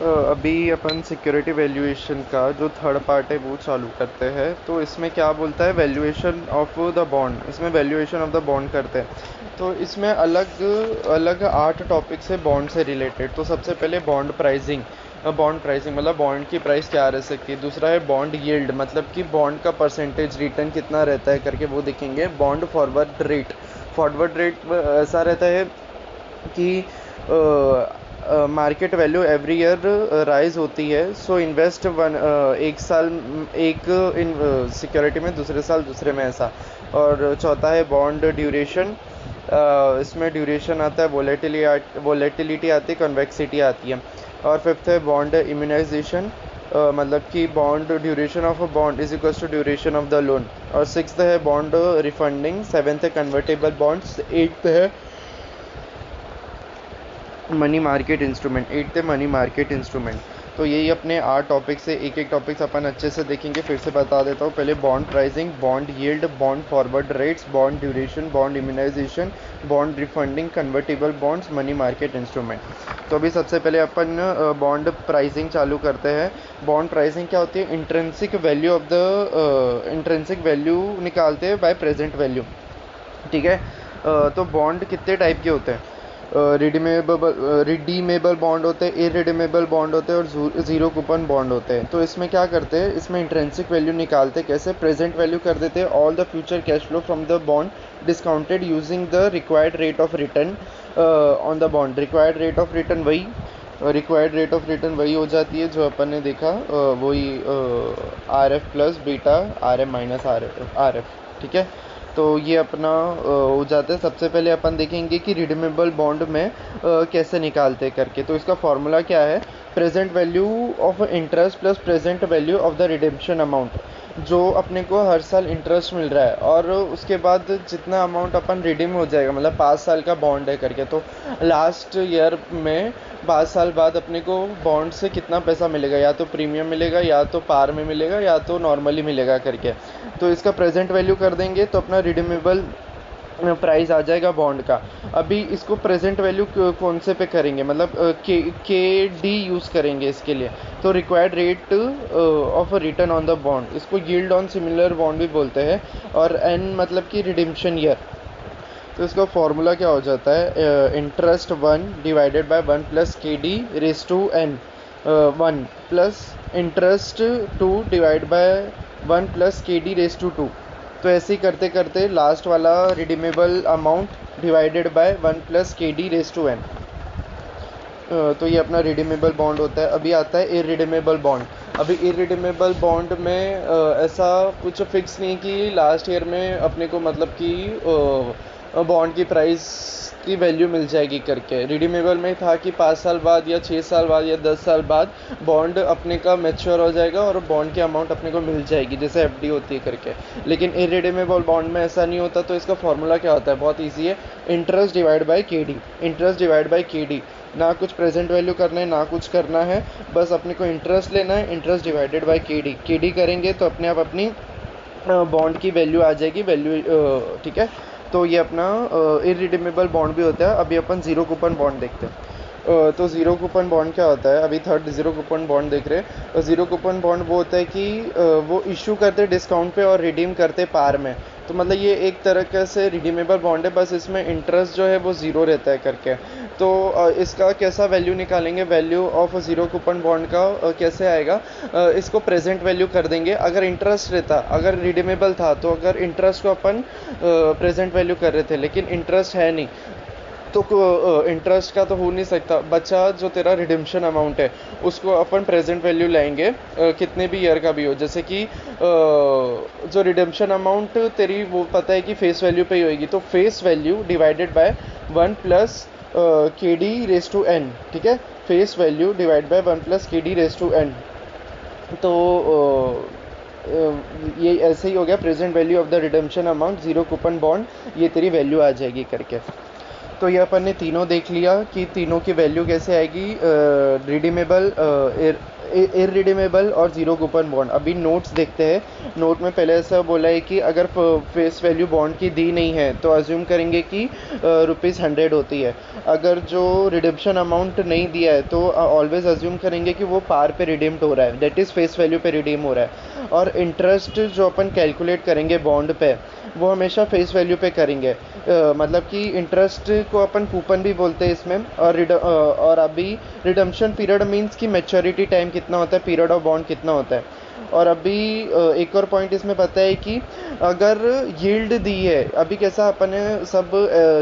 अभी अपन security valuation का जो थर्ड पार्ट है वो चालू करते हैं। तो इसमें क्या बोलता है, वैल्यूएशन ऑफ द बॉन्ड। इसमें वैल्यूएशन ऑफ द बॉन्ड करते हैं। तो इसमें अलग अलग 8 टॉपिक्स है बॉन्ड से रिलेटेड। तो सबसे पहले बॉन्ड प्राइसिंग। बॉन्ड प्राइसिंग मतलब बॉन्ड की प्राइस क्या रह सकती है। दूसरा है बॉन्ड यील्ड, मतलब कि बॉन्ड का परसेंटेज रिटर्न कितना रहता है करके वो देखेंगे। Bond forward rate. Forward rate ऐसा रहता है कि market value every year rise होती है। सो इन्वेस्ट एक साल एक इन सिक्योरिटी में, दूसरे साल दूसरे में, ऐसा। और चौथा है बॉन्ड ड्यूरेशन। इसमें ड्यूरेशन आता है, वोलेटिलिटी आती है, कन्वेक्सिटी आती है। और फिफ्थ है बॉन्ड इम्यूनाइजेशन, मतलब कि bond duration of a bond is equals to duration of the loan. और सिक्स्थ है बॉन्ड रिफंडिंग। सेवेंथ है कन्वर्टेबल बॉन्ड्स। एट्थ है money market instrument. Eighth money market instrument. तो यही अपने 8 टॉपिक से एक एक टॉपिक्स अपन अच्छे से देखेंगे। फिर से बता देता हूँ। पहले bond pricing, bond yield, bond forward rates, bond duration, bond immunisation, bond refunding, convertible bonds, money market instrument. तो अभी सबसे पहले अपन बॉन्ड प्राइसिंग चालू करते हैं। बॉन्ड प्राइसिंग क्या होती है, intrinsic value of the intrinsic value निकालते हैं बाय प्रेजेंट वैल्यू। ठीक है। तो बॉन्ड कितने टाइप के होते हैं, रिडीमेबल बॉन्ड होते हैं, इरिडीमेबल बॉन्ड होते हैं और ज़ीरो कूपन बॉन्ड होते हैं। तो इसमें क्या करते हैं, इसमें इंट्रिंसिक वैल्यू निकालते कैसे, प्रेजेंट वैल्यू कर देते हैं all the future cash flow from the bond discounted using the required rate of return on the bond. Required rate of return वही हो जाती है जो अपन ने देखा, वही R F plus beta R M minus R F. ठीक है। तो ये अपना हो जाता है। सबसे पहले अपन देखेंगे कि रिडीमेबल बॉन्ड में कैसे निकालते करके। तो इसका फॉर्मूला क्या है, present value of interest plus present value of the redemption amount. जो अपने को हर साल इंटरेस्ट मिल रहा है और उसके बाद जितना अमाउंट अपन रिडीम हो जाएगा, मतलब 5 साल का बॉन्ड है करके, तो लास्ट ईयर में 5 साल बाद अपने को बॉन्ड से कितना पैसा मिलेगा, या तो प्रीमियम मिलेगा, या तो पार में मिलेगा, या तो नॉर्मली मिलेगा करके। तो इसका प्रेजेंट वैल्यू कर देंगे तो अपना रिडीमेबल प्राइस आ जाएगा बॉन्ड का। अभी इसको प्रेजेंट वैल्यू कौन से पे करेंगे, मतलब के डी यूज़ करेंगे इसके लिए। तो required rate of return on the bond, इसको यील्ड ऑन सिमिलर बॉन्ड भी बोलते हैं। और एन मतलब कि रिडिम्पशन ईयर। तो इसका फॉर्मूला क्या हो जाता है, interest 1 divided by 1 plus K D raise to N 1 plus interest 2 divide by 1 plus K D raise to 2। तो ऐसे ही करते करते लास्ट वाला redeemable amount divided by 1 plus K D raise to N. तो ये अपना रिडीमेबल बॉन्ड होता है। अभी आता है इरिडीमेबल बॉन्ड। अभी इरिडीमेबल बॉन्ड में ऐसा कुछ फिक्स नहीं कि लास्ट ईयर में अपने को मतलब कि बॉन्ड की प्राइस की वैल्यू मिल जाएगी करके। रिडीमेबल में था कि 5 साल बाद या 6 साल बाद या 10 साल बाद बॉन्ड अपने का मैच्योर हो जाएगा और बॉन्ड की अमाउंट अपने को मिल जाएगी, जैसे एफडी होती है करके। लेकिन इरिडीमेबल बॉन्ड में ऐसा नहीं होता। तो इसका फॉर्मूला क्या होता है, बहुत ईजी है, इंटरेस्ट डिवाइड बाय के डी। इंटरेस्ट डिवाइड बाय के डी, ना कुछ प्रेजेंट वैल्यू करना है ना कुछ करना है, बस अपने को इंटरेस्ट लेना है। इंटरेस्ट डिवाइडेड बाय के डी करेंगे तो अपने आप अपनी बॉन्ड की वैल्यू आ जाएगी, वैल्यू। ठीक है। तो ये अपना इरिडीमेबल बॉन्ड भी होता है। अभी अपन ज़ीरो कूपन बॉन्ड देखते हैं। तो ज़ीरो कूपन बॉन्ड क्या होता है, अभी थर्ड ज़ीरो कूपन बॉन्ड देख रहे हैं। ज़ीरो कूपन बॉन्ड वो होता है कि वो इशू करते डिस्काउंट पे और रिडीम करते पार में। तो मतलब ये एक तरह से रिडीमेबल बॉन्ड है, बस इसमें इंटरेस्ट जो है वो ज़ीरो रहता है करके। तो इसका कैसा वैल्यू निकालेंगे, value of zero coupon bond का कैसे आएगा, इसको प्रेजेंट वैल्यू कर देंगे। अगर इंटरेस्ट रहता, अगर रिडीमेबल था तो अगर इंटरेस्ट को अपन प्रेजेंट वैल्यू कर रहे थे, लेकिन इंटरेस्ट है नहीं तो इंटरेस्ट का तो हो नहीं सकता। बचा जो तेरा रिडिम्पशन अमाउंट है उसको अपन प्रेजेंट वैल्यू लाएंगे, कितने भी ईयर का भी हो। जैसे कि जो रिडिम्पशन अमाउंट तेरी वो पता है कि फेस वैल्यू पे ही होएगी, तो face value divided by 1 plus K D raise to N. ठीक है। Face value divide by 1 plus K D raise to N. तो ये ऐसे ही हो गया, present value of the redemption amount zero coupon bond, ये तेरी वैल्यू आ जाएगी करके। तो ये अपन ने तीनों देख लिया कि तीनों की वैल्यू कैसे आएगी, रिडीमेबल, इररिडीमेबल और जीरो कूपन बॉन्ड। अभी नोट्स देखते हैं। नोट में पहले ऐसा बोला है कि अगर फेस वैल्यू बॉन्ड की दी नहीं है तो अज्यूम करेंगे कि ₹100 होती है। अगर जो रिडेम्पशन अमाउंट नहीं दिया है तो ऑलवेज अज्यूम करेंगे कि वो पार पे रिडीम्ड हो रहा है, दैट इज़ फेस वैल्यू पे रिडीम हो रहा है। और इंटरेस्ट जो अपन कैलकुलेट करेंगे बॉन्ड पे, वो हमेशा फेस वैल्यू पे करेंगे। मतलब कि इंटरेस्ट को अपन कूपन भी बोलते हैं इसमें। और अभी रिडम्पशन पीरियड मीन्स कि मैच्योरिटी टाइम कितना होता है, पीरियड ऑफ बॉन्ड कितना होता है। और अभी एक और पॉइंट इसमें पता है कि अगर यील्ड दी है, अभी कैसा अपन ने सब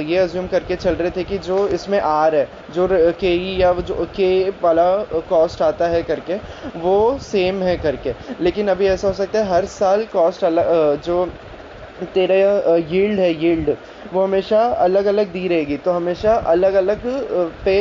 ये अज्यूम करके चल रहे थे कि जो इसमें आर है, जो के ई या जो के वाला कॉस्ट आता है करके, वो सेम है करके। लेकिन अभी ऐसा हो सकता है हर साल कॉस्ट अलग, जो तेरा यील्ड है, यील्ड वो हमेशा अलग अलग दी रहेगी। तो हमेशा अलग अलग पे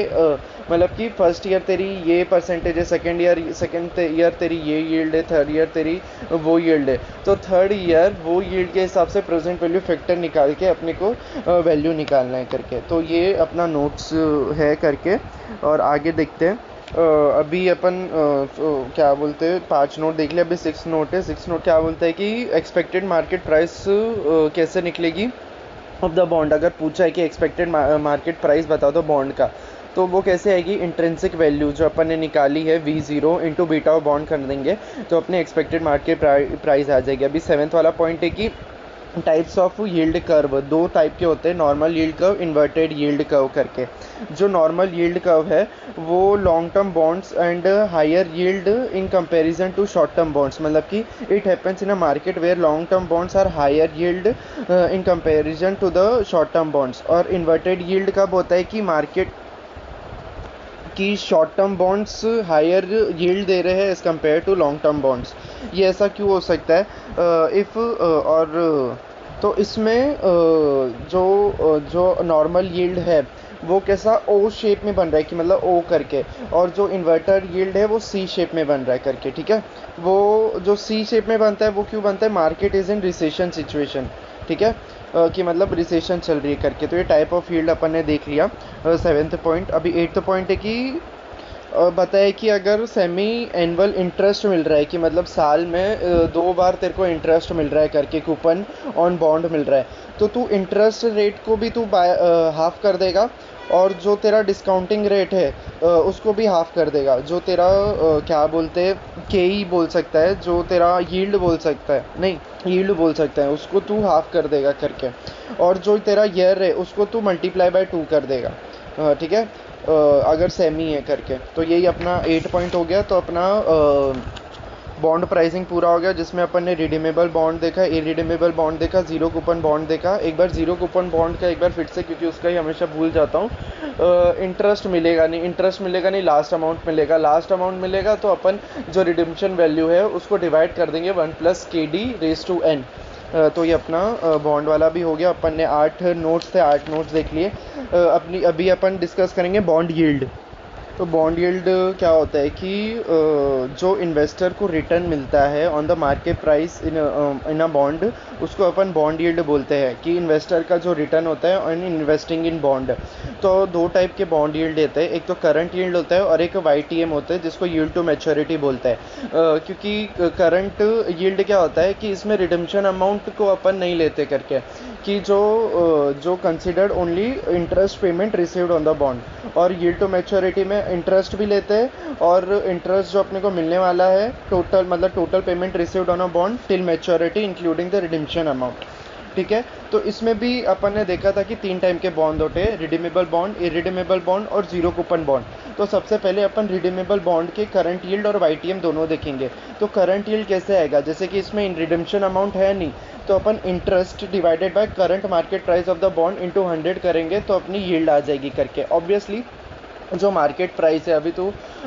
मतलब कि फर्स्ट ईयर तेरी ये परसेंटेज है, सेकेंड ईयर तेरी ये यील्ड है, थर्ड ईयर तेरी वो यील्ड है। तो थर्ड ईयर वो यील्ड के हिसाब से प्रेजेंट वैल्यू फैक्टर निकाल के अपने को वैल्यू निकालना है करके। तो ये अपना नोट्स है करके। और आगे देखते हैं। अभी अपन क्या बोलते हैं, 5 नोट देख लिया, अभी 6 नोट है। 6 नोट क्या बोलता है कि एक्सपेक्टेड मार्केट प्राइस कैसे निकलेगी ऑफ द बॉन्ड। अगर पूछा है कि एक्सपेक्टेड मार्केट प्राइस बताओ तो बॉन्ड का, तो वो कैसे आएगी, इंट्रिंसिक वैल्यू जो अपन ने निकाली है V0 into beta of bond कर देंगे तो अपने एक्सपेक्टेड मार्केट प्राइस आ जाएगी। अभी 7th वाला पॉइंट है कि types of yield curve, 2 type के होते हैं, normal yield curve, inverted yield curve करके। जो नॉर्मल यील्ड कर्व है वो long term bonds and higher yield in comparison to short term bonds, मतलब कि it happens in a market where long term bonds are higher yield in comparison to the short term bonds. और inverted yield कब होता है कि market कि short term bonds higher yield दे रहे हैं as compared to long term bonds. ये ऐसा क्यों हो सकता है इफ़ और तो इसमें जो नॉर्मल यील्ड है वो कैसा ओ शेप में बन रहा है कि मतलब ओ करके, और जो इन्वर्टर यील्ड है वो सी शेप में बन रहा है करके, ठीक है। वो जो सी शेप में बनता है वो क्यों बनता है, market is in recession situation, ठीक है, कि मतलब रिसेशन चल रही है करके। तो ये टाइप ऑफ यील्ड अपन ने देख लिया 7th पॉइंट। अभी 8th पॉइंट है कि बताए कि अगर सेमी एनुअल इंटरेस्ट मिल रहा है कि मतलब साल में 2 बार तेरे को इंटरेस्ट मिल रहा है करके, कूपन ऑन बॉन्ड मिल रहा है, तो तू इंटरेस्ट रेट को भी तू हाफ कर देगा और जो तेरा डिस्काउंटिंग रेट है उसको भी हाफ कर देगा। जो तेरा क्या बोलते हैं, केई बोल सकता है, जो तेरा यील्ड बोल सकता है, नहीं यील्ड बोल सकता है, उसको तू हाफ कर देगा करके। और जो तेरा ईयर है उसको तू मल्टीप्लाई बाय 2 कर देगा, ठीक है, अगर सेमी है करके। तो यही अपना 8 पॉइंट हो गया। तो अपना बॉन्ड प्राइसिंग पूरा हो गया, जिसमें अपन ने रिडीमेबल बॉन्ड देखा, इरिडीमेबल बॉन्ड देखा, जीरो कूपन बॉन्ड देखा। एक बार जीरो कूपन बॉन्ड का एक बार फिर से, क्योंकि उसका ही हमेशा भूल जाता हूँ। इंटरेस्ट मिलेगा नहीं, लास्ट अमाउंट मिलेगा। लास्ट अमाउंट मिलेगा तो अपन जो रिडीम्पशन वैल्यू है उसको डिवाइड कर देंगे 1 + KD⁻n। तो ये अपना बॉन्ड वाला भी हो गया। अपन ने 8 नोट्स थे, 8 नोट्स देख लिए। अभी अपन डिस्कस करेंगे बॉन्ड यील्ड। तो बॉन्ड यील्ड क्या होता है कि जो इन्वेस्टर को रिटर्न मिलता है on the market price in a bond, उसको अपन बॉन्ड यील्ड बोलते हैं, कि इन्वेस्टर का जो रिटर्न होता है ऑन इन्वेस्टिंग इन बॉन्ड। तो 2 टाइप के बॉन्ड यील्ड देते हैं, एक तो करंट यील्ड होता है और एक YTM होता है, जिसको यील्ड टू मैच्योरिटी बोलता है। क्योंकि करंट यील्ड क्या होता है कि इसमें रिडम्पशन अमाउंट को अपन नहीं लेते करके, कि जो considered only interest payment received on the bond. और यील्ड टू मैच्योरिटी में इंटरेस्ट भी लेते हैं और इंटरेस्ट जो अपने को मिलने वाला है टोटल, मतलब total payment received on a bond till maturity including the रिडीम्पशन amount, ठीक है। तो इसमें भी अपन ने देखा था कि 3 टाइप के बॉन्ड होते हैं, रिडीमेबल बॉन्ड, इरिडीमेबल बॉन्ड और जीरो कूपन बॉन्ड। तो सबसे पहले अपन रिडीमेबल बॉन्ड के करंट यील्ड और YTM दोनों देखेंगे। तो करंट यील्ड कैसे आएगा, जैसे कि इसमें रिडीम्पशन अमाउंट है नहीं, तो अपन interest divided by current market price of the bond into 100 करेंगे तो अपनी यील्ड आ जाएगी करके। ऑब्वियसली जो मार्केट प्राइस है अभी तू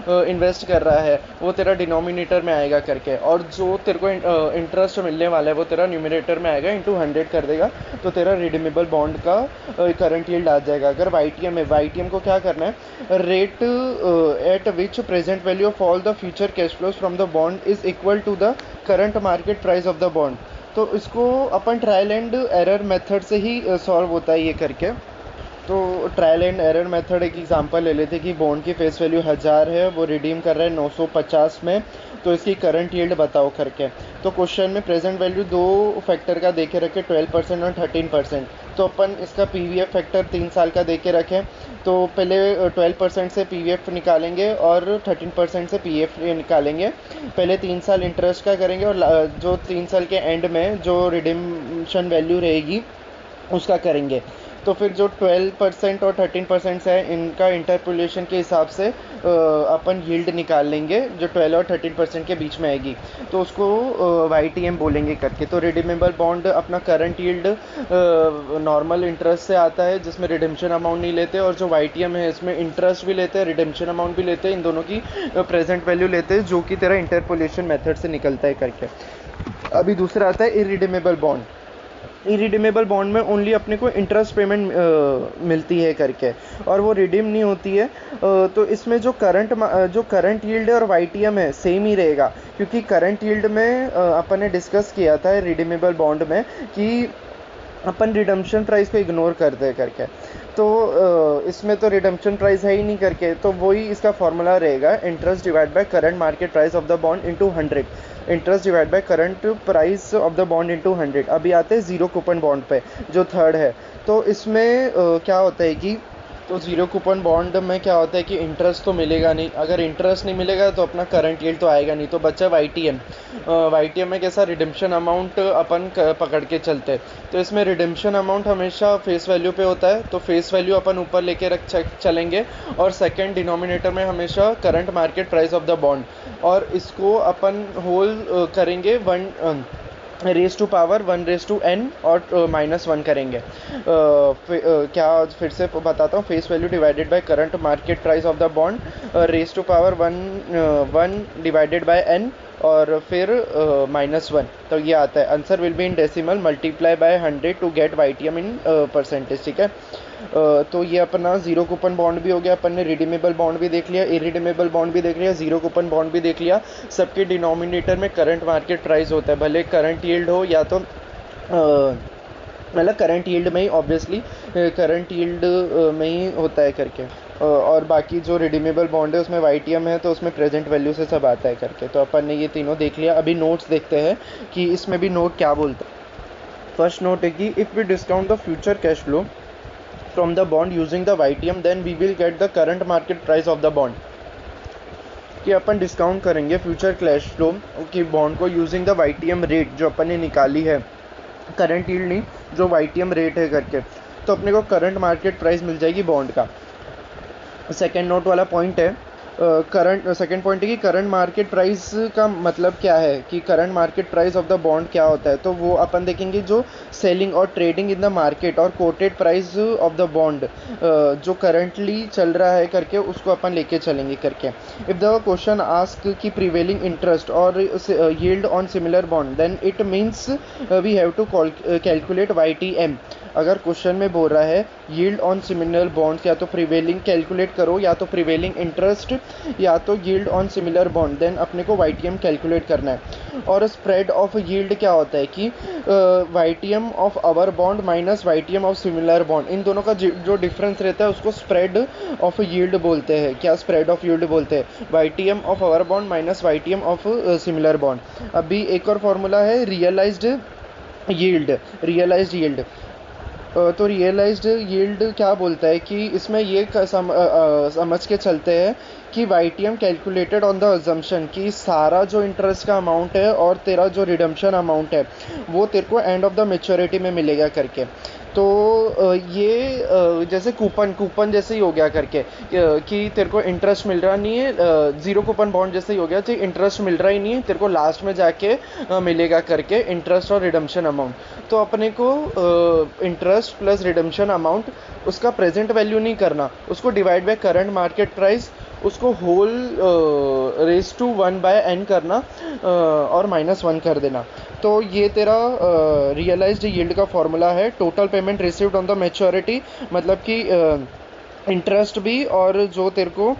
इन्वेस्ट कर रहा है वो तेरा डिनोमिनेटर में आएगा करके, और जो तेरे को इंटरेस्ट मिलने वाला है वो तेरा न्यूमरेटर में आएगा, इंटू 100 कर देगा तो तेरा रिडीमेबल बॉन्ड का करंट यील्ड आ जाएगा। अगर YTM है, YTM को क्या करना है, rate at which present value of all the future cash flows from the bond is equal to the current market price of the bond. तो इसको अपन ट्रायल एंड एरर मेथड से ही सॉल्व होता है ये करके। तो ट्रायल एंड एरर मेथड एक एग्जांपल ले लेते कि बॉन्ड की फेस वैल्यू 1000 है, वो रिडीम कर रहा है 950 में, तो इसकी करंट यील्ड बताओ करके। तो क्वेश्चन में प्रेजेंट वैल्यू दो फैक्टर का दे के रखे, 12% और 13%। तो अपन इसका पीवीएफ फैक्टर 3 साल का दे के रखें, तो पहले 12% से पीवीएफ निकालेंगे और 13% से पीएफ निकालेंगे। पहले 3 साल इंटरेस्ट का करेंगे और जो 3 साल के एंड में जो रिडीम्पशन वैल्यू रहेगी उसका करेंगे। तो फिर जो 12% और 13% है, इनका इंटरपोलेशन के हिसाब से अपन यील्ड निकाल लेंगे जो 12 और 13% के बीच में आएगी, तो उसको YTM बोलेंगे करके। तो रिडीमेबल बॉन्ड अपना करंट यील्ड नॉर्मल इंटरेस्ट से आता है, जिसमें रिडेम्पशन अमाउंट नहीं लेते, और जो YTM है इसमें इंटरेस्ट भी लेते हैं, रिडेम्पशन अमाउंट भी लेते हैं, इन दोनों की प्रेजेंट वैल्यू लेते हैं, जो कि तेरा इंटरपोलेशन मेथड से निकलता है करके। अभी दूसरा आता है इरिडीमेबल बॉन्ड। इरिडीमेबल बॉन्ड में ओनली अपने को इंटरेस्ट पेमेंट मिलती है करके, और वो रिडीम नहीं होती है। तो इसमें जो करंट यील्ड है और YTM है सेम ही रहेगा, क्योंकि करंट यील्ड में अपन ने डिस्कस किया था रिडीमेबल बॉन्ड में कि अपन रिडम्पशन प्राइस को इग्नोर करते हैं करके। तो इसमें तो रिडम्पशन प्राइस है ही नहीं करके, तो वही इसका फॉर्मूला रहेगा, interest divide by current market price of the bond into 100। Interest divide by current price of the bond into 100। अभी आते हैं जीरो कूपन बॉन्ड पे, जो थर्ड है। तो इसमें क्या होता है कि तो जीरो कूपन बॉन्ड में क्या होता है कि इंटरेस्ट तो मिलेगा नहीं, अगर इंटरेस्ट नहीं मिलेगा तो अपना करंट यील्ड तो आएगा नहीं, तो बच्चा YTM। YTM में कैसा रिडेम्पशन अमाउंट अपन पकड़ के चलते हैं, तो इसमें रिडेम्पशन अमाउंट हमेशा फेस वैल्यू पे होता है, तो फेस वैल्यू अपन ऊपर लेके चलेंगे, और सेकेंड डिनोमिनेटर में हमेशा current market price of the bond, और इसको अपन होल करेंगे 1 रेस टू पावर 1/n और -1 करेंगे। क्या फिर से बताता हूँ, face value divided by current market price of the bond, raise to power 1 divided by n और फिर -1। तो ये आता है answer will be in decimal multiply by 100 to get YTM in percentage. ठीक है, तो ये अपना जीरो कूपन बॉन्ड भी हो गया, अपन ने रिडीमेबल बॉन्ड भी देख लिया, इरिडीमेबल बॉन्ड भी देख लिया, जीरो कूपन बॉन्ड भी देख लिया। सबके डिनोमिनेटर में करंट मार्केट प्राइस होता है, भले करंट यील्ड हो या तो मतलब करंट यील्ड में ही, ऑब्वियसली करंट यील्ड में ही होता है करके। और बाकी जो रिडीमेबल बॉन्ड है उसमें YTM है, तो उसमें प्रेजेंट वैल्यू से सब आता है करके। तो अपन ने ये तीनों देख लिया। अभी नोट्स देखते हैं कि इसमें भी नोट क्या बोलता है। फर्स्ट नोट है कि if we discount the future cash flow from the bond using the YTM then we will get the current market price of the bond। कि अपन डिस्काउंट करेंगे फ्यूचर कैश फ्लो की bond को using the YTM rate जो अपन ने निकाली है, current yield नहीं, जो YTM रेट है करके, तो अपने को करंट मार्केट प्राइस मिल जाएगी बॉन्ड का। सेकेंड नोट वाला पॉइंट है, सेकेंड पॉइंट है कि करंट मार्केट प्राइस का मतलब क्या है, कि current market price of the bond क्या होता है। तो वो अपन देखेंगे जो सेलिंग और ट्रेडिंग इन द मार्केट और quoted price of the bond जो करंटली चल रहा है करके, उसको अपन लेके चलेंगे करके। इफ़ द क्वेश्चन आस्क कि प्रिवेलिंग इंटरेस्ट और yield on similar bond then it means we have to calculate YTM। अगर क्वेश्चन में बोल रहा है यील्ड ऑन सिमिलर बॉन्ड्स, या तो प्रिवेलिंग कैलकुलेट करो, या तो प्रिवेलिंग इंटरेस्ट, या तो yield on similar bond, then अपने को YTM कैलकुलेट करना है। और स्प्रेड ऑफ यील्ड क्या होता है कि YTM of our bond minus YTM of similar bond, इन दोनों का जो डिफरेंस रहता है उसको स्प्रेड ऑफ यील्ड बोलते हैं। क्या स्प्रेड ऑफ यील्ड बोलते हैं? YTM of our bond minus YTM of similar bond. अभी एक और फॉर्मूला है रियलाइज्ड यील्ड। तो रियलाइज्ड यील्ड क्या बोलता है कि इसमें ये समझ के चलते हैं कि YTM calculated on the assumption कि सारा जो इंटरेस्ट का अमाउंट है और तेरा जो रिडम्पशन अमाउंट है वो तेरे को एंड ऑफ द मैच्योरिटी में मिलेगा करके। तो ये जैसे कूपन जैसे ही हो गया करके कि तेरे को इंटरेस्ट मिल रहा नहीं है, जीरो कूपन बॉन्ड जैसे ही हो गया, तो इंटरेस्ट मिल रहा ही नहीं है, तेरे को लास्ट में जाके मिलेगा करके इंटरेस्ट और रिडम्पशन अमाउंट। तो अपने को इंटरेस्ट प्लस रिडम्पशन अमाउंट उसका प्रेजेंट वैल्यू नहीं करना, उसको divide by current market price, उसको होल रेस टू 1/n करना और -1 कर देना। तो ये तेरा रियलाइज्ड यील्ड का फॉर्मूला है। Total payment received on the maturity, मतलब कि इंटरेस्ट भी और जो तेरे को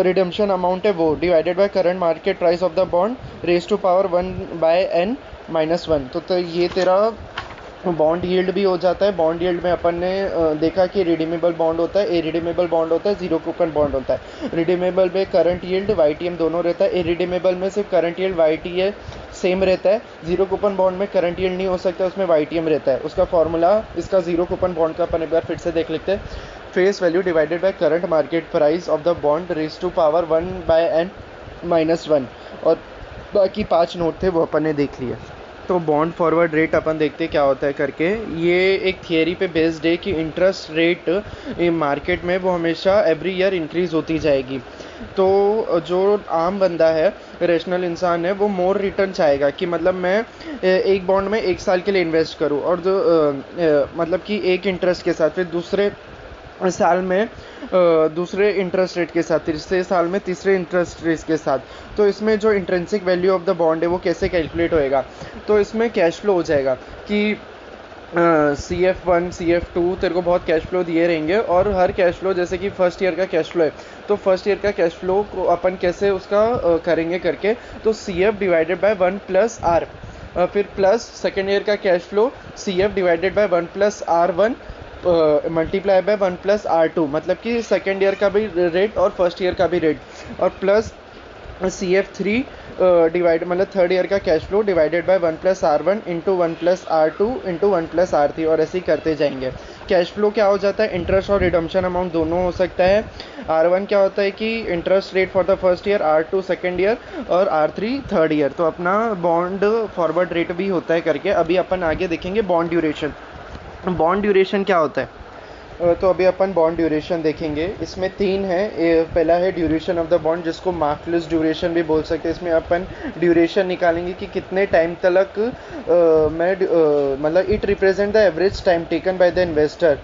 रिडम्पशन अमाउंट है वो, divided by current market price of the bond raise to power 1/n -1। तो ये तेरा बॉन्ड यील्ड भी हो जाता है। बॉन्ड यील्ड में अपन ने देखा कि रिडीमेबल बॉन्ड होता है, इरिडीमेबल बॉन्ड होता है, जीरो कूपन बॉन्ड होता है। रिडीमेबल में करंट यील्ड YTM दोनों रहता है, इरिडीमेबल में सिर्फ करंट यील्ड YTA सेम रहता है। जीरो कूपन बॉन्ड में करंट यील्ड नहीं हो सकता, उसमें YTM रहता है। उसका फॉर्मूला इसका जीरो कूपन बॉन्ड का अपन एक बार फिर से देख लेते हैं। Face value divided by current market price of the bond raise to power 1/n-1, और बाकी 5 नोट थे वो अपन ने देख लिए। तो बॉन्ड फॉरवर्ड रेट अपन देखते क्या होता है करके। ये एक थियरी पे बेस्ड है कि इंटरेस्ट रेट मार्केट में वो हमेशा एवरी ईयर इंक्रीज़ होती जाएगी। तो जो आम बंदा है, रेशनल इंसान है, वो मोर रिटर्न चाहेगा कि मतलब मैं एक बॉन्ड में 1 साल के लिए इन्वेस्ट करूं, और जो मतलब कि एक इंटरेस्ट के साथ, फिर दूसरे साल में दूसरे इंटरेस्ट रेट के साथ, तीसरे साल में तीसरे इंटरेस्ट रेट के साथ। तो इसमें जो intrinsic value of the bond है वो कैसे कैलकुलेट होएगा, तो इसमें कैश फ्लो हो जाएगा कि CF1 CF2 तेरे को बहुत कैश फ्लो दिए रहेंगे, और हर कैश फ्लो जैसे कि फर्स्ट ईयर का कैश फ्लो है, तो फर्स्ट ईयर का कैश फ्लो को अपन कैसे उसका करेंगे करके, तो CF divided by 1 plus R, फिर प्लस सेकेंड ईयर का cash flow CF divided by 1 plus R1 multiply by 1 plus R2, मतलब कि सेकेंड ईयर का भी रेट और फर्स्ट ईयर का भी रेट, और प्लस CF3 डिवाइड मतलब थर्ड ईयर का cash flow divided by 1 plus R1 into 1 plus R2 into 1 plus R3, और ऐसे ही करते जाएंगे। कैश फ्लो क्या हो जाता है, इंटरेस्ट और रिडम्पशन अमाउंट दोनों हो सकता है। R1 क्या होता है कि interest rate for the first year, R2 second year, और R3 थर्ड ईयर। तो अपना बॉन्ड फॉरवर्ड रेट भी होता है करके। अभी अपन आगे देखेंगे बॉन्ड ड्यूरेशन। बॉन्ड ड्यूरेशन क्या होता है, तो अभी अपन बॉन्ड ड्यूरेशन देखेंगे। इसमें 3 है। पहला है ड्यूरेशन ऑफ द बॉन्ड, जिसको मार्कलेस ड्यूरेशन भी बोल सकते हैं। इसमें अपन ड्यूरेशन निकालेंगे कि कितने टाइम तक मतलब it represent the average time taken by the investor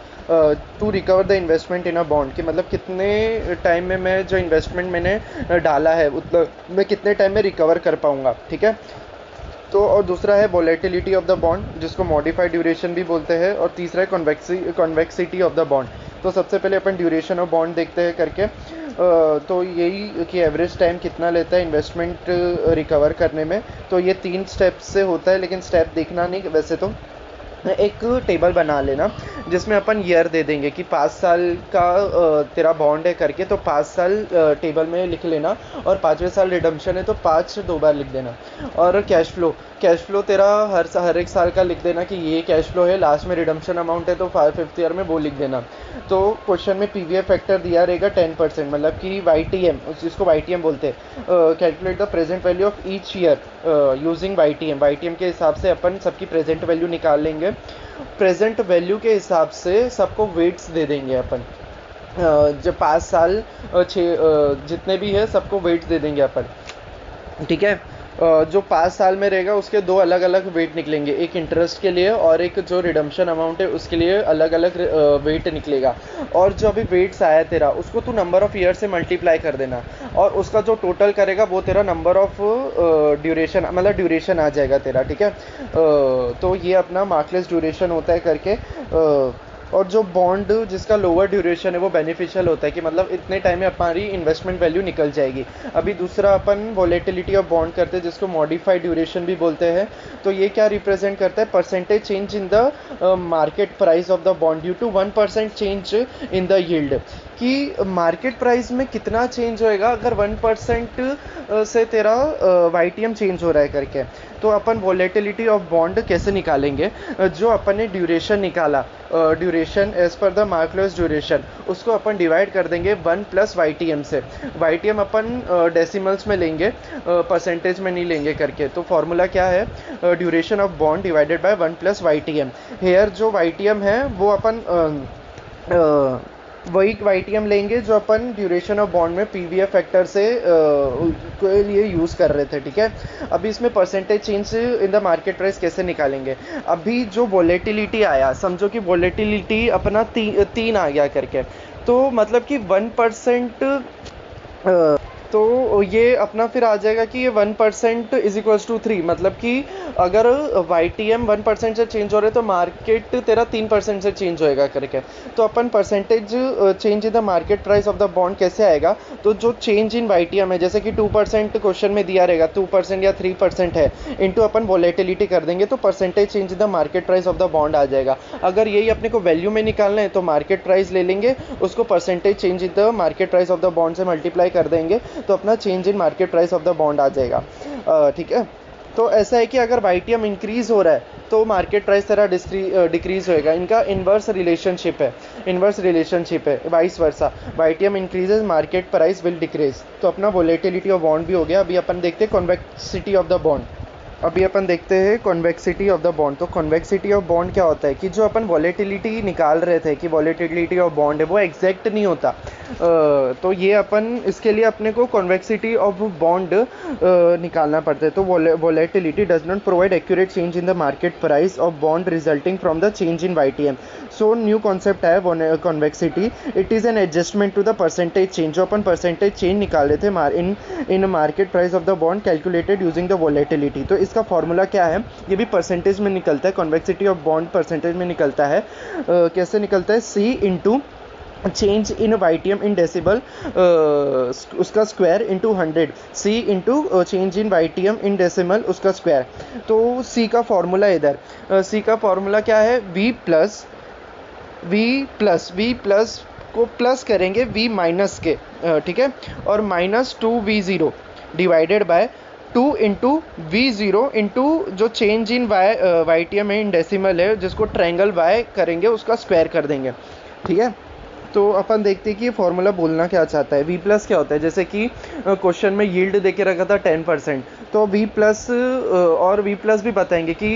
to recover the investment in a bond, कि मतलब कितने टाइम में मैं जो इन्वेस्टमेंट मैंने डाला है उतना मैं कितने टाइम में रिकवर कर पाऊँगा, ठीक है। तो और दूसरा है वोलेटिलिटी ऑफ द बॉन्ड, जिसको मॉडिफाइड ड्यूरेशन भी बोलते हैं, और तीसरा है कॉन्वेक्सिटी ऑफ द बॉन्ड। तो सबसे पहले अपन ड्यूरेशन ऑफ बॉन्ड देखते हैं करके। तो यही कि एवरेज टाइम कितना लेता है इन्वेस्टमेंट रिकवर करने में। तो ये 3 स्टेप से होता है, लेकिन स्टेप देखना नहीं वैसे तो। एक टेबल बना लेना जिसमें अपन ईयर दे देंगे कि 5 साल का तेरा बॉन्ड है करके, तो 5 साल टेबल में लिख लेना, और 5वें साल रिडम्पशन है तो 5 2 बार लिख देना। और कैश फ्लो तेरा हर एक साल का लिख देना कि ये कैश फ्लो है, लास्ट में रिडम्पशन अमाउंट है तो 5th ईयर में वो लिख देना। तो क्वेश्चन में PVF फैक्टर दिया रहेगा 10%, मतलब कि YTM, जिसको YTM बोलते हैं, calculate the present value of each year using YTM के हिसाब से अपन सबकी प्रेजेंट वैल्यू निकाल लेंगे। प्रेजेंट वैल्यू के हिसाब से सबको वेट्स दे देंगे अपन। जब 5 साल 6 जितने भी है सबको वेट्स दे देंगे अपन, ठीक है। जो 5 साल में रहेगा उसके 2 अलग अलग वेट निकलेंगे, एक इंटरेस्ट के लिए और एक जो रिडम्पशन अमाउंट है उसके लिए अलग अलग वेट निकलेगा। और जो अभी वेट्स आया तेरा उसको तू नंबर ऑफ ईयर से मल्टीप्लाई कर देना, और उसका जो टोटल करेगा वो तेरा नंबर ऑफ ड्यूरेशन मतलब ड्यूरेशन आ जाएगा तेरा, ठीक है। तो ये अपना मार्कलेस ड्यूरेशन होता है करके। और जो बॉन्ड जिसका लोअर ड्यूरेशन है वो बेनिफिशियल होता है कि मतलब इतने टाइम में हमारी इन्वेस्टमेंट वैल्यू निकल जाएगी। अभी दूसरा अपन वोलेटिलिटी ऑफ बॉन्ड करते हैं, जिसको मॉडिफाइड ड्यूरेशन भी बोलते हैं। तो ये क्या रिप्रेजेंट करता है, percentage change in the market price of the bond due to 1% change in the yield, कि मार्केट प्राइस में कितना चेंज होएगा अगर 1% से तेरा YTM चेंज हो रहा है करके। तो अपन वोलेटिलिटी ऑफ बॉन्ड कैसे निकालेंगे, जो अपन ने ड्यूरेशन निकाला, duration as per the Macaulay's duration, उसको अपन डिवाइड कर देंगे 1 प्लस YTM से। YTM अपन डेसिमल्स में लेंगे, परसेंटेज में नहीं लेंगे करके। तो फॉर्मूला क्या है, duration of bond divided by 1 plus YTM। Here जो YTM है वो अपन वही YTM लेंगे जो अपन ड्यूरेशन ऑफ बॉन्ड में PVF फैक्टर से के लिए यूज़ कर रहे थे, ठीक है। अभी इसमें percentage change in the market price कैसे निकालेंगे। अभी जो वोलेटिलिटी आया, समझो कि वोलेटिलिटी अपना 3 आ गया करके, तो मतलब कि 1% तो ये अपना फिर आ जाएगा कि ये 1% इज इक्वल्स टू 3, मतलब कि अगर YTM 1% से चेंज हो रहे तो मार्केट तेरा 3% से चेंज होएगा करके। तो अपन percentage change in the market price of the bond कैसे आएगा, तो जो चेंज इन YTM है, जैसे कि 2% क्वेश्चन में दिया रहेगा, 2% या 3% है, इंटू अपन वॉलेटिलिटी कर देंगे तो percentage change in the market price of the bond आ जाएगा। अगर यही अपने को वैल्यू में निकालना है तो मार्केट प्राइस ले लेंगे, उसको percentage change in the market price of the bond से मल्टीप्लाई कर देंगे तो अपना change in market price of the bond आ जाएगा। ठीक है। तो ऐसा है कि अगर YTM इंक्रीज हो रहा है तो मार्केट प्राइस तेरा डिक्रीज होएगा। इनका इन्वर्स रिलेशनशिप है, vice versa. YTM increases, market price will decrease. तो अपना वोलेटिलिटी ऑफ बॉन्ड भी हो गया। अभी अपन देखते हैं कॉन्वेक्सिटी ऑफ द बॉन्ड। अभी अपन देखते हैं कॉन्वेक्सिटी ऑफ द बॉन्ड। तो कॉन्वेक्सिटी ऑफ बॉन्ड क्या होता है कि जो अपन वॉलेटिलिटी निकाल रहे थे कि वॉलेटिलिटी ऑफ बॉन्ड है वो एग्जैक्ट नहीं होता। तो ये अपन इसके लिए अपने को कॉन्वेक्सिटी ऑफ बॉन्ड निकालना पड़ता है। तो volatility does not provide accurate change in the market price of bond resulting from the change in YTM। So new concept है convexity. It is an adjustment to the percentage change. जो अपन percentage change निकाल रहे थे in market price of the bond calculated using the volatility. तो इसका formula क्या है, ये भी परसेंटेज में निकलता है। कॉन्वेक्सिटी ऑफ बॉन्ड परसेंटेज में निकलता है। कैसे निकलता है, C into change in YTM in decibel उसका square into 100, C into change in YTM in decimal उसका स्क्वायर। तो C का फॉर्मूला इधर, C का फॉर्मूला क्या है, V प्लस को प्लस करेंगे V माइनस के, ठीक है, और -2V0 divided by 2 into V0 into जो change in YTM in decimal है, जिसको ट्रायंगल Y करेंगे उसका स्क्वायर कर देंगे। ठीक है। तो अपन देखते हैं कि ये फॉर्मूला बोलना क्या चाहता है। V प्लस क्या होता है, जैसे कि क्वेश्चन में यील्ड देके रखा था 10%, तो V प्लस और V प्लस भी बताएंगे कि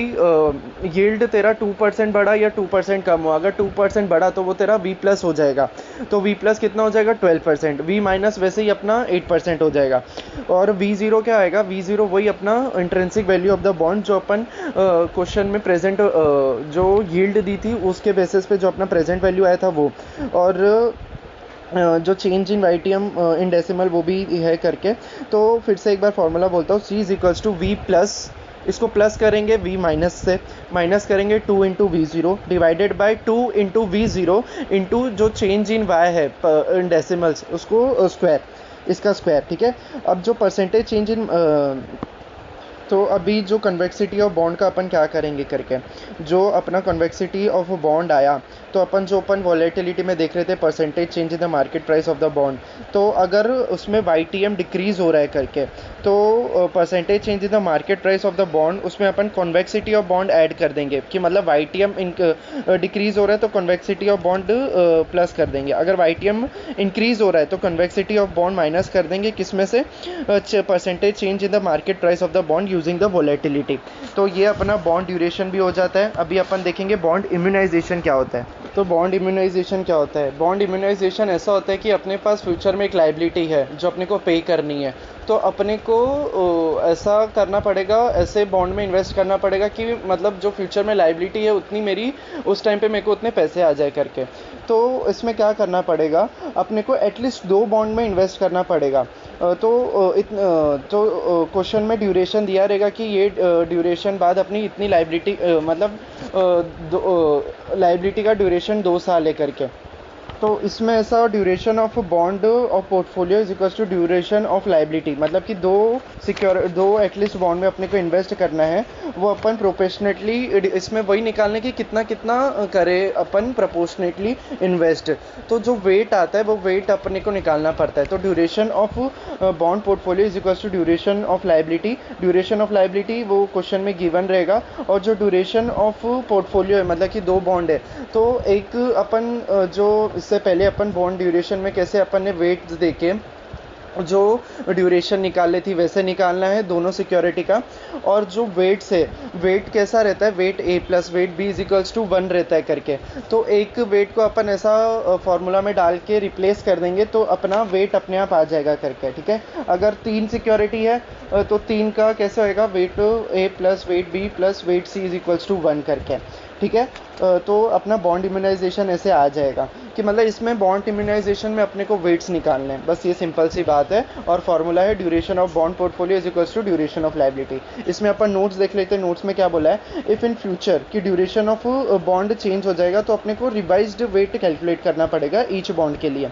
यील्ड तेरा 2% बढ़ा या 2% कम हुआ। अगर 2% बढ़ा तो वो तेरा V प्लस हो जाएगा। तो V प्लस कितना हो जाएगा, 12%। V माइनस वैसे ही अपना 8% हो जाएगा। और V0 क्या आएगा, V0 वही अपना intrinsic value of the bond जो अपन क्वेश्चन में प्रेजेंट जो यील्ड दी थी उसके बेसिस पे जो अपना प्रेजेंट वैल्यू आया था वो, और जो change in YTM in decimal वो भी है करके। तो फिर से एक बार फॉर्मूला बोलता हूँ, C is equals to V plus, इसको प्लस करेंगे V माइनस से, माइनस करेंगे 2 into V0 divided by 2 into V0 into जो चेंज इन Y है इन डेसिमल्स उसको स्क्वायर, इसका स्क्वायर। ठीक है। अब जो परसेंटेज चेंज इन तो अभी जो कन्वेक्सिटी ऑफ बॉन्ड का अपन क्या करेंगे करके, जो अपना कन्वेक्सिटी ऑफ बॉन्ड आया तो अपन वॉलेटिलिटी में देख रहे थे percentage change in the market price of the bond. तो अगर उसमें YTM डिक्रीज हो रहा है करके तो percentage change in the market price of the bond, उसमें अपन कॉन्वेक्सिटी ऑफ बॉन्ड ऐड कर देंगे कि मतलब YTM डिक्रीज हो रहा है तो कॉन्वेक्सिटी ऑफ बॉन्ड प्लस कर देंगे। अगर YTM इंक्रीज हो रहा है तो कॉन्वेक्सिटी ऑफ बॉन्ड माइनस कर देंगे, किसमें से, percentage change in the market price of the bond using the volatility. तो ये अपना बॉन्ड ड्यूरेशन भी हो जाता है। अभी अपन देखेंगे बॉन्ड इम्यूनाइजेशन क्या होता है। तो बॉन्ड इम्यूनाइजेशन क्या होता है, बॉन्ड इम्यूनाइजेशन ऐसा होता है कि अपने पास फ्यूचर में एक लाइबिलिटी है जो अपने को पे करनी है, तो अपने को ऐसा करना पड़ेगा, ऐसे बॉन्ड में इन्वेस्ट करना पड़ेगा कि मतलब जो फ्यूचर में लाइबिलिटी है उतनी मेरी उस टाइम पे मेरे को उतने पैसे आ जाए करके। तो इसमें क्या करना पड़ेगा, अपने को एटलीस्ट 2 बॉन्ड में इन्वेस्ट करना पड़ेगा। तो क्वेश्चन में ड्यूरेशन दिया रहेगा कि ये ड्यूरेशन बाद अपनी इतनी लाइबिलिटी मतलब लाइबिलिटी का ड्यूरेशन 2 साल है करके। तो इसमें ऐसा duration of bond of portfolio is equals to duration of liability, मतलब कि दो एटलीस्ट बॉन्ड में अपने को इन्वेस्ट करना है, वो अपन प्रोपोर्शनेटली इसमें वही निकालने की कितना करे अपन प्रोपोर्शनेटली इन्वेस्ट। तो जो वेट आता है वो वेट अपने को निकालना पड़ता है। तो duration of bond portfolio is equals to duration of liability. Duration of liability वो क्वेश्चन में गिवन रहेगा, और जो ड्यूरेशन ऑफ पोर्टफोलियो है मतलब कि 2 बॉन्ड है, तो एक अपन जो इससे पहले अपन बॉन्ड ड्यूरेशन में कैसे अपन ने वेट देके जो ड्यूरेशन निकाल ली थी वैसे निकालना है दोनों सिक्योरिटी का। और जो वेट से वेट कैसा रहता है, weight A plus weight B is equals to 1 रहता है करके। तो एक वेट को अपन ऐसा फॉर्मूला में डाल के रिप्लेस कर देंगे तो अपना वेट अपने आप आ जाएगा करके। ठीक है। अगर 3 सिक्योरिटी है तो 3 का कैसे होएगा, weight A plus weight B plus weight C is equals to 1 करके। ठीक है। तो अपना बॉन्ड इम्यूनाइजेशन ऐसे आ जाएगा कि मतलब इसमें बॉन्ड इम्यूनाइजेशन में अपने को वेट्स निकालने हैं, बस ये सिंपल सी बात है। और फॉर्मूला है duration of bond portfolio is equals to duration of liability. इसमें अपन नोट्स देख लेते हैं, नोट्स में क्या बोला है, इफ़ इन फ्यूचर की ड्यूरेशन ऑफ बॉन्ड चेंज हो जाएगा तो अपने को रिवाइज्ड वेट कैलकुलेट करना पड़ेगा ईच बॉन्ड के लिए,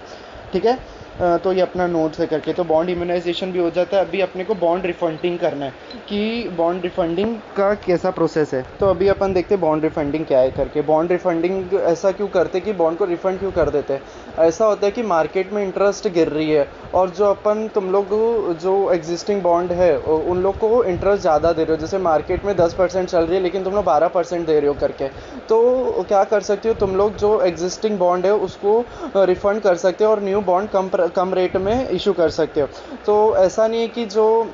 ठीक है। तो ये अपना नोट से करके तो बॉन्ड इम्यूनाइजेशन भी हो जाता है। अभी अपने को बॉन्ड रिफंडिंग करना है कि बॉन्ड रिफंडिंग का कैसा प्रोसेस है। तो अभी अपन देखते हैं बॉन्ड रिफंडिंग क्या है करके। बॉन्ड रिफंडिंग ऐसा क्यों करते कि बॉन्ड को रिफंड क्यों कर देते हैं। ऐसा होता है कि मार्केट में इंटरेस्ट गिर रही है और जो अपन तुम लोग जो एग्जिस्टिंग बॉन्ड है उन लोग को इंटरेस्ट ज़्यादा दे रहे हो, जैसे मार्केट में 10% चल रही है लेकिन तुम लोग 12% दे रहे हो करके, तो क्या कर सकते हो तुम लोग जो एग्जिस्टिंग बॉन्ड है उसको रिफंड कर सकते हो और न्यू बॉन्ड कम रेट में इशू कर सकते हो। तो ऐसा नहीं है कि जो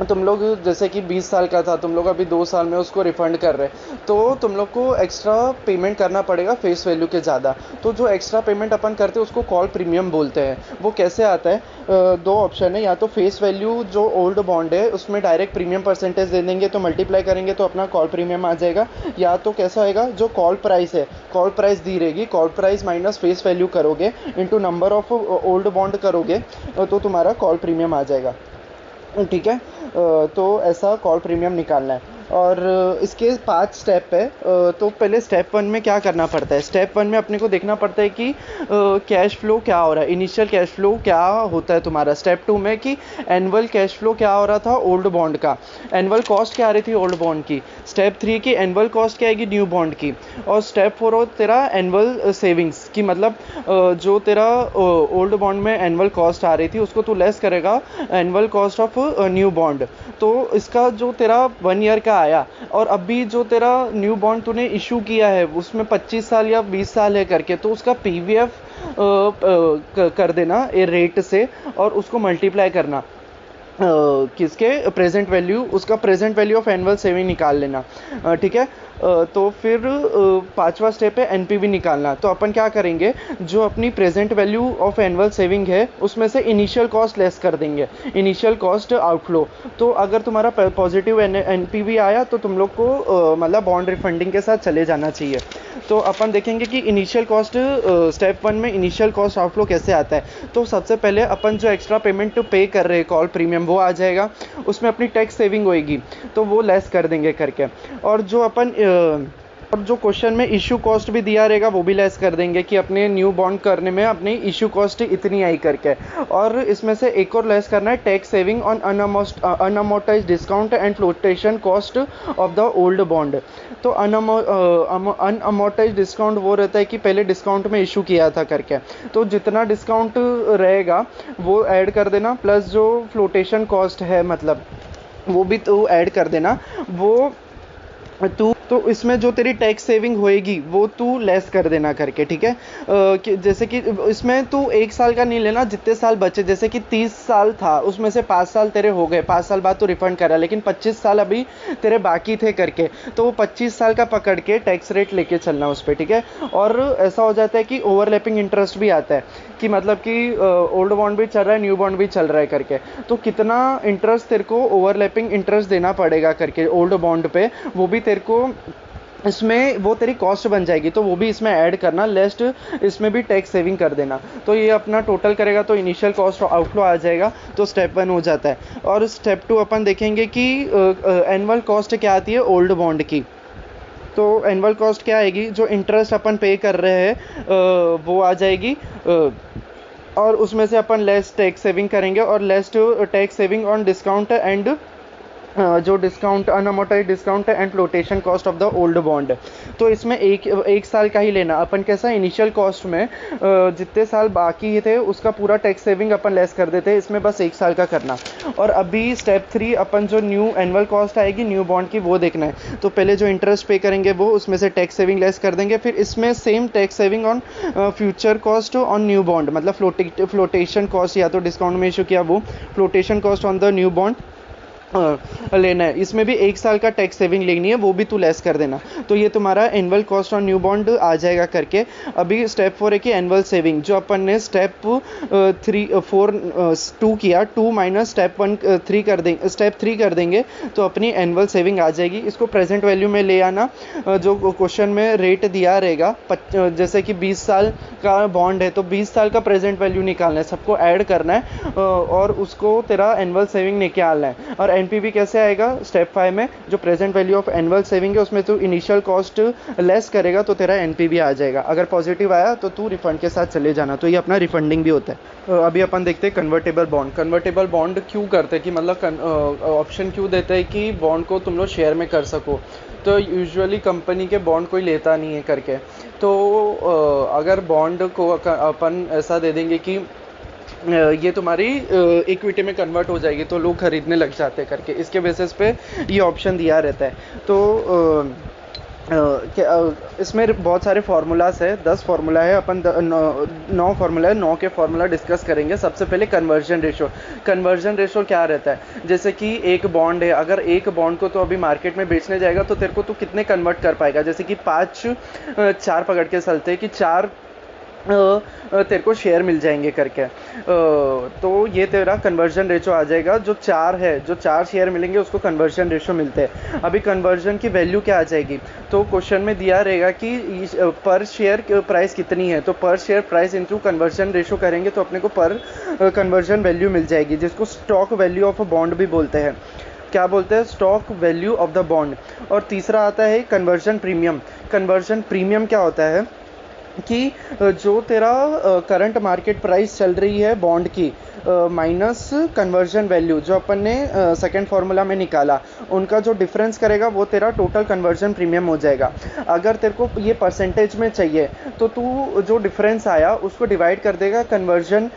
तुम लोग जैसे कि 20 साल का था तुम लोग अभी 2 साल में उसको रिफ़ंड कर रहे, तो तुम लोग को एक्स्ट्रा पेमेंट करना पड़ेगा फेस वैल्यू के ज़्यादा। तो जो एक्स्ट्रा पेमेंट अपन करते हैं उसको कॉल प्रीमियम बोलते हैं। वो कैसे आता है, दो ऑप्शन है, या तो फेस वैल्यू जो ओल्ड बॉन्ड है उसमें डायरेक्ट प्रीमियम परसेंटेज दे देंगे तो मल्टीप्लाई करेंगे तो अपना कॉल प्रीमियम आ जाएगा, या तो कैसा आएगा जो कॉल प्राइस है, कॉल प्राइस दी रहेगी, call price minus face value करोगे into number of old bond करोगे तो तुम्हारा कॉल प्रीमियम आ जाएगा, ठीक है। तो ऐसा कॉल प्रीमियम निकालना है और इसके 5 स्टेप है। तो पहले स्टेप 1 में क्या करना पड़ता है, स्टेप 1 में अपने को देखना पड़ता है कि कैश फ्लो क्या हो रहा है, इनिशियल कैश फ्लो क्या होता है तुम्हारा। स्टेप 2 में कि एनुअल कैश फ्लो क्या हो रहा था ओल्ड बॉन्ड का, एनुअल कॉस्ट क्या आ रही थी ओल्ड बॉन्ड की। स्टेप 3 की एनुअल कॉस्ट क्या आएगी न्यू बॉन्ड की। और स्टेप 4 हो तेरा एनुअल सेविंग्स की, मतलब जो तेरा ओल्ड बॉन्ड में एनुअल कॉस्ट आ रही थी उसको तू लेस करेगा annual cost of new bond. तो इसका जो तेरा 1 ईयर का आया और अभी जो तेरा न्यू बॉन्ड तूने इशू किया है उसमें 25 साल या 20 साल है करके, तो उसका पीवीएफ कर देना ए रेट से और उसको मल्टीप्लाई करना किसके प्रेजेंट वैल्यू, उसका present value of annual saving निकाल लेना, ठीक है। तो फिर 5वां स्टेप है एनपीवी निकालना। तो अपन क्या करेंगे, जो अपनी present value of annual saving है उसमें से इनिशियल कॉस्ट लेस कर देंगे, इनिशियल कॉस्ट आउटफ्लो। तो अगर तुम्हारा पॉजिटिव एनपीवी आया तो तुम लोग को मतलब बॉन्ड रिफंडिंग के साथ चले जाना चाहिए। तो अपन देखेंगे कि इनिशियल कॉस्ट स्टेप 1 में इनिशियल कॉस्ट आउटफ्लो कैसे आता है। तो सबसे पहले अपन जो एक्स्ट्रा पेमेंट पे कर रहे हैं कॉल प्रीमियम वो आ जाएगा, उसमें अपनी टैक्स सेविंग होएगी तो वो लेस कर देंगे करके। और जो अपन और जो क्वेश्चन में इशू कॉस्ट भी दिया रहेगा वो भी लेस कर देंगे कि अपने न्यू बॉन्ड करने में अपनी इशू कॉस्ट इतनी आई करके। और इसमें से एक और लेस करना है tax saving on unamortized discount and flotation cost of the old bond. तो अनअमोर्टाइज्ड डिस्काउंट वो रहता है कि पहले डिस्काउंट में इशू किया था करके, तो जितना डिस्काउंट रहेगा वो ऐड कर देना, प्लस जो फ्लोटेशन कॉस्ट है मतलब वो भी तो ऐड कर देना। वो तो इसमें जो तेरी टैक्स सेविंग होएगी वो तू लेस कर देना करके, ठीक है। कि जैसे कि इसमें तू 1 साल का नहीं लेना, जितने साल बचे, जैसे कि 30 साल था उसमें से 5 साल तेरे हो गए, 5 साल बाद तू रिफंड करा, लेकिन 25 साल अभी तेरे बाकी थे करके, तो वो 25 साल का पकड़ के टैक्स रेट लेके चलना उस पर, ठीक है। और ऐसा हो जाता है कि ओवरलैपिंग इंटरेस्ट भी आता है कि मतलब कि ओल्ड बॉन्ड भी चल रहा है न्यू बॉन्ड भी चल रहा है करके, तो कितना इंटरेस्ट तेरे को ओवरलैपिंग इंटरेस्ट देना पड़ेगा करके ओल्ड बॉन्ड पे, वो भी तेरे को इसमें वो तेरी कॉस्ट बन जाएगी, तो वो भी इसमें ऐड करना, लेस्ट इसमें भी टैक्स सेविंग कर देना। तो ये अपना टोटल करेगा तो इनिशियल कॉस्ट आउटफ्लो आ जाएगा, तो स्टेप 1 हो जाता है। और स्टेप 2 अपन देखेंगे कि एनुअल कॉस्ट क्या आती है ओल्ड बॉन्ड की। तो एनुअल कॉस्ट क्या आएगी, जो इंटरेस्ट अपन पे कर रहे हैं वो आ जाएगी, और उसमें से अपन लेस टैक्स सेविंग करेंगे और less tax saving on discount and जो discount unamortized discount and flotation cost of the old bond. तो इसमें एक साल का ही लेना अपन, कैसा इनिशियल कॉस्ट में जितने साल बाकी थे उसका पूरा टैक्स सेविंग अपन लेस कर देते हैं, इसमें बस 1 साल का करना। और अभी स्टेप 3 अपन जो न्यू एनुअल कॉस्ट आएगी न्यू बॉन्ड की वो देखना है। तो पहले जो इंटरेस्ट पे करेंगे वो उसमें से टैक्स सेविंग लेस कर देंगे, फिर इसमें same tax saving on future cost on new bond, मतलब फ्लोटेशन कॉस्ट या तो डिस्काउंट में इशू किया वो flotation cost on the new bond लेना है। इसमें भी 1 साल का टैक्स सेविंग लेनी है, वो भी तू लेस कर देना। तो ये तुम्हारा annual cost on new bond आ जाएगा करके। अभी स्टेप 4 है कि एनुअल सेविंग, जो अपन ने स्टेप 2 किया, 2 माइनस स्टेप 1 3 कर देंगे, स्टेप 3 कर देंगे तो अपनी एनुअल सेविंग आ जाएगी। इसको प्रेजेंट वैल्यू में ले आना। जो क्वेश्चन में रेट दिया रहेगा, जैसे कि 20 साल का बॉन्ड है तो 20 साल का प्रेजेंट वैल्यू निकालना है, सबको ऐड करना है और उसको तेरा एनुअल सेविंग निकालना है। और एनपीवी कैसे आएगा, स्टेप 5 में जो present value of annual saving है उसमें तू इनिशियल कॉस्ट लेस करेगा तो तेरा एनपीवी आ जाएगा। अगर पॉजिटिव आया तो तू रिफंड के साथ चले जाना, तो ये अपना रिफंडिंग भी होता है। अभी अपन देखते हैं कन्वर्टेबल बॉन्ड। कन्वर्टेबल बॉन्ड क्यों करते हैं कि मतलब ऑप्शन क्यों देते हैं कि बॉन्ड को तुम लोग शेयर में कर सको। तो यूजुअली कंपनी के बॉन्ड कोई लेता नहीं है करके, तो अगर बॉन्ड को अपन ऐसा दे देंगे कि ये तुम्हारी इक्विटी में कन्वर्ट हो जाएगी तो लोग खरीदने लग जाते हैं करके, इसके बेसिस पे ये ऑप्शन दिया रहता है। तो इसमें बहुत सारे फार्मूलाज है, 10 फार्मूला है, अपन 9 फार्मूला है, 9 के फार्मूला डिस्कस करेंगे। सबसे पहले कन्वर्जन रेशो। कन्वर्जन रेशो क्या रहता है, जैसे कि एक बॉन्ड है, अगर एक बॉन्ड को तो अभी मार्केट में बेचने जाएगा तो तेरे को तो कितने कन्वर्ट कर पाएगा, जैसे कि 4 पकड़ के चलते हैं कि 4 तेरे को शेयर मिल जाएंगे करके। तो ये तेरा कन्वर्जन रेशो आ जाएगा। जो 4 है, जो 4 शेयर मिलेंगे उसको कन्वर्जन रेशो मिलते हैं। अभी कन्वर्जन की वैल्यू क्या आ जाएगी, तो क्वेश्चन में दिया रहेगा कि पर शेयर प्राइस कितनी है, तो पर share price into conversion ratio करेंगे तो अपने को पर कन्वर्जन वैल्यू मिल जाएगी, जिसको stock value of a bond भी बोलते हैं। क्या बोलते हैं, stock value of the bond. और तीसरा आता है कन्वर्जन प्रीमियम। कन्वर्जन प्रीमियम क्या होता है कि जो तेरा करंट मार्केट प्राइस चल रही है बॉन्ड की माइनस कन्वर्जन वैल्यू जो अपन ने सेकेंड फार्मूला में निकाला, उनका जो डिफरेंस करेगा वो तेरा टोटल कन्वर्जन प्रीमियम हो जाएगा। अगर तेरे को ये परसेंटेज में चाहिए तो तू जो डिफरेंस आया उसको डिवाइड कर देगा कन्वर्जन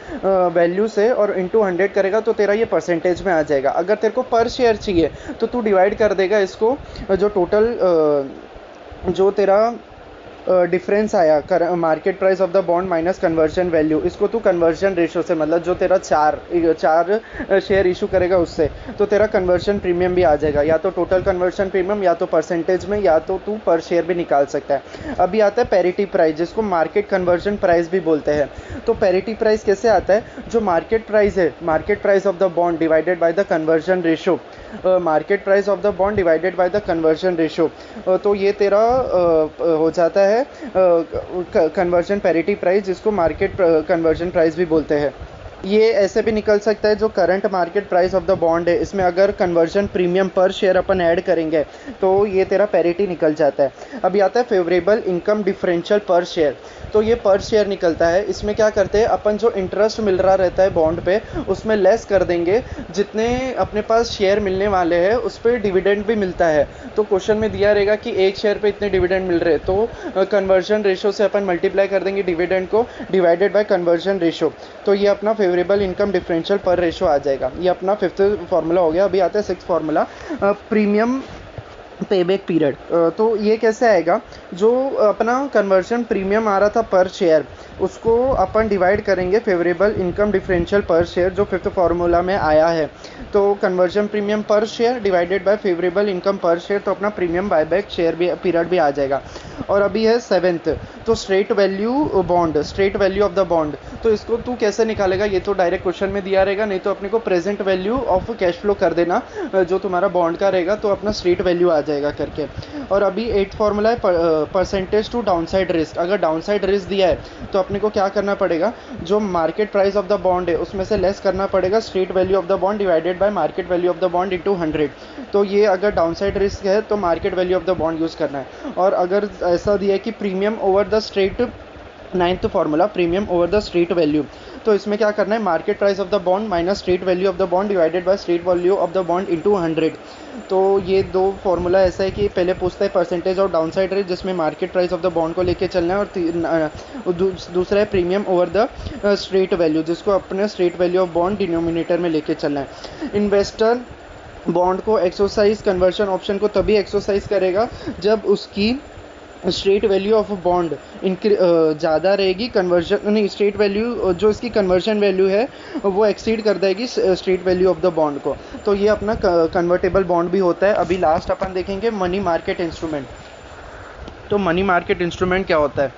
वैल्यू से और इंटू 100 करेगा तो तेरा ये परसेंटेज में आ जाएगा। अगर तेरे को पर शेयर चाहिए तो तू डिवाइड कर देगा इसको, जो टोटल जो तेरा डिफरेंस आया market price of the bond minus conversion value, इसको तू कन्वर्जन रेशो से, मतलब जो तेरा 4 शेयर इशू करेगा उससे, तो तेरा कन्वर्जन प्रीमियम भी आ जाएगा। या तो टोटल कन्वर्जन प्रीमियम, या तो परसेंटेज में, या तो तू पर शेयर भी निकाल सकता है। अभी आता है पैरिटी प्राइस, जिसको मार्केट कन्वर्जन प्राइस भी बोलते हैं। तो पैरिटी प्राइस कैसे आता है, जो मार्केट प्राइस है, market price of the bond divided by the conversion ratio, market price of the bond divided by the conversion ratio, तो ये तेरा हो जाता है कन्वर्जन पैरिटी प्राइस, जिसको मार्केट कन्वर्जन प्राइस भी बोलते हैं। ये ऐसे भी निकल सकता है, जो current market price of the bond है, इसमें अगर कन्वर्जन प्रीमियम पर शेयर अपन ऐड करेंगे तो ये तेरा पैरिटी निकल जाता है। अभी आता है favourable income differential per share. तो ये पर शेयर निकलता है। इसमें क्या करते हैं अपन, जो इंटरेस्ट मिल रहा रहता है बॉन्ड पे उसमें लेस कर देंगे, जितने अपने पास शेयर मिलने वाले हैं उस पर डिविडेंड भी मिलता है। तो क्वेश्चन में दिया रहेगा कि एक शेयर पे इतने डिविडेंड मिल रहे हैं, तो कन्वर्जन रेशो से अपन मल्टीप्लाई कर देंगे डिविडेंड को डिवाइडेड बाय कन्वर्जन रेशो, तो ये अपना फेवरेबल इनकम डिफरेंशियल पर रेशो आ जाएगा। ये अपना 5th फार्मूला हो गया। अभी आता है 6th formula, premium payback period. तो ये कैसे आएगा, जो अपना कन्वर्जन प्रीमियम आ रहा था पर शेयर, उसको अपन डिवाइड करेंगे favourable income differential per share, जो 5th फार्मूला में आया है। तो conversion premium per share divided by favourable income पर शेयर, तो अपना प्रीमियम बायबैक शेयर भी पीरियड भी आ जाएगा। और अभी है 7th, तो straight value bond, straight value of the bond. तो इसको तू कैसे निकालेगा, ये तो डायरेक्ट क्वेश्चन में दिया रहेगा, नहीं तो अपने को present value of cash flow कर देना जो तुम्हारा बॉन्ड का रहेगा, तो अपना स्ट्रेट वैल्यू आ जाएगा करके। और अभी 8th फार्मूला है परसेंटेज टू डाउनसाइड रिस्क। अगर डाउनसाइड रिस्क दिया है तो अपने को क्या करना पड़ेगा, जो market price of the bond है उसमें से लेस करना पड़ेगा straight value of the bond divided bye market value of the bond into 100। तो ये अगर डाउनसाइड रिस्क है तो market value of the bond use करना है। और अगर ऐसा दिया है कि premium over the straight, 9th formula premium over the straight value, तो इसमें क्या करना है, market price of the bond minus straight value of the bond divided by straight value of the bond into 100। तो ये 2 फार्मूला ऐसा है कि पहले पूछता है परसेंटेज और डाउनसाइड रेट, जिसमें market price of the bond को लेके चलना है, और दूसरा है premium over the straight value, जिसको अपने straight value of bond denominator में लेके चलना है। इन्वेस्टर बॉन्ड को एक्सरसाइज कन्वर्शन ऑप्शन को तभी एक्सरसाइज करेगा जब उसकी स्ट्रेट वैल्यू ऑफ बॉन्ड ज़्यादा रहेगी, कन्वर्जन नहीं, स्ट्रेट वैल्यू जो इसकी कन्वर्जन वैल्यू है वो एक्सीड कर देगी straight value of the bond को। तो ये अपना कन्वर्टेबल बॉन्ड भी होता है। अभी लास्ट अपन देखेंगे मनी मार्केट इंस्ट्रूमेंट। तो मनी मार्केट इंस्ट्रूमेंट क्या होता है?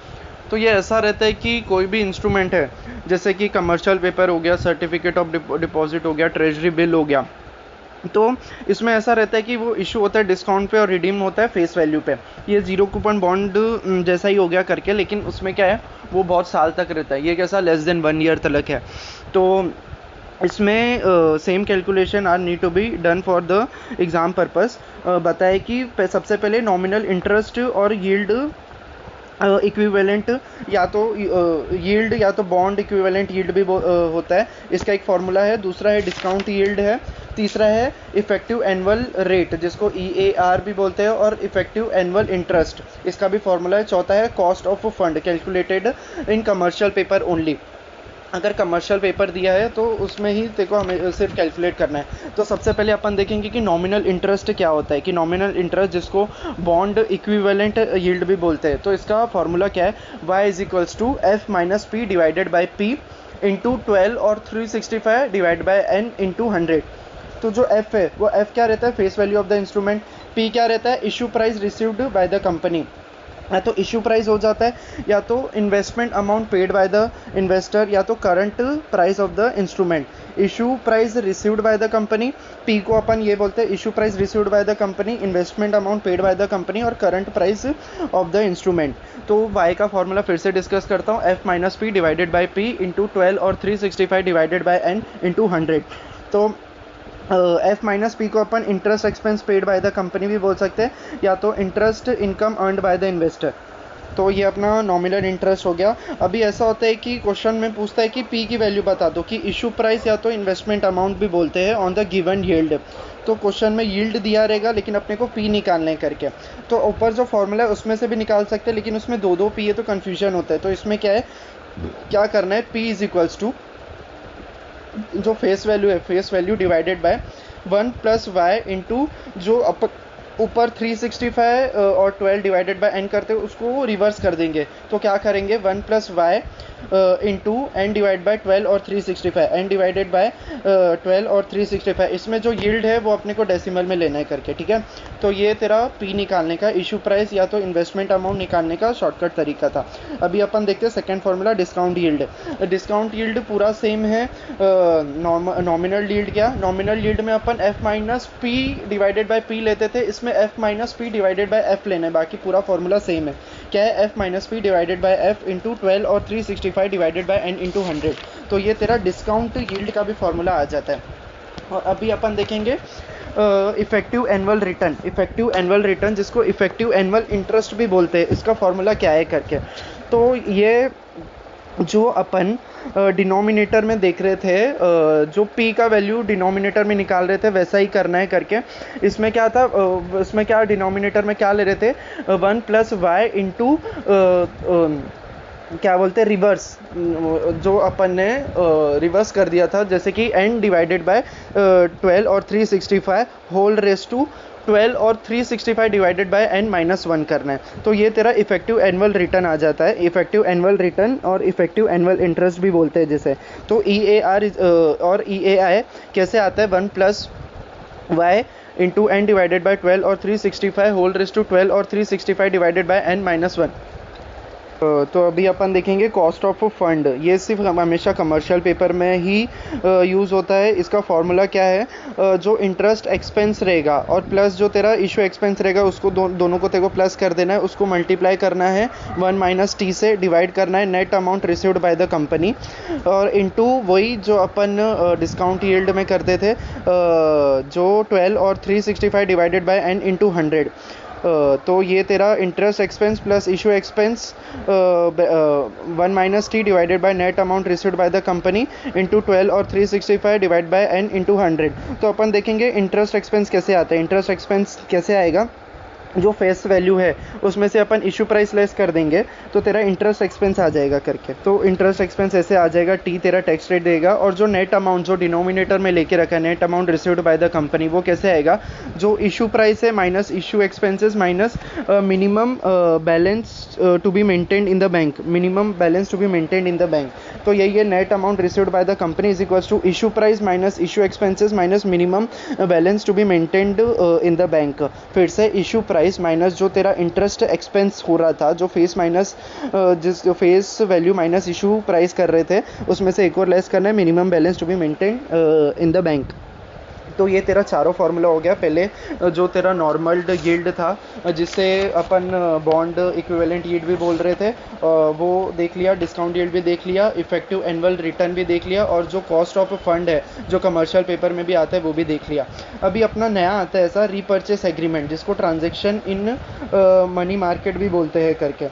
तो ये ऐसा रहता है कि कोई भी इंस्ट्रूमेंट है, जैसे कि कमर्शियल पेपर हो गया, सर्टिफिकेट ऑफ डिपॉजिट हो गया, ट्रेजरी बिल हो गया, तो इसमें ऐसा रहता है कि वो इशू होता है डिस्काउंट पे और रिडीम होता है फेस वैल्यू पे। ये जीरो कूपन बॉन्ड जैसा ही हो गया करके, लेकिन उसमें क्या है, वो बहुत साल तक रहता है। ये कैसा, लेस देन 1 ईयर तक है। तो इसमें same calculation are need to be done for the exam purpose. बताए कि सबसे पहले नॉमिनल इंटरेस्ट और यील्ड इक्विवेलेंट, या तो यील्ड या तो बॉन्ड इक्विवेलेंट यील्ड भी होता है, इसका एक फार्मूला है। दूसरा है डिस्काउंट यील्ड है। तीसरा है इफेक्टिव एनुअल रेट, जिसको EAR भी बोलते हैं, और इफेक्टिव एनुअल इंटरेस्ट, इसका भी फार्मूला है। चौथा है cost of fund calculated in commercial paper only. अगर कमर्शियल पेपर दिया है तो उसमें ही देखो हमें सिर्फ कैलकुलेट करना है। तो सबसे पहले अपन देखेंगे कि नॉमिनल इंटरेस्ट क्या होता है, कि नॉमिनल इंटरेस्ट जिसको बॉन्ड इक्विवेलेंट यील्ड भी बोलते हैं। तो इसका फार्मूला क्या है, y is equals to F minus P divided by P into 12 और 365 डिवाइड बाई N इंटू 100। तो जो F है वो F क्या रहता है, face value of the instrument. P क्या रहता है, issue price received by the company. या तो इशू प्राइस हो जाता है, या तो investment amount paid by the investor, या तो current price of the instrument. Issue price received by the company, P को अपन ये बोलते हैं issue price received by the company, investment amount paid by the company और current price of the instrument. तो Y का formula फिर से discuss करता हूँ, F minus P divided by P into 12 और 365 डिवाइडेड बाई एन इंटू 100। तो F minus P को अपन interest expense paid by the company भी बोल सकते हैं, या तो interest income earned by the investor. तो ये अपना नॉमिनल इंटरेस्ट हो गया। अभी ऐसा होता है कि क्वेश्चन में पूछता है कि पी की वैल्यू बता दो, कि इशू प्राइस या तो इन्वेस्टमेंट अमाउंट भी बोलते हैं ऑन द गिवन यील्ड। तो क्वेश्चन में यील्ड दिया रहेगा, लेकिन अपने को पी निकालना है करके। तो ऊपर जो फॉर्मूला है उसमें से भी निकाल सकते हैं, लेकिन उसमें दो पी है तो कन्फ्यूजन होता है। तो इसमें क्या है, क्या करना है, पी इज इक्वल्स टू जो फेस वैल्यू है, face value divided by 1 plus Y into जो ऊपर 365 और 12 डिवाइडेड बाय एन करते हैं उसको रिवर्स कर देंगे। तो क्या करेंगे, 1 plus Y into N divide by 12 और 365, एन डिवाइडेड बाय 12 और 365। इसमें जो यील्ड है वो अपने को डेसिमल में लेना है करके, ठीक है। तो ये तेरा पी निकालने का, इशू प्राइस या तो इन्वेस्टमेंट अमाउंट निकालने का शॉर्टकट तरीका था। अभी अपन देखते हैं second formula, discount yield. Discount yield पूरा सेम है। नॉमिनल यील्ड क्या, नॉमिनल यील्ड में अपन F minus P divided by P लेते थे, इसमें F minus P divided by F लेना है, बाकी पूरा फॉर्मूला सेम है। क्या है, F minus P divided by F into 12 और 365 डिवाइडेड बाई एन इंटू 100। तो ये तेरा डिस्काउंट यील्ड का भी फॉर्मूला आ जाता है। और अभी अपन देखेंगे effective annual return. Effective annual return जिसको इफेक्टिव एनुअल इंटरेस्ट भी बोलते हैं, इसका फॉर्मूला क्या है करके। तो ये जो अपन डिनोमिनेटर में देख रहे थे, जो p का वैल्यू डिनोमिनेटर में निकाल रहे थे वैसा ही करना है करके। इसमें क्या था, इसमें क्या डिनोमिनेटर में क्या ले रहे थे, 1 प्लस वाई इंटू क्या बोलते हैं, रिवर्स, जो अपन ने रिवर्स कर दिया था, जैसे कि n डिवाइडेड बाय 12 और 365 होल रेस टू 12 और 365 डिवाइडेड बाय n माइनस 1 करना है। तो ये तेरा इफेक्टिव एनुअल रिटर्न आ जाता है। इफेक्टिव एनुअल रिटर्न और इफेक्टिव एनुअल इंटरेस्ट भी बोलते हैं जिसे। तो EAR और EAI कैसे आता है, 1 plus Y into N divided by 12 और 365 होल रेस टू 12 और 365 डिवाइडेड बाई n माइनस 1। तो अभी अपन देखेंगे कॉस्ट ऑफ फंड। ये सिर्फ हमेशा कमर्शियल पेपर में ही यूज़ होता है। इसका फॉर्मूला क्या है, जो इंटरेस्ट एक्सपेंस रहेगा और प्लस जो तेरा इशू एक्सपेंस रहेगा उसको दोनों को तेरे को प्लस कर देना है, उसको मल्टीप्लाई करना है 1 माइनस टी से, डिवाइड करना है net amount received by the company, और इनटू वही जो अपन डिस्काउंट यील्ड में करते थे, जो 12 और 365 डिवाइडेड बाय n इंटू 100। तो ये तेरा interest expense plus issue expense 1 minus T divided by net amount received by the company into 12 और 365 डिवाइड बाय n इंटू 100। तो अपन देखेंगे इंटरेस्ट एक्सपेंस कैसे आता है। इंटरेस्ट एक्सपेंस कैसे आएगा, जो फेस वैल्यू है उसमें से अपन इशू प्राइस लेस कर देंगे तो तेरा इंटरेस्ट एक्सपेंस आ जाएगा करके। तो इंटरेस्ट एक्सपेंस ऐसे आ जाएगा, टी तेरा टैक्स रेट देगा, और जो नेट अमाउंट जो डिनोमिनेटर में लेके रखा है, net amount received by the company, वो कैसे आएगा, जो इशू प्राइस है minus issue expenses minus minimum balance to be maintained in the bank, minimum balance to be maintained in the bank. तो यही है net amount received by the company is equals to issue price minus issue expenses minus minimum balance to be maintained in the bank. फिर से issue price minus जो तेरा interest expense हो रहा था, जो फेस माइनस जिस face value minus issue price कर रहे थे, उसमें से एक और लेस करना है, minimum balance to be maintained in the bank. तो ये तेरा चारों फार्मूला हो गया। पहले जो तेरा नॉर्मल यील्ड था जिसे अपन बॉन्ड इक्विवेलेंट यील्ड भी बोल रहे थे, वो देख लिया, डिस्काउंट यील्ड भी देख लिया, इफेक्टिव एनुअल रिटर्न भी देख लिया, और जो कॉस्ट ऑफ फंड है जो कमर्शियल पेपर में भी आता है वो भी देख लिया। अभी अपना नया आता है ऐसा रीपर्चेस एग्रीमेंट, जिसको ट्रांजेक्शन इन मनी मार्केट भी बोलते हैं करके।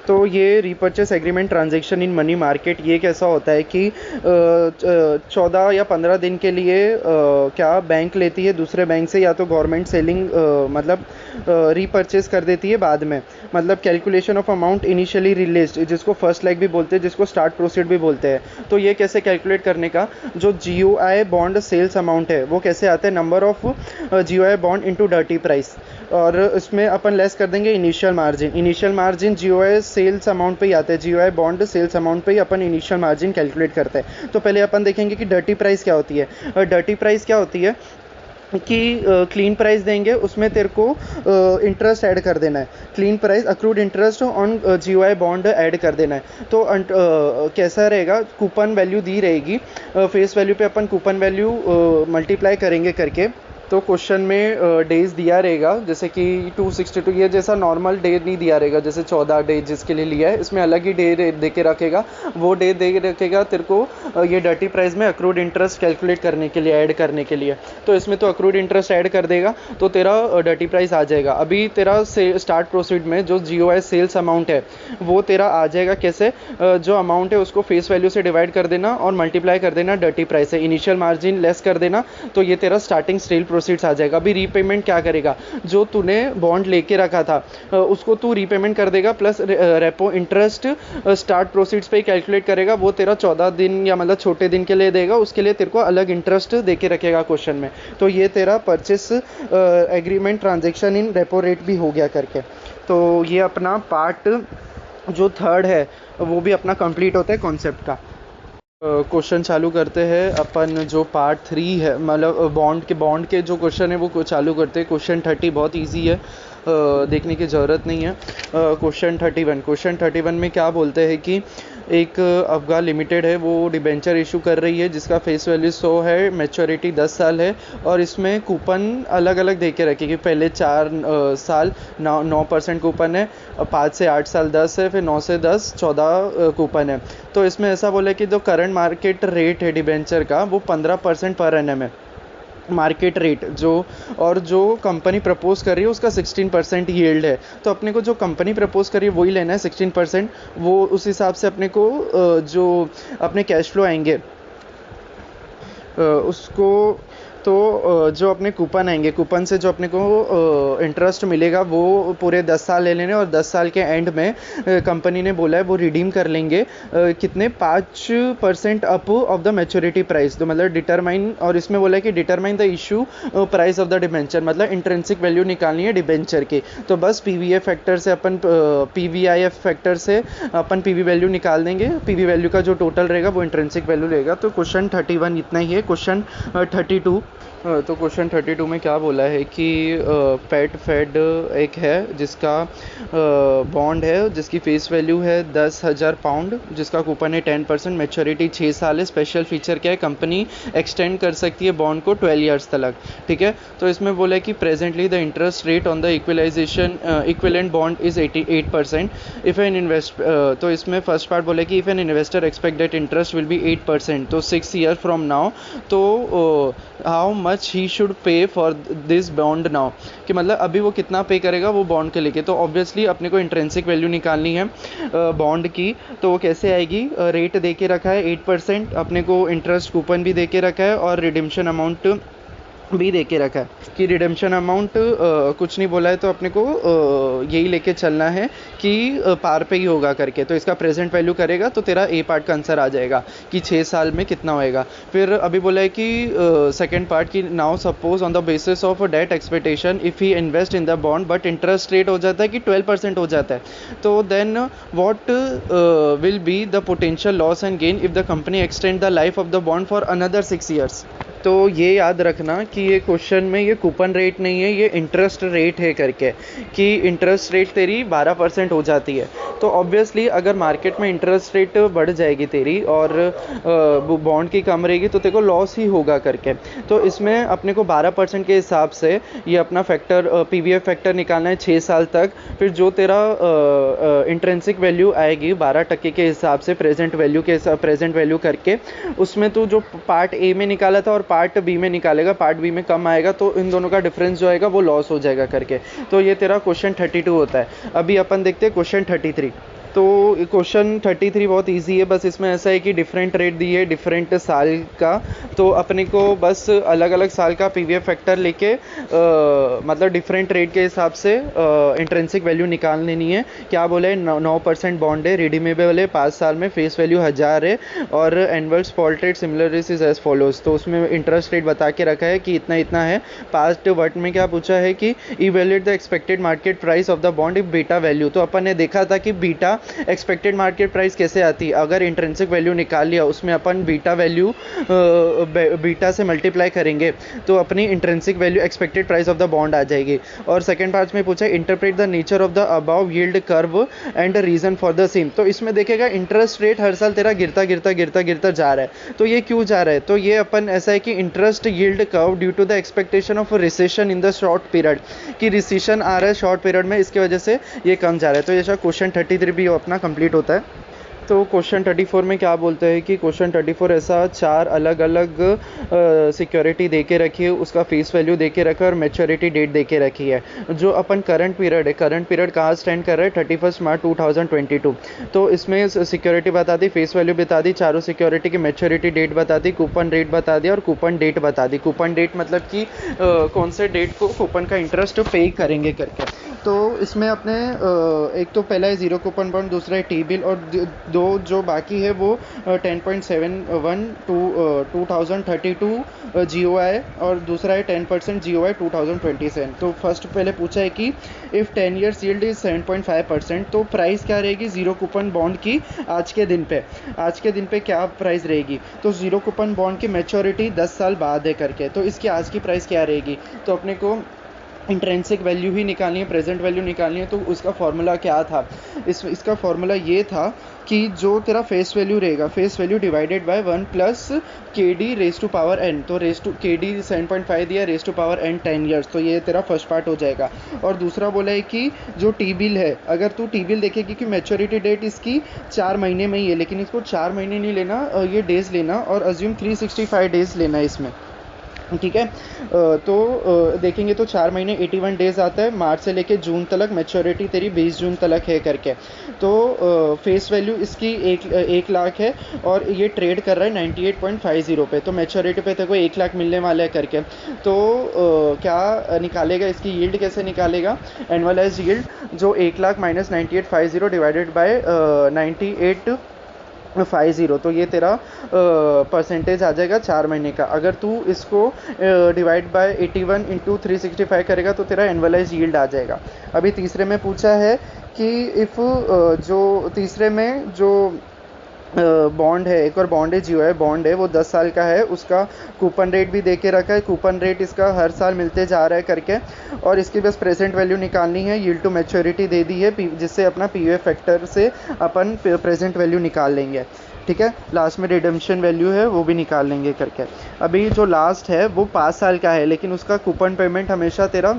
तो ये repurchase agreement transaction in money market, ये कैसा होता है कि 14 या 15 दिन के लिए क्या बैंक लेती है दूसरे बैंक से, या तो गवर्नमेंट सेलिंग मतलब रीपर्चेस कर देती है बाद में, मतलब calculation of amount initially released, जिसको फर्स्ट लेग भी बोलते हैं, जिसको स्टार्ट प्रोसीड भी बोलते हैं। तो ये कैसे कैलकुलेट करने का, जो GOI बॉन्ड सेल्स अमाउंट है वो कैसे आता है, number of GOI bond into dirty price, और इसमें अपन लेस कर देंगे initial margin. Initial margin GOI sales amount पे ही आता है, GOI बॉन्ड सेल्स अमाउंट पे ही अपन इनिशियल मार्जिन कैलकुलेट करते हैं। तो पहले अपन देखेंगे कि डर्टी प्राइस क्या होती है। डर्टी प्राइस क्या होती है कि क्लीन प्राइस देंगे, उसमें तेरे को इंटरेस्ट ऐड कर देना है, clean price accrued interest on GOI bond add कर देना है। तो कैसा रहेगा, कूपन वैल्यू दी रहेगी, फेस वैल्यू पे अपन कूपन वैल्यू मल्टीप्लाई करेंगे करके। तो क्वेश्चन में डेज दिया रहेगा, जैसे कि 262, ये जैसा नॉर्मल डे नहीं दिया रहेगा, जैसे 14 डे जिसके लिए लिया है, इसमें अलग ही डे दे के रखेगा, वो डे दे रखेगा तेरे को ये डर्टी प्राइस में अक्रूड इंटरेस्ट कैलकुलेट करने के लिए, ऐड करने के लिए। तो इसमें तो अक्रूड इंटरेस्ट ऐड कर देगा तो तेरा डर्टी प्राइस आ जाएगा। अभी तेरा स्टार्ट प्रोसीड में जो GOI सेल्स अमाउंट है वो तेरा आ जाएगा कैसे, जो अमाउंट है उसको फेस वैल्यू से डिवाइड कर देना और मल्टीप्लाई कर देना डर्टी प्राइस से, इनिशियल मार्जिन लेस कर देना, तो ये तेरा स्टार्टिंग सेल प्रोसीड्स आ जाएगा। अभी रीपेमेंट क्या करेगा, जो तूने बॉन्ड लेके रखा था उसको तू रीपेमेंट कर देगा, plus repo interest start proceeds पे ही कैलकुलेट करेगा, वो तेरा 14 दिन या मतलब छोटे दिन के लिए देगा, उसके लिए तेरे को अलग इंटरेस्ट दे के रखेगा क्वेश्चन में। तो ये तेरा purchase agreement transaction in repo rate भी हो गया करके। तो ये अपना पार्ट जो थर्ड है वो भी अपना कंप्लीट होता है कॉन्सेप्ट का। क्वेश्चन चालू करते हैं अपन, जो पार्ट 3 है, मतलब बॉन्ड के जो क्वेश्चन है वो चालू करते हैं। क्वेश्चन 30 बहुत इजी है, देखने की ज़रूरत नहीं है। क्वेश्चन 31 में क्या बोलते हैं कि एक अफगा लिमिटेड है, वो डिबेंचर इशू कर रही है जिसका फेस वैल्यू 100 है, मैच्योरिटी 10 साल है, और इसमें कूपन अलग अलग दे के रखेगी। पहले 4 साल 9% कूपन है, 5 से 8 साल 10 है, फिर 9 से 10 14 कूपन है। तो इसमें ऐसा बोला कि जो करंट मार्केट रेट है डिबेंचर का वो 15% पर एनम है, मार्केट रेट जो, और जो कंपनी प्रपोज कर रही है उसका 16% यील्ड है। तो अपने को जो कंपनी प्रपोज कर रही है वही लेना है 16%, वो उस हिसाब से अपने को जो अपने कैश फ्लो आएंगे उसको, तो जो अपने कूपन आएंगे, कूपन से जो अपने को इंटरेस्ट मिलेगा वो पूरे 10 साल ले लेने, और 10 साल के एंड में कंपनी ने बोला है वो रिडीम कर लेंगे कितने 5% up of the maturity price, तो मतलब डिटरमाइन, और इसमें बोला है कि determine the issue price of the debenture, मतलब इंट्रिंसिक वैल्यू निकालनी है डिबेंचर की। तो बस PVF फैक्टर से अपन PVIF फैक्टर से अपन PV वैल्यू निकाल देंगे, PV वैल्यू का जो टोटल रहेगा वो इंट्रिंसिक वैल्यू रहेगा। तो क्वेश्चन 31 इतना ही है। क्वेश्चन 32, तो क्वेश्चन 32 में क्या बोला है कि पेट फेड एक है जिसका बॉन्ड है, जिसकी फेस वैल्यू है 10,000 पाउंड, जिसका कूपन है 10%, मैच्योरिटी 6 साल है। स्पेशल फीचर क्या है, कंपनी एक्सटेंड कर सकती है बॉन्ड को 12 ईयर्स तक, ठीक है। तो इसमें बोला है कि presently the interest rate on the equivalent bond is 88%। If an invest, तो इसमें फर्स्ट पार्ट बोला है कि if an investor expect that interest will be 8%, तो 6 ईयर फ्रॉम नाउ, तो how much he should pay for this bond now, कि मतलब अभी वो कितना पे करेगा वो बॉन्ड के लेके। तो ऑब्वियसली अपने को इंट्रिंसिक वैल्यू निकालनी है बॉन्ड की, तो वो कैसे आएगी, रेट दे के रखा है 8%, अपने को इंटरेस्ट कूपन भी दे के रखा है, और रिडिम्पशन अमाउंट भी दे के रखा है कि रिडेम्पशन अमाउंट कुछ नहीं बोला है, तो अपने को यही लेके चलना है कि पार पे ही होगा करके। तो इसका प्रेजेंट वैल्यू करेगा तो तेरा ए पार्ट का आंसर आ जाएगा कि 6 साल में कितना होएगा। फिर अभी बोला है कि सेकंड पार्ट की now suppose on the basis of debt expectation if he invest in the bond but interest rate हो जाता है कि 12% हो जाता है, तो then what will be the potential loss and gain if the company extend the life of the bond for another 6 years. तो ये याद रखना कि ये क्वेश्चन में ये कूपन रेट नहीं है, ये इंटरेस्ट रेट है करके, कि इंटरेस्ट रेट तेरी 12% हो जाती है। तो ऑब्वियसली अगर मार्केट में इंटरेस्ट रेट बढ़ जाएगी तेरी और बॉन्ड की कम रहेगी तो तेरे को लॉस ही होगा करके। तो इसमें अपने को 12% के हिसाब से ये अपना फैक्टर पीवीएफ फैक्टर निकालना है 6 साल तक। फिर जो तेरा इंट्रिंसिक वैल्यू आएगी 12% के हिसाब से प्रेजेंट वैल्यू करके, उसमें तू जो पार्ट ए में निकाला था और पार्ट बी में निकालेगा, पार्ट बी में कम आएगा तो इन दोनों का डिफरेंस जो आएगा वो लॉस हो जाएगा करके। तो ये तेरा क्वेश्चन 32 होता है। अभी अपन देखते हैं क्वेश्चन 33। तो क्वेश्चन 33 बहुत इजी है, बस इसमें ऐसा है कि डिफरेंट रेट दी है डिफरेंट साल का, तो अपने को बस अलग अलग साल का पीवीएफ फैक्टर लेके मतलब डिफरेंट रेट के हिसाब से इंट्रिंसिक वैल्यू निकाल लेनी है। क्या बोले 9% बॉन्ड है, रिडीमेबल है 5 साल में, फेस वैल्यू 1000 है और annual spot rate similar is as follows. तो उसमें इंटरेस्ट रेट बता के रखा है कि इतना इतना है। पास्ट वर्ड में क्या पूछा है कि evaluate the expected market price of the bond if beta value. तो अपन ने देखा था कि बीटा एक्सपेक्टेड मार्केट प्राइस कैसे आती है, अगर इंट्रिंसिक वैल्यू निकाल लिया उसमें अपन बीटा वैल्यू बीटा से मल्टीप्लाई करेंगे तो अपनी intrinsic value expected price of the bond आ जाएगी। और सेकंड पार्ट में पूछा interpret the nature of the above yield curve and reason for the same. तो इसमें देखेगा इंटरेस्ट रेट हर साल तेरा गिरता गिरता गिरता गिरता जा रहा है, तो ये क्यों जा रहा है, तो ये अपन ऐसा है कि interest yield curve due to the expectation of recession in the short period, कि रिसेशन आ रहा है शॉर्ट पीरियड में, इसकी वजह से ये कम जा रहा है। तो ये क्वेश्चन 33 भी अपना कंप्लीट होता है। तो क्वेश्चन 34 में क्या बोलते हैं कि क्वेश्चन 34 ऐसा 4 अलग अलग सिक्योरिटी दे के रखी है, उसका फेस वैल्यू दे के रखा है और मैच्योरिटी डेट दे के रखी है। जो अपन करंट पीरियड है, करंट पीरियड कहाँ स्टैंड कर रहा है 31 मार्च 2022। तो इसमें सिक्योरिटी बता दी, फेस वैल्यू बता दी, चारों सिक्योरिटी की मैच्योरिटी डेट बता दी, कूपन रेट बता दिया और कूपन डेट बता दी। कूपन डेट मतलब कि कौन से डेट को कूपन का इंटरेस्ट पे करेंगे करके। तो इसमें अपने एक तो पहला है 0 कूपन बॉन्ड, दूसरा है टी बिल और दो जो बाकी है वो 10.71 2032 GOI और दूसरा है 10% GOI 2027। तो फर्स्ट पहले पूछा है कि इफ़ 10 ईयर्स यील्ड इज 7.5%, तो प्राइस क्या रहेगी 0 कूपन बॉन्ड की आज के दिन पे क्या प्राइस रहेगी। तो 0 कूपन बॉन्ड की मैच्योरिटी 10 साल बाद है करके, तो इसकी आज की प्राइस क्या रहेगी। तो अपने को इंट्रिंसिक वैल्यू ही निकालनी है, प्रेजेंट वैल्यू निकालनी है। तो उसका फॉर्मूला क्या था, इसका फॉर्मूला ये था कि जो तेरा फेस वैल्यू रहेगा, face value divided by 1 plus KD raise to power n। तो रेज टू KD 7.5 दिया, raise to power n 10 years, तो ये तेरा फर्स्ट पार्ट हो जाएगा। और दूसरा बोला है कि जो टी बिल है, अगर तू टी बिल देखेगी कि मैच्योरिटी डेट इसकी 4 महीने में ही है, लेकिन इसको 4 महीने नहीं लेना, ये डेज लेना और अज्यूम 365 डेज लेना है इसमें, ठीक है। तो देखेंगे तो 4 महीने 81 डेज आता है, मार्च से लेके जून तक, मैच्योरिटी तेरी 20 जून तक है करके। तो फेस वैल्यू इसकी 1 लाख है और ये ट्रेड कर रहा है 98.50 पे, तो मैच्योरिटी पे तेरे को 1 लाख मिलने वाला है करके। तो क्या निकालेगा, इसकी यील्ड कैसे निकालेगा, एनुअलाइज यील्ड जो 1 लाख माइनस 9850 डिवाइडेड बाय 9850, तो ये तेरा परसेंटेज आ जाएगा 4 महीने का। अगर तू इसको डिवाइड बाय 81 इंटू 365 करेगा तो तेरा एनुअलाइज यील्ड आ जाएगा। अभी तीसरे में पूछा है कि इफ़ जो तीसरे में जो बॉन्ड है, एक और बॉन्ड है GOI बॉन्ड है, वो 10 साल का है, उसका कूपन रेट भी दे के रखा है, कूपन रेट इसका हर साल मिलते जा रहा है करके। और इसकी बस प्रेजेंट वैल्यू निकालनी है, यील्ड टू मैच्योरिटी दे दी है, जिससे अपना पीवीएफ फैक्टर से अपन प्रेजेंट वैल्यू निकाल लेंगे, ठीक है। लास्ट में रिडेम्पशन वैल्यू है वो भी निकाल लेंगे करके। अभी जो लास्ट है वो 5 साल का है, लेकिन उसका कूपन पेमेंट हमेशा तेरा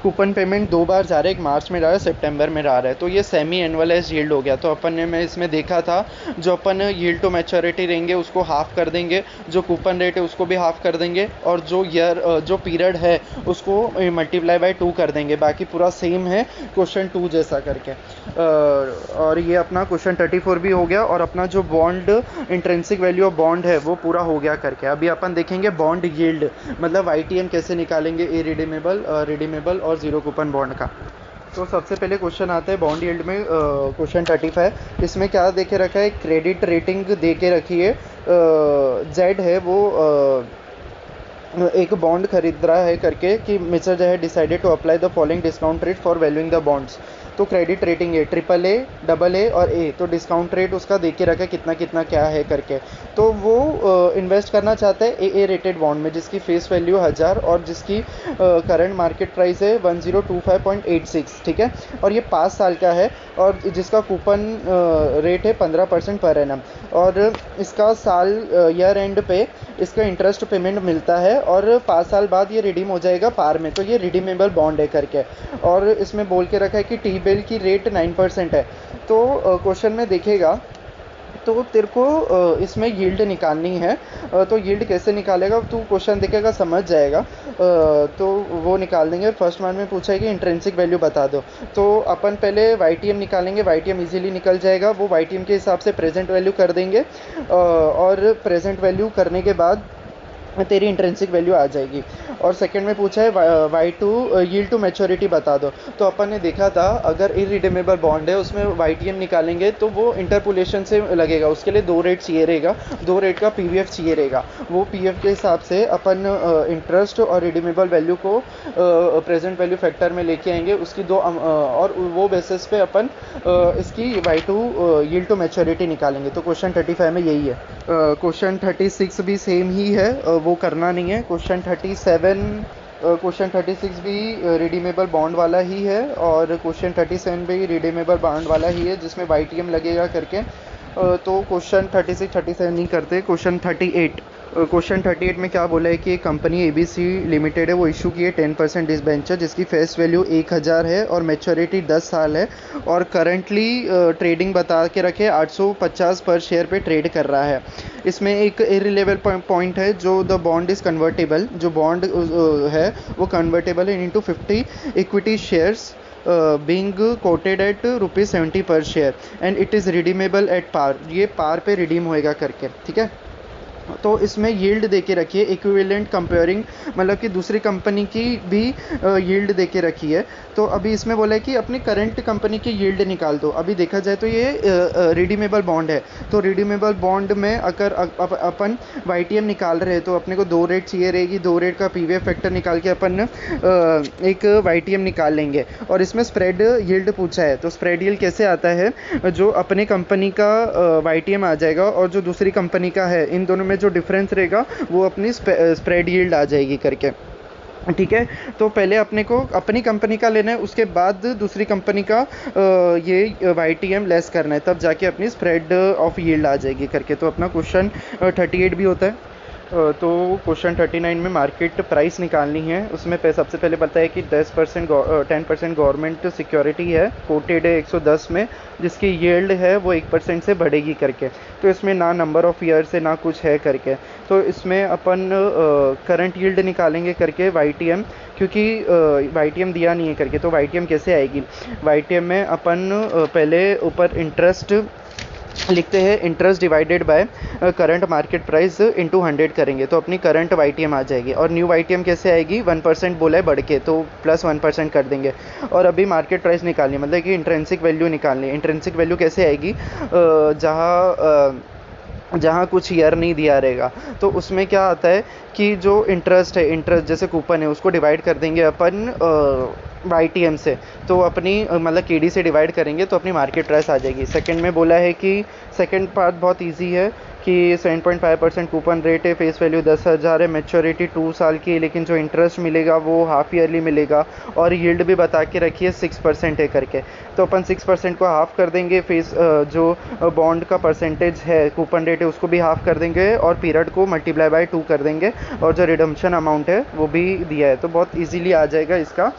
कूपन पेमेंट 2 बार जा रहा है, एक मार्च में जा रहा है, सितंबर में जा रहा है। तो ये सेमी एनुअलाइज यील्ड हो गया। तो अपन ने मैं इसमें देखा था, जो अपन यील्ड टू मैच्योरिटी रहेंगे उसको हाफ कर देंगे, जो कूपन रेट है उसको भी हाफ कर देंगे, और जो पीरियड है उसको मल्टीप्लाई बाय 2 कर देंगे। बाकी पूरा सेम है क्वेश्चन 2 जैसा करके। और ये अपना क्वेश्चन 34 भी हो गया, और अपना जो bond intrinsic value of bond है वो पूरा हो गया करके। अभी अपन देखेंगे बॉन्ड यील्ड, मतलब ITM कैसे निकालेंगे इरिडीमेबल, रिडीमेबल और जीरो कूपन बॉन्ड का। तो सबसे पहले क्वेश्चन आता है बॉन्ड यील्ड में, क्वेश्चन 35। इसमें क्या देके रखा है, क्रेडिट रेटिंग दे के रखी है। जेड है वो एक बॉन्ड खरीद रहा है करके कि मिस्टर जो है decided to apply the following discount rate for valuing the bonds. तो क्रेडिट रेटिंग है AAA, AA और A। तो डिस्काउंट रेट उसका दे के रखा है कितना कितना क्या है करके। तो वो इन्वेस्ट करना चाहता है AA रेटेड बॉन्ड में, जिसकी फेस वैल्यू 1000 और जिसकी करंट मार्केट प्राइस है 1025.86, ठीक है। और ये 5 साल का है, और जिसका कूपन रेट है 15% पर एनम, और इसका साल ईयर एंड पे इसका इंटरेस्ट पेमेंट मिलता है, और 5 साल बाद ये रिडीम हो जाएगा पार में। तो ये रिडीमेबल बॉन्ड है करके। और इसमें बोल के रखा है कि टी बिल की रेट 9% है। तो क्वेश्चन में देखेगा तो तेरे को इसमें यील्ड निकालनी है। तो यील्ड कैसे निकालेगा, तू क्वेश्चन देखेगा समझ जाएगा। तो वो निकाल देंगे। फर्स्ट वन में पूछा है कि इंट्रिंसिक वैल्यू बता दो। तो अपन पहले YTM निकालेंगे, YTM इजीली निकल जाएगा। वो YTM के हिसाब से प्रेजेंट वैल्यू कर देंगे, और प्रेजेंट वैल्यू करने के बाद तेरी इंट्रिंसिक वैल्यू आ जाएगी। और सेकंड में पूछा है Y2 यील्ड टू मैच्योरिटी बता दो। तो अपन ने देखा था अगर इरिडीमेबल बॉन्ड है उसमें YTM निकालेंगे तो वो इंटरपोलेशन से लगेगा, उसके लिए 2 रेट चाहिए रहेगा, 2 रेट का PVF चाहिए रहेगा। वो PVF के हिसाब से अपन इंटरेस्ट और रिडीमेबल वैल्यू को प्रेजेंट वैल्यू फैक्टर में लेके आएंगे, उसकी और वो बेसिस पे अपन इसकी Y2 यील्ड टू मैच्योरिटी निकालेंगे। तो क्वेश्चन 35 में यही है। क्वेश्चन 36 भी सेम ही है, वो करना नहीं है। क्वेश्चन 36 भी रिडीमेबल बॉन्ड वाला ही है, और क्वेश्चन 37 भी रिडीमेबल बॉन्ड वाला ही है जिसमें YTM लगेगा करके। तो क्वेश्चन 36 37 नहीं करते। क्वेश्चन 38 में क्या बोला है कि कंपनी ABC लिमिटेड है, वो इशू की है 10% डिसबेंचर जिसकी फेस वैल्यू 1000 है और मैच्योरिटी 10 साल है, और करंटली ट्रेडिंग बता के रखे 850 पर शेयर पे ट्रेड कर रहा है। इसमें एक इररिलेवेंट पॉइंट है, जो द बॉन्ड इज़ कन्वर्टेबल, जो बॉन्ड है वो कन्वर्टेबल है into 50 equity shares being quoted at ₹70 per share, and it is redeemable at par. ये पार पे रिडीम होएगा करके, ठीक है। तो इसमें यील्ड दे के रखी है इक्विवेलेंट कंपेयरिंग, मतलब कि दूसरी कंपनी की भी यील्ड दे के रखी है। तो अभी इसमें बोला है कि अपनी करंट कंपनी की यील्ड निकाल दो। अभी देखा जाए तो ये रिडीमेबल बॉन्ड है, तो रिडीमेबल बॉन्ड में अगर अपन YTM निकाल रहे हैं तो अपने को 2 रेट चाहिए रहेगी, 2 रेट का PVF फैक्टर निकाल के अपन एक YTM निकाल लेंगे। और इसमें स्प्रेड यील्ड पूछा है, तो स्प्रेड यील्ड कैसे आता है, जो अपने कंपनी का YTM आ जाएगा और जो दूसरी कंपनी का है, इन दोनों में जो डिफरेंस रहेगा वो अपनी स्प्रेड यील्ड आ जाएगी करके, ठीक है। तो पहले अपने को अपनी कंपनी का लेना है, उसके बाद दूसरी कंपनी का ये YTM लेस करना है, तब जाके अपनी स्प्रेड ऑफ यील्ड आ जाएगी करके। तो अपना क्वेश्चन 38 भी होता है। तो क्वेश्चन 39 में मार्केट प्राइस निकालनी है। उसमें सबसे पहले पता है कि 10% गवर्नमेंट सिक्योरिटी है, कोटेड है 110 में, जिसकी यील्ड है वो 1% से बढ़ेगी करके। तो इसमें ना नंबर ऑफ ईयर्स है ना कुछ है करके। तो इसमें अपन करंट यील्ड निकालेंगे करके YTM, क्योंकि YTM दिया नहीं है करके। तो YTM कैसे आएगी, YTM में अपन पहले ऊपर इंटरेस्ट लिखते हैं, interest divided by current market price into 100 करेंगे तो अपनी करंट YTM आ जाएगी। और न्यू YTM कैसे आएगी, 1% बोला है बढ़ के, तो प्लस 1% कर देंगे। और अभी मार्केट प्राइस निकालनी, मतलब कि इंट्रिंसिक वैल्यू निकालनी। इंट्रिंसिक वैल्यू कैसे आएगी, जहाँ कुछ ईयर नहीं दिया रहेगा, तो उसमें क्या आता है कि जो इंटरेस्ट है, इंटरेस्ट जैसे कूपन है उसको डिवाइड कर देंगे अपन YTM से, तो अपनी मतलब KD से डिवाइड करेंगे तो अपनी मार्केट प्राइस आ जाएगी। सेकंड में बोला है कि सेकंड पार्ट बहुत इजी है कि 7.5% कूपन रेट है, फेस वैल्यू 10,000 है, मैच्योरिटी 2 साल की है, लेकिन जो इंटरेस्ट मिलेगा वो हाफ ईयरली मिलेगा, और यील्ड भी बता के रखिए 6% है करके। तो अपन 6% को हाफ कर देंगे, फेस जो बॉन्ड का परसेंटेज है, कूपन रेट है, उसको भी हाफ कर देंगे, और पीरियड को मल्टीप्लाई बाय 2 कर देंगे, और जो रिडम्पशन अमाउंट है वो भी दिया है। तो बहुत ईजीली आ जाएगा इसका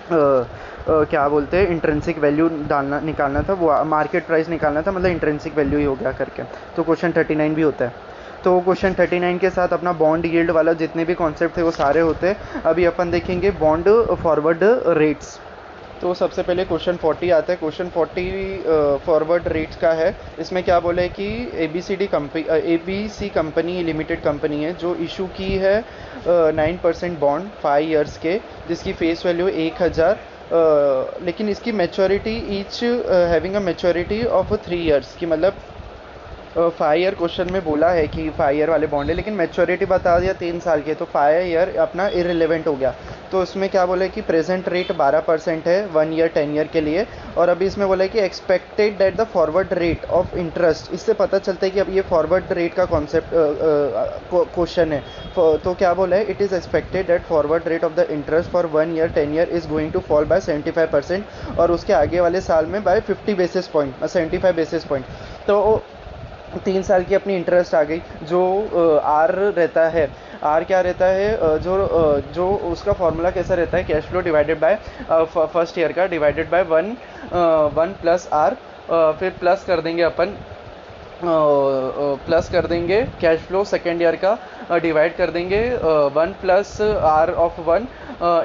क्या बोलते हैं इंट्रिंसिक वैल्यू निकालना था, वो मार्केट प्राइस निकालना था, मतलब इंट्रिंसिक वैल्यू ही हो गया करके। तो क्वेश्चन 39 भी होता है। तो क्वेश्चन 39 के साथ अपना बॉन्ड यील्ड वाला जितने भी कॉन्सेप्ट थे वो सारे होते हैं। अभी अपन देखेंगे बॉन्ड फॉरवर्ड रेट्स। तो सबसे पहले क्वेश्चन 40 आता है। क्वेश्चन 40 फॉरवर्ड रेट्स का है। इसमें क्या बोला है कि ABC कंपनी लिमिटेड कंपनी है जो इशू की है 9% बॉन्ड 5 ईयर्स के, जिसकी फेस वैल्यू 1000, लेकिन इसकी maturity each having a maturity of 3 years की, मतलब 5 ईयर क्वेश्चन में बोला है कि 5 ईयर वाले बॉन्ड है, लेकिन मैच्योरिटी बता दिया 3 साल के, तो 5 ईयर अपना इररिलेवेंट हो गया। तो इसमें क्या बोला है कि प्रेजेंट रेट 12% है 1 ईयर 10 ईयर के लिए। और अभी इसमें बोला है कि expected that the forward rate of interest, इससे पता चलता है कि अब ये फॉरवर्ड रेट का कॉन्सेप्ट क्वेश्चन है। तो क्या बोला है, it is expected that forward rate of the interest for 1 year 10 year is going to fall by 75%, और उसके आगे वाले साल में by 50 basis point 75 basis point. तो 3 साल की अपनी इंटरेस्ट आ गई। जो आर रहता है, आर क्या रहता है, जो उसका फॉर्मूला कैसा रहता है, cash flow divided by first year का डिवाइडेड बाय 1 प्लस आर, फिर प्लस कर देंगे अपन, प्लस कर देंगे कैश फ्लो सेकेंड ईयर का, डिवाइड कर देंगे 1 प्लस आर ऑफ 1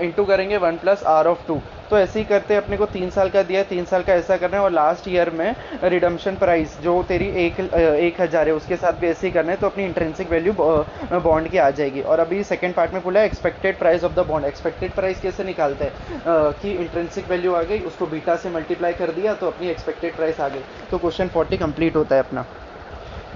इंटू करेंगे 1 प्लस आर ऑफ 2। तो ऐसे ही करते अपने को 3 साल का दिया है, 3 साल का ऐसा करना है, और लास्ट ईयर में रिडम्पशन प्राइस जो तेरी 1000 है उसके साथ भी ऐसे ही करना है। तो अपनी इंट्रिंसिक वैल्यू बॉन्ड की आ जाएगी। और अभी सेकंड पार्ट में बोला है expected price of the bond. Expected price कैसे निकालते हैं, कि इंट्रिंसिक वैल्यू आ गई, उसको बीटा से मल्टीप्लाई कर दिया तो अपनी एक्सपेक्टेड प्राइस आ गई। तो क्वेश्चन 40 कंप्लीट होता है अपना।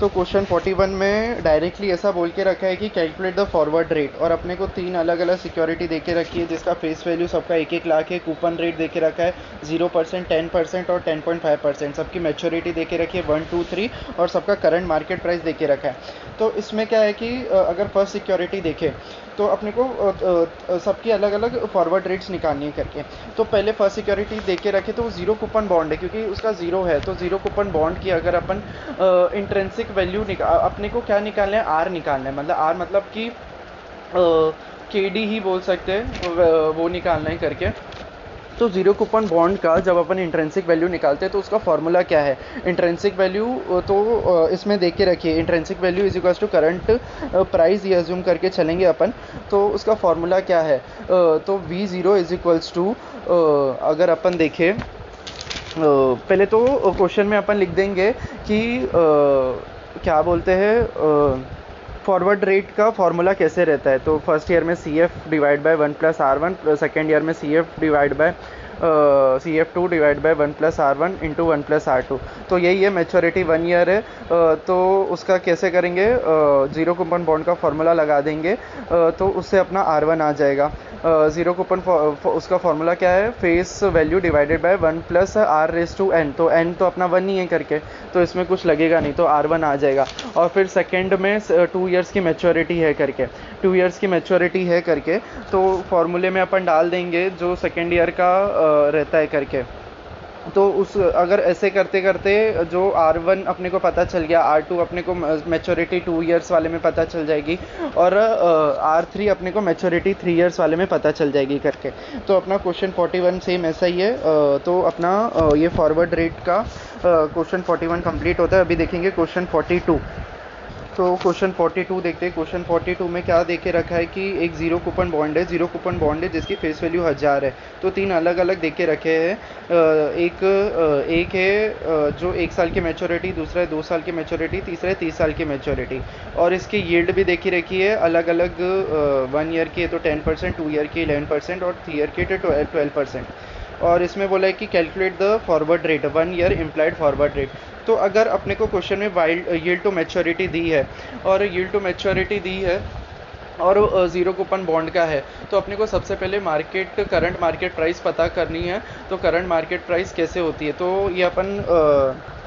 तो क्वेश्चन 41 में डायरेक्टली ऐसा बोल के रखा है कि कैलकुलेट द फॉरवर्ड रेट, और अपने को 3 अलग अलग सिक्योरिटी दे के रखी है जिसका फेस वैल्यू सबका 1-1 लाख है। कूपन रेट दे के रखा है 0%, 10% और 10.5%। सबकी मैच्योरिटी दे के रखी है 1, 2, 3, और सबका करंट मार्केट प्राइस दे के रखा है। तो इसमें क्या है कि अगर फर्स्ट सिक्योरिटी देखें तो अपने को सबकी अलग अलग फॉरवर्ड रेट्स निकालनी है करके। तो पहले फर्स्ट सिक्योरिटी दे के रखे तो वो जीरो कूपन बॉन्ड है, क्योंकि उसका जीरो है। तो जीरो कूपन बॉन्ड की अगर अपन इंट्रिंसिक वैल्यू अपने को क्या निकालना है, आर निकालना है, मतलब आर मतलब कि केडी ही बोल सकते हैं, वो निकालना है करके। तो जीरो कूपन बॉन्ड का जब अपन इंट्रिंसिक वैल्यू निकालते हैं तो उसका फॉर्मूला क्या है, इंट्रिंसिक वैल्यू तो इसमें देख के रखिए, intrinsic value is equals to current price, ये अज्यूम करके चलेंगे अपन। तो उसका फॉर्मूला क्या है, तो V0 इज इक्वल्स टू, अगर अपन देखें पहले तो क्वेश्चन में अपन लिख देंगे कि क्या बोलते हैं फॉरवर्ड रेट का फॉर्मूला कैसे रहता है। तो फर्स्ट ईयर में CF divide by 1 plus R1, second year में CF divide by CF2 divide by 1 plus R1 into 1 plus R2। तो यही है, मैच्योरिटी 1 ईयर है। तो उसका कैसे करेंगे, जीरो कूपन बॉन्ड का फॉर्मूला लगा देंगे, तो उससे अपना R1 आ जाएगा। जीरो कूपन उसका फॉर्मूला क्या है, face value divided by 1 plus R⁴n। तो n तो अपना 1 ही है करके, तो इसमें कुछ लगेगा नहीं, तो R1 आ जाएगा। और फिर सेकेंड में 2 ईयर्स की मैच्योरिटी है करके, 2 ईयर्स की मैच्योरिटी है करके, तो फॉर्मूले में अपन डाल देंगे जो सेकेंड ईयर का रहता है करके। तो उस अगर ऐसे करते करते जो R1 अपने को पता चल गया, R2 अपने को मैच्योरिटी 2 ईयर्स वाले में पता चल जाएगी, और R3 अपने को मैच्योरिटी 3 ईयर्स वाले में पता चल जाएगी करके। तो अपना क्वेश्चन 41 सेम ऐसा ही है। तो अपना ये फॉरवर्ड रेट का क्वेश्चन 41 कंप्लीट होता है। अभी देखेंगे क्वेश्चन 42। तो क्वेश्चन 42 देखते हैं। क्वेश्चन 42 में क्या देखे रखा है कि एक जीरो कूपन बॉन्ड है, जीरो कूपन बॉन्ड है जिसकी फेस वैल्यू 1000 है। तो 3 अलग अलग देखे रखे हैं, एक है जो 1 साल की मैच्योरिटी, दूसरा है 2 साल की मैच्योरिटी, तीसरा है 30 साल की मैच्योरिटी, और इसकी यील्ड भी देखी रखी है अलग अलग। 1 ईयर की है तो 10%, 2 ईयर की 11%, और 3 ईयर की तो 12%। और इसमें बोला है कि calculate the forward rate, 1 year implied forward rate. तो अगर अपने को क्वेश्चन में यील्ड टू मैच्योरिटी दी है, और यील्ड टू मैच्योरिटी दी है और जीरो कूपन बॉन्ड का है, तो अपने को सबसे पहले करंट मार्केट प्राइस पता करनी है। तो करंट मार्केट प्राइस कैसे होती है, तो ये अपन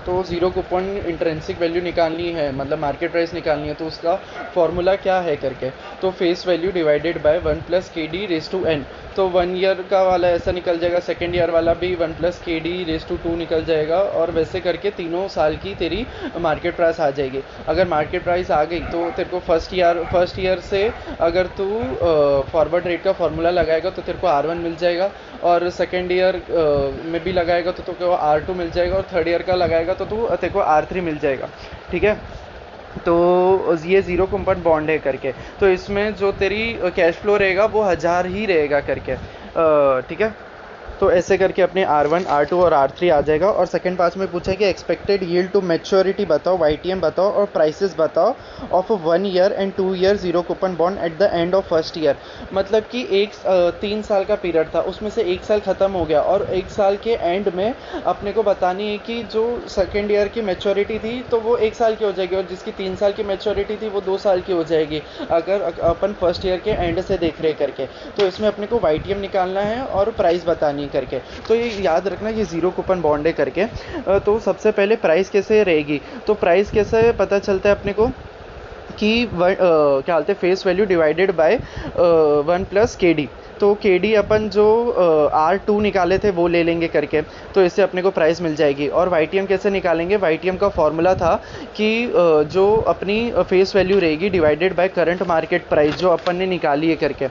तो जीरो कूपन इंट्रेंसिक वैल्यू निकालनी है, मतलब मार्केट प्राइस निकालनी है, तो उसका फॉर्मूला क्या है करके, तो face value divided by 1 + KD⁻n। तो 1 ईयर का वाला ऐसा निकल जाएगा, सेकेंड ईयर वाला भी 1 + KD⁻2 निकल जाएगा, और वैसे करके तीनों साल की तेरी मार्केट प्राइस आ जाएगी। अगर मार्केट प्राइस आ गई तो तेरे को फर्स्ट ईयर से अगर तू फॉरवर्ड रेट का फॉर्मूला लगाएगा तो तेरे को R1 मिल जाएगा, और सेकेंड ईयर में भी लगाएगा तो तेरे को R2 मिल जाएगा, और थर्ड ईयर का लगाएगा तो तेरे को R3 मिल जाएगा। ठीक है, तो ये जीरो कूपन बॉन्ड है करके, तो इसमें जो तेरी कैश फ्लो रहेगा वो 1000 ही रहेगा करके। ठीक है, तो ऐसे करके अपने R1, R2 और R3 आ जाएगा। और सेकंड पास में पूछा है कि एक्सपेक्टेड यील्ड टू मैच्योरिटी बताओ, YTM बताओ और प्राइसेस बताओ of 1 year and 2 year zero coupon bond at the end of first year. मतलब कि 3 साल का पीरियड था, उसमें से 1 साल ख़त्म हो गया, और 1 साल के एंड में अपने को बतानी है कि जो सेकेंड ईयर की मैच्योरिटी थी तो वो 1 साल की हो जाएगी, और जिसकी 3 साल की मैच्योरिटी थी वो 2 साल की हो जाएगी, अगर अपन फर्स्ट ईयर के एंड से देख रहे करके। तो इसमें अपने को YTM निकालना है और प्राइस बतानी करके। तो ये याद रखना, ये जीरो कूपन बॉन्ड है करके। तो सबसे पहले प्राइस कैसे रहेगी, तो प्राइस कैसे पता चलता है अपने को कि क्या बोलते हैं, face value divided by 1 + KD। तो KD अपन जो R2 निकाले थे वो ले लेंगे करके, तो इससे अपने को प्राइस मिल जाएगी। और YTM कैसे निकालेंगे, YTM का फॉर्मूला था कि जो अपनी फेस वैल्यू रहेगी divided by current market price जो अपन ने निकाली है करके,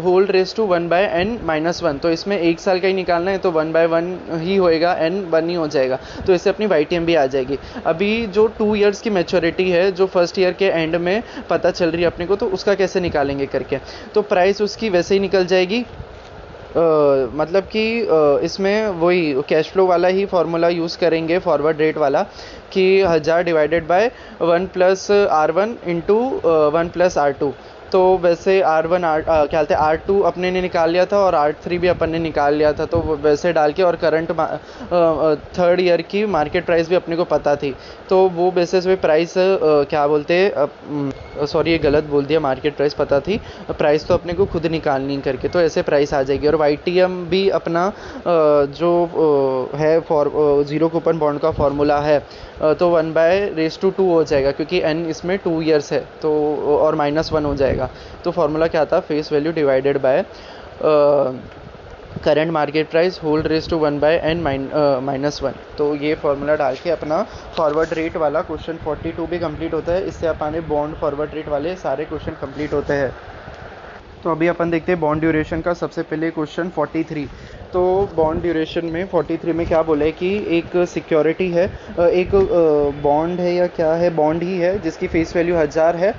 होल रेज टू 1/n-1। तो इसमें 1 साल का ही निकालना है तो 1/1 ही होएगा, n 1 ही हो जाएगा, तो इससे अपनी YTM भी आ जाएगी। अभी जो 2 ईयर्स की मैच्योरिटी है जो फर्स्ट ईयर के एंड में पता चल रही है अपने को, तो उसका कैसे निकालेंगे करके, तो प्राइस उसकी वैसे ही निकल जाएगी। मतलब कि इसमें वही कैश फ्लो वाला ही फार्मूला यूज़ करेंगे, फॉरवर्ड रेट वाला, कि 1000 divided by 1 + R1 into 1 + R2। तो वैसे R1 क्या बोलते हैं, R2 अपने ने निकाल लिया था और R3 भी अपन ने निकाल लिया था, तो वैसे डाल के, और करंट थर्ड ईयर की मार्केट प्राइस भी अपने को पता थी, तो वो बेसिस पे प्राइस क्या बोलते हैं, सॉरी ये गलत बोल दिया, मार्केट प्राइस पता थी, प्राइस तो अपने को खुद निकालनी करके, तो ऐसे प्राइस आ जाएगी। और YTM भी अपना जो है फॉर जीरो कूपन बॉन्ड का फॉर्मूला है, तो 1/2 हो जाएगा, क्योंकि n इसमें 2 ईयर्स है, तो और -1 हो जाएगा। तो फार्मूला क्या था, face value divided by current market price whole raise to 1/n-1। तो ये फार्मूला डाल के अपना फॉरवर्ड रेट वाला क्वेश्चन 42 भी कंप्लीट होता है। इससे अपने बॉन्ड फॉरवर्ड रेट वाले सारे क्वेश्चन कंप्लीट होते हैं। तो अभी अपन देखते हैं बॉन्ड ड्यूरेशन का सबसे पहले क्वेश्चन 43। तो बॉन्ड ड्यूरेशन में 43 में क्या बोला है कि एक सिक्योरिटी है, एक बॉन्ड है या क्या है, बॉन्ड ही है जिसकी फेस वैल्यू 1000 है,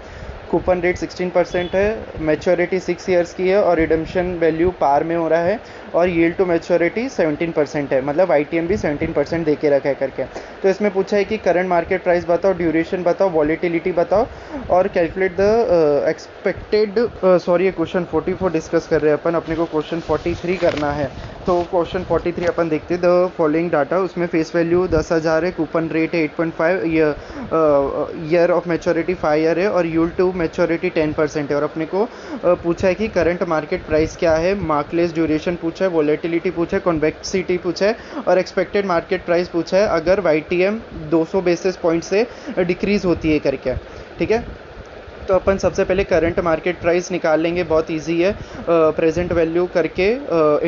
कूपन रेट 16% है, मैच्योरिटी 6 ईयर्स की है, और रिडम्पशन वैल्यू पार में हो रहा है, और यील्ड टू मैच्योरिटी 17% है, मतलब YTM भी 17% दे के रखा है करके। तो इसमें पूछा है कि करंट मार्केट प्राइस बताओ, ड्यूरेशन बताओ, वॉलेटिलिटी बताओ, और कैलकुलेट द एक्सपेक्टेड, सॉरी ये क्वेश्चन 44 डिस्कस कर रहे हैं अपन, अपने को क्वेश्चन 43 करना है। तो क्वेश्चन 43 अपन देखते हैं, द फॉलोइंग डाटा, उसमें फेस वैल्यू 10,000 है, कूपन रेट है 8.5, ईयर ऑफ मैच्योरिटी 5 ईयर है, और यील्ड टू मैच्योरिटी 10% है, और अपने को पूछा है कि करंट मार्केट प्राइस क्या है, मार्कलेस ड्यूरेशन पूछा है, वॉलेटिलिटी पूछा है, कॉन्वेक्सिटी पूछा है, और एक्सपेक्टेड मार्केट प्राइस पूछा है अगर YTM 200 बेसिस पॉइंट से डिक्रीज़ होती है करके। ठीक है, तो अपन सबसे पहले करंट मार्केट प्राइस निकाल लेंगे, बहुत इजी है, प्रेजेंट वैल्यू करके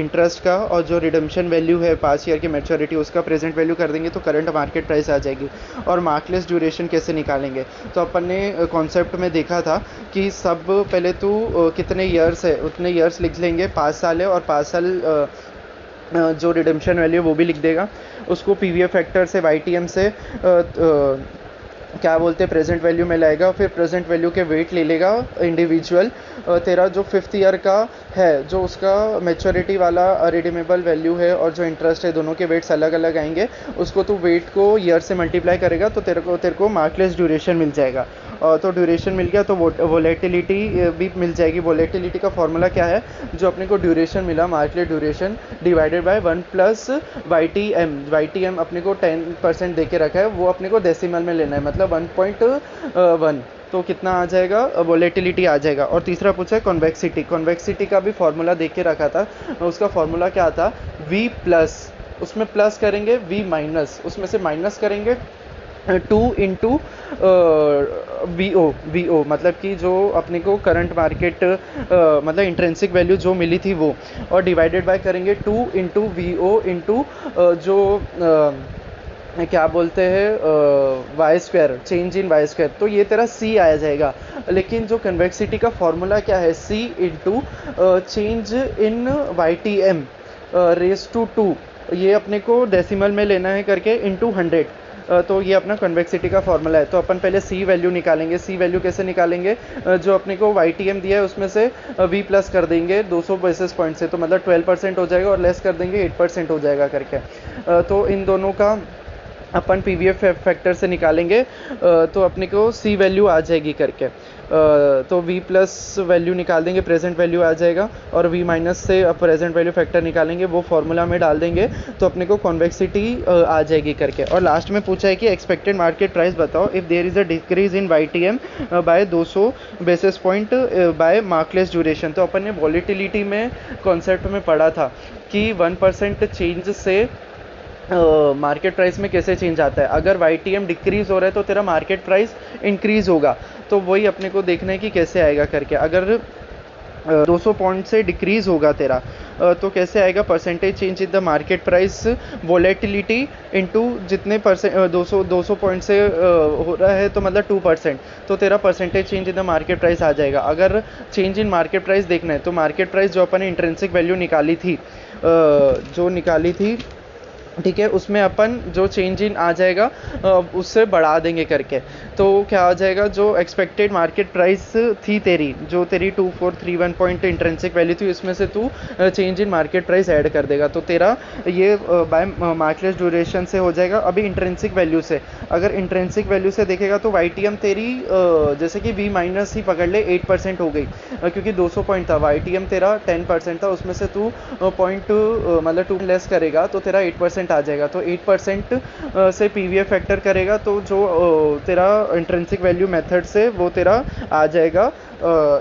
इंटरेस्ट का, और जो रिडम्पशन वैल्यू है 5 ईयर की मैच्योरिटी उसका प्रेजेंट वैल्यू कर देंगे तो करंट मार्केट प्राइस आ जाएगी। और मार्कलेस ड्यूरेशन कैसे निकालेंगे, तो अपन ने कॉन्सेप्ट में देखा था कि सब पहले तो कितने ईयर्स है उतने ईयर्स लिख लेंगे, 5 साल है, और 5 साल जो रिडम्पशन वैल्यू वो भी लिख देगा, उसको PVF फैक्टर से YTM से क्या बोलते हैं प्रेजेंट वैल्यू में लाएगा, फिर प्रेजेंट वैल्यू के वेट ले लेगा इंडिविजुअल, तेरा जो 5th ईयर का है, जो उसका मैच्योरिटी वाला रिडीमेबल वैल्यू है और जो इंटरेस्ट है, दोनों के वेट्स अलग अलग आएंगे, उसको तो वेट को ईयर से मल्टीप्लाई करेगा तो तेरे को मार्कलेस ड्यूरेशन मिल जाएगा। तो ड्यूरेशन मिल गया तो वोलेटिलिटी भी मिल जाएगी। वोलेटिलिटी का फॉर्मूला क्या है, जो अपने को ड्यूरेशन मिला, market duration divided by 1 + YTM। YTM अपने को 10% दे के रखा है, वो अपने को डेसिमल में लेना है, मतलब 1.1, तो कितना आ जाएगा, वोलेटिलिटी आ जाएगा। और तीसरा पूछा है कॉन्वेक्सिटी। कॉन्वेक्सिटी का भी फॉर्मूला देख के रखा था, उसका फॉर्मूला क्या था, V+ उसमें प्लस करेंगे वी माइनस, उसमें से माइनस करेंगे 2 इंटू वी ओ, मतलब कि जो अपने को करंट मार्केट मतलब इंट्रेंसिक वैल्यू जो मिली थी वो, और डिवाइडेड बाय करेंगे 2 इंटू वी ओ इंटू जो क्या बोलते हैं Y square, change in Y square, तो ये तेरा सी आया जाएगा। लेकिन जो कन्वेक्सिटी का फॉर्मूला क्या है, C into change in Y T M raised to 2, ये अपने को डेसिमल में लेना है करके इंटू 100, तो ये अपना कन्वेक्सिटी का फॉर्मूला है। तो अपन पहले सी वैल्यू निकालेंगे। सी वैल्यू कैसे निकालेंगे, जो अपने को वाई टी एम दिया है उसमें से वी प्लस कर देंगे 200 बेसिस पॉइंट से, तो मतलब 12% हो जाएगा, और लेस कर देंगे 8% हो जाएगा करके। तो इन दोनों का अपन पी वी एफ फैक्टर से निकालेंगे, तो अपने को सी वैल्यू आ जाएगी करके। तो v प्लस वैल्यू निकाल देंगे, प्रेजेंट वैल्यू आ जाएगा, और v माइनस से प्रेजेंट वैल्यू फैक्टर निकालेंगे, वो फॉर्मूला में डाल देंगे, तो अपने को कॉन्वेक्सिटी आ जाएगी करके। और लास्ट में पूछा है कि एक्सपेक्टेड मार्केट प्राइस बताओ if there is a decrease in Y T M by 200 basis point by Macaulay's duration. तो अपन ने वॉलीटिलिटी में कॉन्सेप्ट में पढ़ा था कि 1% चेंज से मार्केट प्राइस में कैसे चेंज आता है। अगर वाई टी एम डिक्रीज हो रहा है तो तेरा मार्केट प्राइस इंक्रीज होगा, तो वही अपने को देखना है कि कैसे आएगा करके। अगर 200 पॉइंट से डिक्रीज होगा तेरा, तो कैसे आएगा, percentage change in the market price volatility into जितने परसेंट 200 पॉइंट से हो रहा है, तो मतलब 2%, तो तेरा percentage change in the market price आ जाएगा। अगर चेंज इन मार्केट प्राइस देखना है तो मार्केट प्राइस जो अपन ने इंट्रिंसिक वैल्यू निकाली थी, ठीक है, उसमें अपन जो चेंज इन आ जाएगा उससे बढ़ा देंगे करके, तो क्या आ जाएगा, जो एक्सपेक्टेड मार्केट प्राइस थी तेरी, जो तेरी 2431 पॉइंट इंट्रेंसिक वैल्यू थी, उसमें से तू change in market price add कर देगा, तो तेरा ये बाय मार्कलेस ड्यूरेशन से हो जाएगा। अभी इंट्रेंसिक वैल्यू से, अगर इंट्रेंसिक वैल्यू से देखेगा तो वाई टी एम तेरी जैसे कि वी माइनस ही पकड़ ले 8% हो गई, क्योंकि 200 पॉइंट था, वाई टी एम तेरा 10% था, उसमें से तू पॉइंट मतलब 2 लेस करेगा तो तेरा 8% आ जाएगा। तो 8% से पीवीएफ फैक्टर करेगा, तो जो तेरा इंट्रिंसिक वैल्यू मेथड से वो तेरा आ जाएगा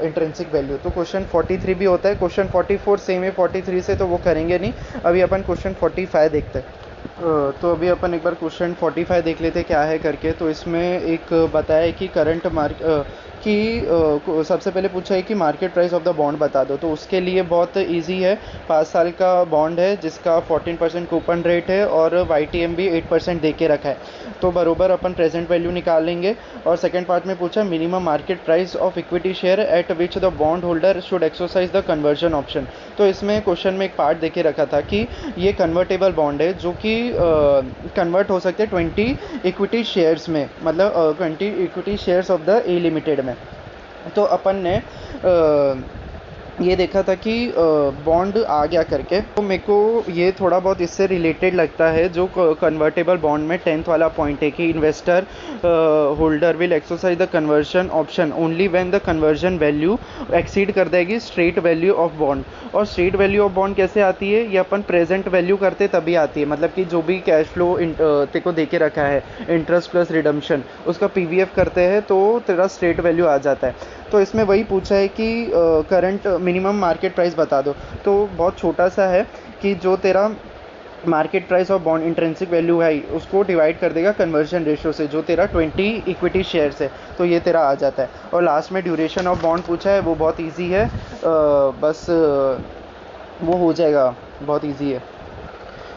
इंट्रिंसिक वैल्यू। तो क्वेश्चन 43 भी होता है, क्वेश्चन 44 सेम है 43 से, तो वो करेंगे नहीं। अभी अपन क्वेश्चन 45 देखते हैं। तो अभी अपन एक बार क्वेश्चन 45 देख लेते क्या है करके। तो इसमें एक बताया है कि करंट सबसे पहले पूछा है कि market price of the bond बता दो। तो उसके लिए बहुत इजी है, 5 साल का बॉन्ड है जिसका 14% कूपन रेट है, और वाई टी एम भी 8% दे के रखा है, तो बरोबर अपन प्रेजेंट वैल्यू निकालेंगे। और सेकंड पार्ट में पूछा minimum market price of equity share eight which the bond holder should exercise the conversion option. तो इसमें क्वेश्चन में एक पार्ट देके रखा था कि ये कन्वर्टेबल बॉन्ड है जो कि कन्वर्ट हो सकते हैं 20 इक्विटी शेयर्स में, मतलब 20 equity shares of the A limited में। तो अपन ने ये देखा था कि बॉन्ड आ गया करके, तो मेरे को ये थोड़ा बहुत इससे रिलेटेड लगता है। जो कन्वर्टेबल बॉन्ड में 10th वाला पॉइंट है कि investor holder will exercise the conversion option only when the conversion value exceed कर देगी स्ट्रेट वैल्यू ऑफ बॉन्ड। और स्ट्रेट वैल्यू ऑफ बॉन्ड कैसे आती है, ये अपन प्रेजेंट वैल्यू करते तभी आती है, मतलब कि जो भी कैश फ्लो ते को दे के रखा है, इंटरेस्ट प्लस रिडम्पशन, उसका पीवीएफ करते हैं तो तेरा स्ट्रेट वैल्यू आ जाता है। तो इसमें वही पूछा है कि करंट मिनिमम मार्केट प्राइस बता दो। तो बहुत छोटा सा है कि जो तेरा market price of bond intrinsic value है उसको डिवाइड कर देगा कन्वर्जन रेशियो से, जो तेरा 20 इक्विटी शेयर्स है, तो ये तेरा आ जाता है। और लास्ट में ड्यूरेशन ऑफ बॉन्ड पूछा है, वो बहुत ईजी है, बस वो हो जाएगा, बहुत ईजी है।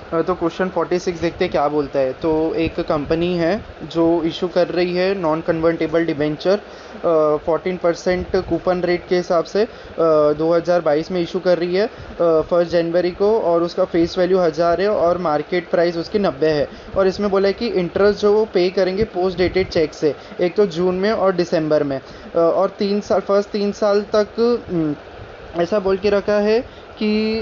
तो क्वेश्चन 46 देखते क्या बोलता है। तो एक कंपनी है जो इशू कर रही है non convertible debenture 14% coupon rate के हिसाब से 2022 में इशू कर रही है 1 जनवरी को, और उसका फेस वैल्यू 1000 है और मार्केट प्राइस उसकी 90 है। और इसमें बोला है कि इंटरेस्ट जो वो पे करेंगे पोस्ट डेटेड चेक से, एक तो जून में और दिसंबर में, और 3 साल तक ऐसा बोल के रखा है कि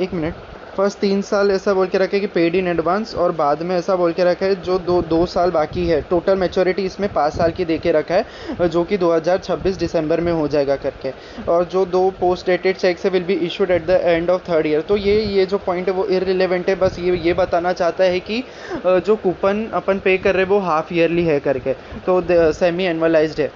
एक मिनट, फर्स्ट 3 साल ऐसा बोल के रखा है कि पेड इन एडवांस, और बाद में ऐसा बोल के रखा है जो 2 साल बाकी है, टोटल मैच्योरिटी इसमें 5 साल की दे के रखा है, जो कि 2026 दिसंबर में हो जाएगा करके। और जो 2 पोस्ट डेटेड चेक्स है will be issued at the end of 3rd year. तो ये जो पॉइंट है वो इररिलेवेंट है, बस ये बताना चाहता है कि जो कूपन अपन पे कर रहे हैं वो हाफ ईयरली है करके, तो सेमी एनुअलाइज्ड है।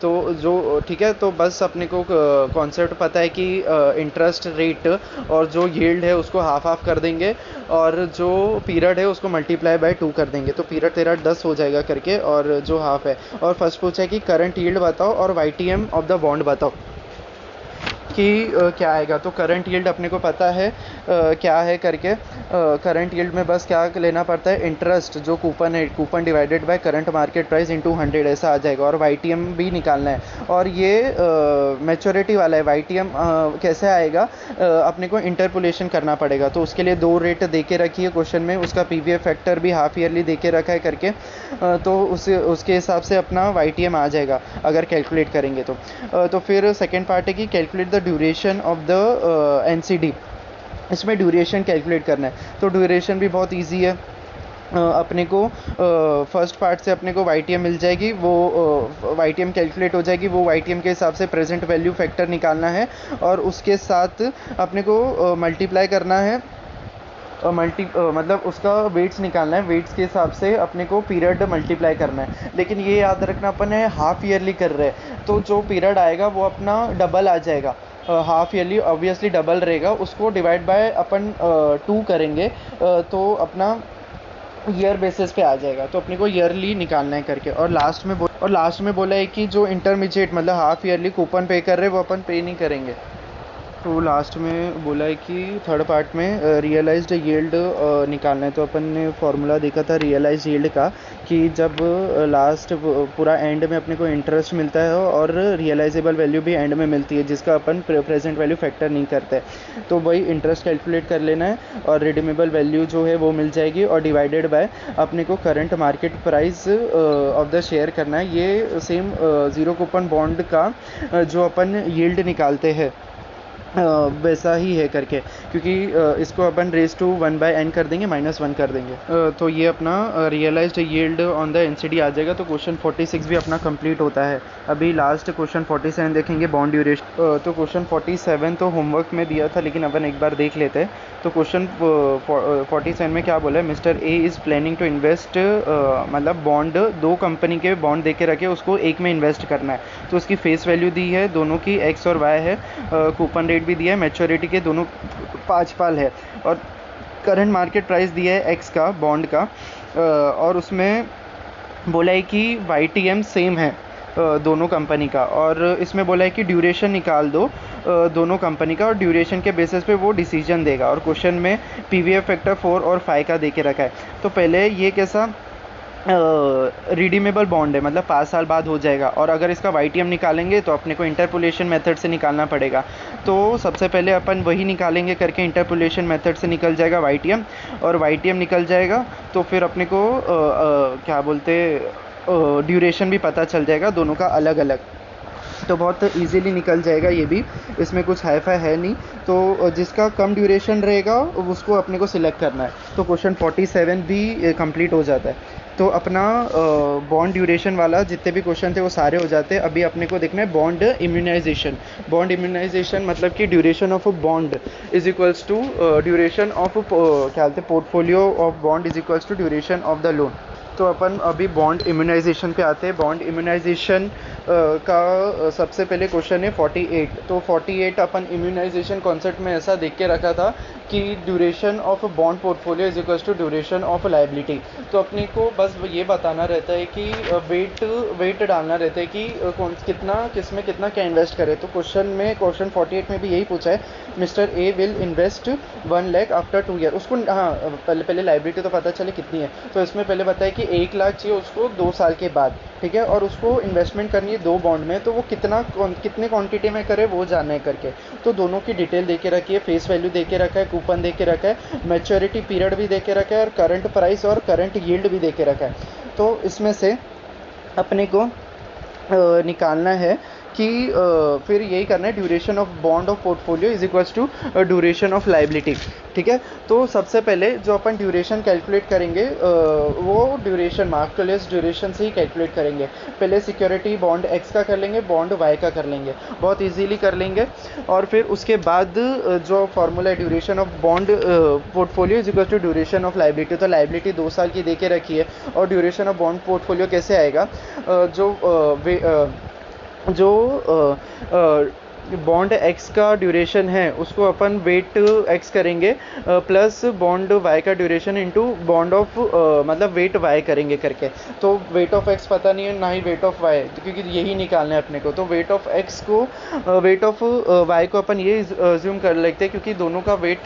तो जो ठीक है, तो बस अपने को कॉन्सेप्ट पता है कि इंटरेस्ट रेट और जो यील्ड है उसको उसको हाफ हाफ कर देंगे और जो पीरियड है उसको मल्टीप्लाई बाय 2 कर देंगे, तो पीरियड तेरा 10 हो जाएगा करके, और जो हाफ है। और फर्स्ट पूछा है कि करंट यील्ड बताओ और YTM ऑफ द बॉन्ड बताओ कि क्या आएगा। तो करंट यील्ड अपने को पता है क्या है करके। करंट यील्ड में बस क्या लेना पड़ता है, इंटरेस्ट जो कूपन है, coupon divided by current market price into 100, ऐसा आ जाएगा। और YTM भी निकालना है, और ये मैच्योरिटी वाला है। YTM कैसे आएगा, अपने को इंटरपोलेशन करना पड़ेगा, तो उसके लिए 2 रेट दे के रखी है क्वेश्चन में, उसका PVF फैक्टर भी हाफ ईयरली दे के रखा है करके, तो उसके हिसाब से अपना YTM आ जाएगा अगर कैलकुलेट करेंगे तो फिर सेकेंड पार्ट है कि calculate the duration of the NCD। इसमें ड्यूरेशन कैलकुलेट करना है, तो ड्यूरेशन भी बहुत इजी है। अपने को फर्स्ट पार्ट से अपने को YTM मिल जाएगी, वो YTM कैलकुलेट हो जाएगी, वो YTM के हिसाब से प्रेजेंट वैल्यू फैक्टर निकालना है, और उसके साथ अपने को मल्टीप्लाई करना है, मतलब उसका वेट्स निकालना है, वेट्स के हिसाब से अपने को पीरियड मल्टीप्लाई करना है। लेकिन ये याद रखना, अपन है हाफ ईयरली कर रहे हैं, तो जो पीरियड आएगा वो अपना डबल आ जाएगा। हाफ ईयरली ऑब्वियसली डबल रहेगा, उसको डिवाइड बाय अपन 2 करेंगे, तो अपना ईयर बेसिस पे आ जाएगा, तो अपने को ईयरली निकालना है करके। और लास्ट में बोला है कि जो इंटरमीडिएट मतलब हाफ ईयरली कूपन पे कर रहे हैं वो अपन पे नहीं करेंगे। तो लास्ट में बोला है कि थर्ड पार्ट में रियलाइज्ड यील्ड निकालना है। तो अपन ने फार्मूला देखा था रियलाइज्ड यील्ड का, कि जब लास्ट पूरा एंड में अपने को इंटरेस्ट मिलता है और रियलाइजेबल वैल्यू भी एंड में मिलती है, जिसका अपन प्रेजेंट वैल्यू फैक्टर नहीं करते, तो वही इंटरेस्ट कैलकुलेट कर लेना है, और रिडीमेबल वैल्यू जो है वो मिल जाएगी, और डिवाइडेड बाय अपने को current market price of the share करना है। ये सेम ज़ीरो कूपन बॉन्ड का जो अपन यील्ड निकालते हैं वैसा ही है करके, क्योंकि इसको अपन रेस टू 1/n कर देंगे, -1 कर देंगे। तो ये अपना realised yield on the NCD आ जाएगा। तो क्वेश्चन 46 भी अपना कंप्लीट होता है। अभी लास्ट क्वेश्चन 47 देखेंगे, बॉन्ड ड्यूरेशन। तो क्वेश्चन 47 तो होमवर्क में दिया था, लेकिन अपन एक बार देख लेते हैं। तो क्वेश्चन 47 में क्या बोला है, mister A is planning to invest, मतलब बॉन्ड 2 कंपनी के बॉन्ड दे के रखे, उसको एक में इन्वेस्ट करना है। तो उसकी फेस वैल्यू दी है, दोनों की X और Y है, कूपन रेट भी दिया है, मैच्योरिटी के दोनों 5 साल है, और करंट मार्केट प्राइस दिया है X का बॉन्ड का, और उसमें बोला है कि YTM सेम है दोनों कंपनी का, और इसमें बोला है कि ड्यूरेशन निकाल दो दोनों कंपनी का, और ड्यूरेशन के बेसिस पे वो डिसीजन देगा। और क्वेश्चन में PVF फैक्टर 4 और 5 का दे के रखा है। तो पहले ये कैसा रिडीमेबल बॉन्ड है, मतलब 5 साल बाद हो जाएगा, और अगर इसका YTM निकालेंगे तो अपने को इंटरपोलेशन मेथड से निकालना पड़ेगा। तो सबसे पहले अपन वही निकालेंगे करके, इंटरपोलेशन मेथड से निकल जाएगा YTM, और YTM निकल जाएगा तो फिर अपने को क्या बोलते ड्यूरेशन भी पता चल जाएगा दोनों का अलग अलग, तो बहुत इजीली निकल जाएगा ये भी, इसमें कुछ हाई-फाई है नहीं। तो जिसका कम ड्यूरेशन रहेगा उसको अपने को सिलेक्ट करना है। तो क्वेश्चन 47 भी कंप्लीट हो जाता है। तो अपना बॉन्ड ड्यूरेशन वाला जितने भी क्वेश्चन थे वो सारे हो जाते हैं। अभी अपने को देखना है बॉन्ड इम्यूनाइजेशन। बॉन्ड इम्यूनाइजेशन मतलब कि duration of a bond is equals to duration of क्या बोलते हैं portfolio of bond is equals to duration of the loan. तो अपन अभी बॉन्ड इम्यूनाइजेशन पे आते हैं। बॉन्ड इम्यूनाइजेशन का सबसे पहले क्वेश्चन है 48। तो 48 अपन इम्यूनाइजेशन कॉन्सेप्ट में ऐसा देख के रखा था कि duration of bond portfolio is equals to duration of liability. तो अपने को बस ये बताना रहता है कि वेट डालना रहता है कि कितना किस में कितना क्या इन्वेस्ट करे। तो क्वेश्चन 48 में भी यही पूछा है, mister A will invest 1 lakh after 2 year. उसको पहले लायबिलिटी तो पता चले कितनी है। तो इसमें पहले बताया कि 1 लाख चाहिए उसको 2 साल के बाद, ठीक है, और उसको इन्वेस्टमेंट करनी है 2 बॉन्ड में, तो वो कितने क्वांटिटी में करे वो जानना है करके। तो दोनों की डिटेल दे के रखी है, फेस वैल्यू दे के रखा है, कूपन दे के रखा है, मैच्योरिटी पीरियड भी दे के रखा है, और करंट प्राइस और करंट यील्ड भी दे के रखा है। तो इसमें से अपने को निकालना है कि फिर यही करना है, duration of bond of portfolio is equals to duration of liability, ठीक है। तो सबसे पहले जो अपन ड्यूरेशन कैलकुलेट करेंगे वो duration mark to less duration से ही कैलकुलेट करेंगे। पहले सिक्योरिटी बॉन्ड X का कर लेंगे, बॉन्ड Y का कर लेंगे, बहुत इजीली कर लेंगे। और फिर उसके बाद जो फार्मूला है duration of bond portfolio is equals to duration of liability. तो लायबिलिटी 2 साल की दे के रखी है, और ड्यूरेशन ऑफ बॉन्ड पोर्टफोलियो कैसे आएगा, बॉन्ड एक्स का ड्यूरेशन है उसको अपन वेट एक्स करेंगे प्लस बॉन्ड वाई का ड्यूरेशन इंटू बॉन्ड ऑफ मतलब वेट वाई करेंगे करके। तो वेट ऑफ एक्स पता नहीं है ना ही वेट ऑफ वाई, तो क्योंकि यही निकालना है अपने को, तो वेट ऑफ एक्स को वेट ऑफ वाई को अपन ये अज्यूम कर लेते हैं क्योंकि दोनों का वेट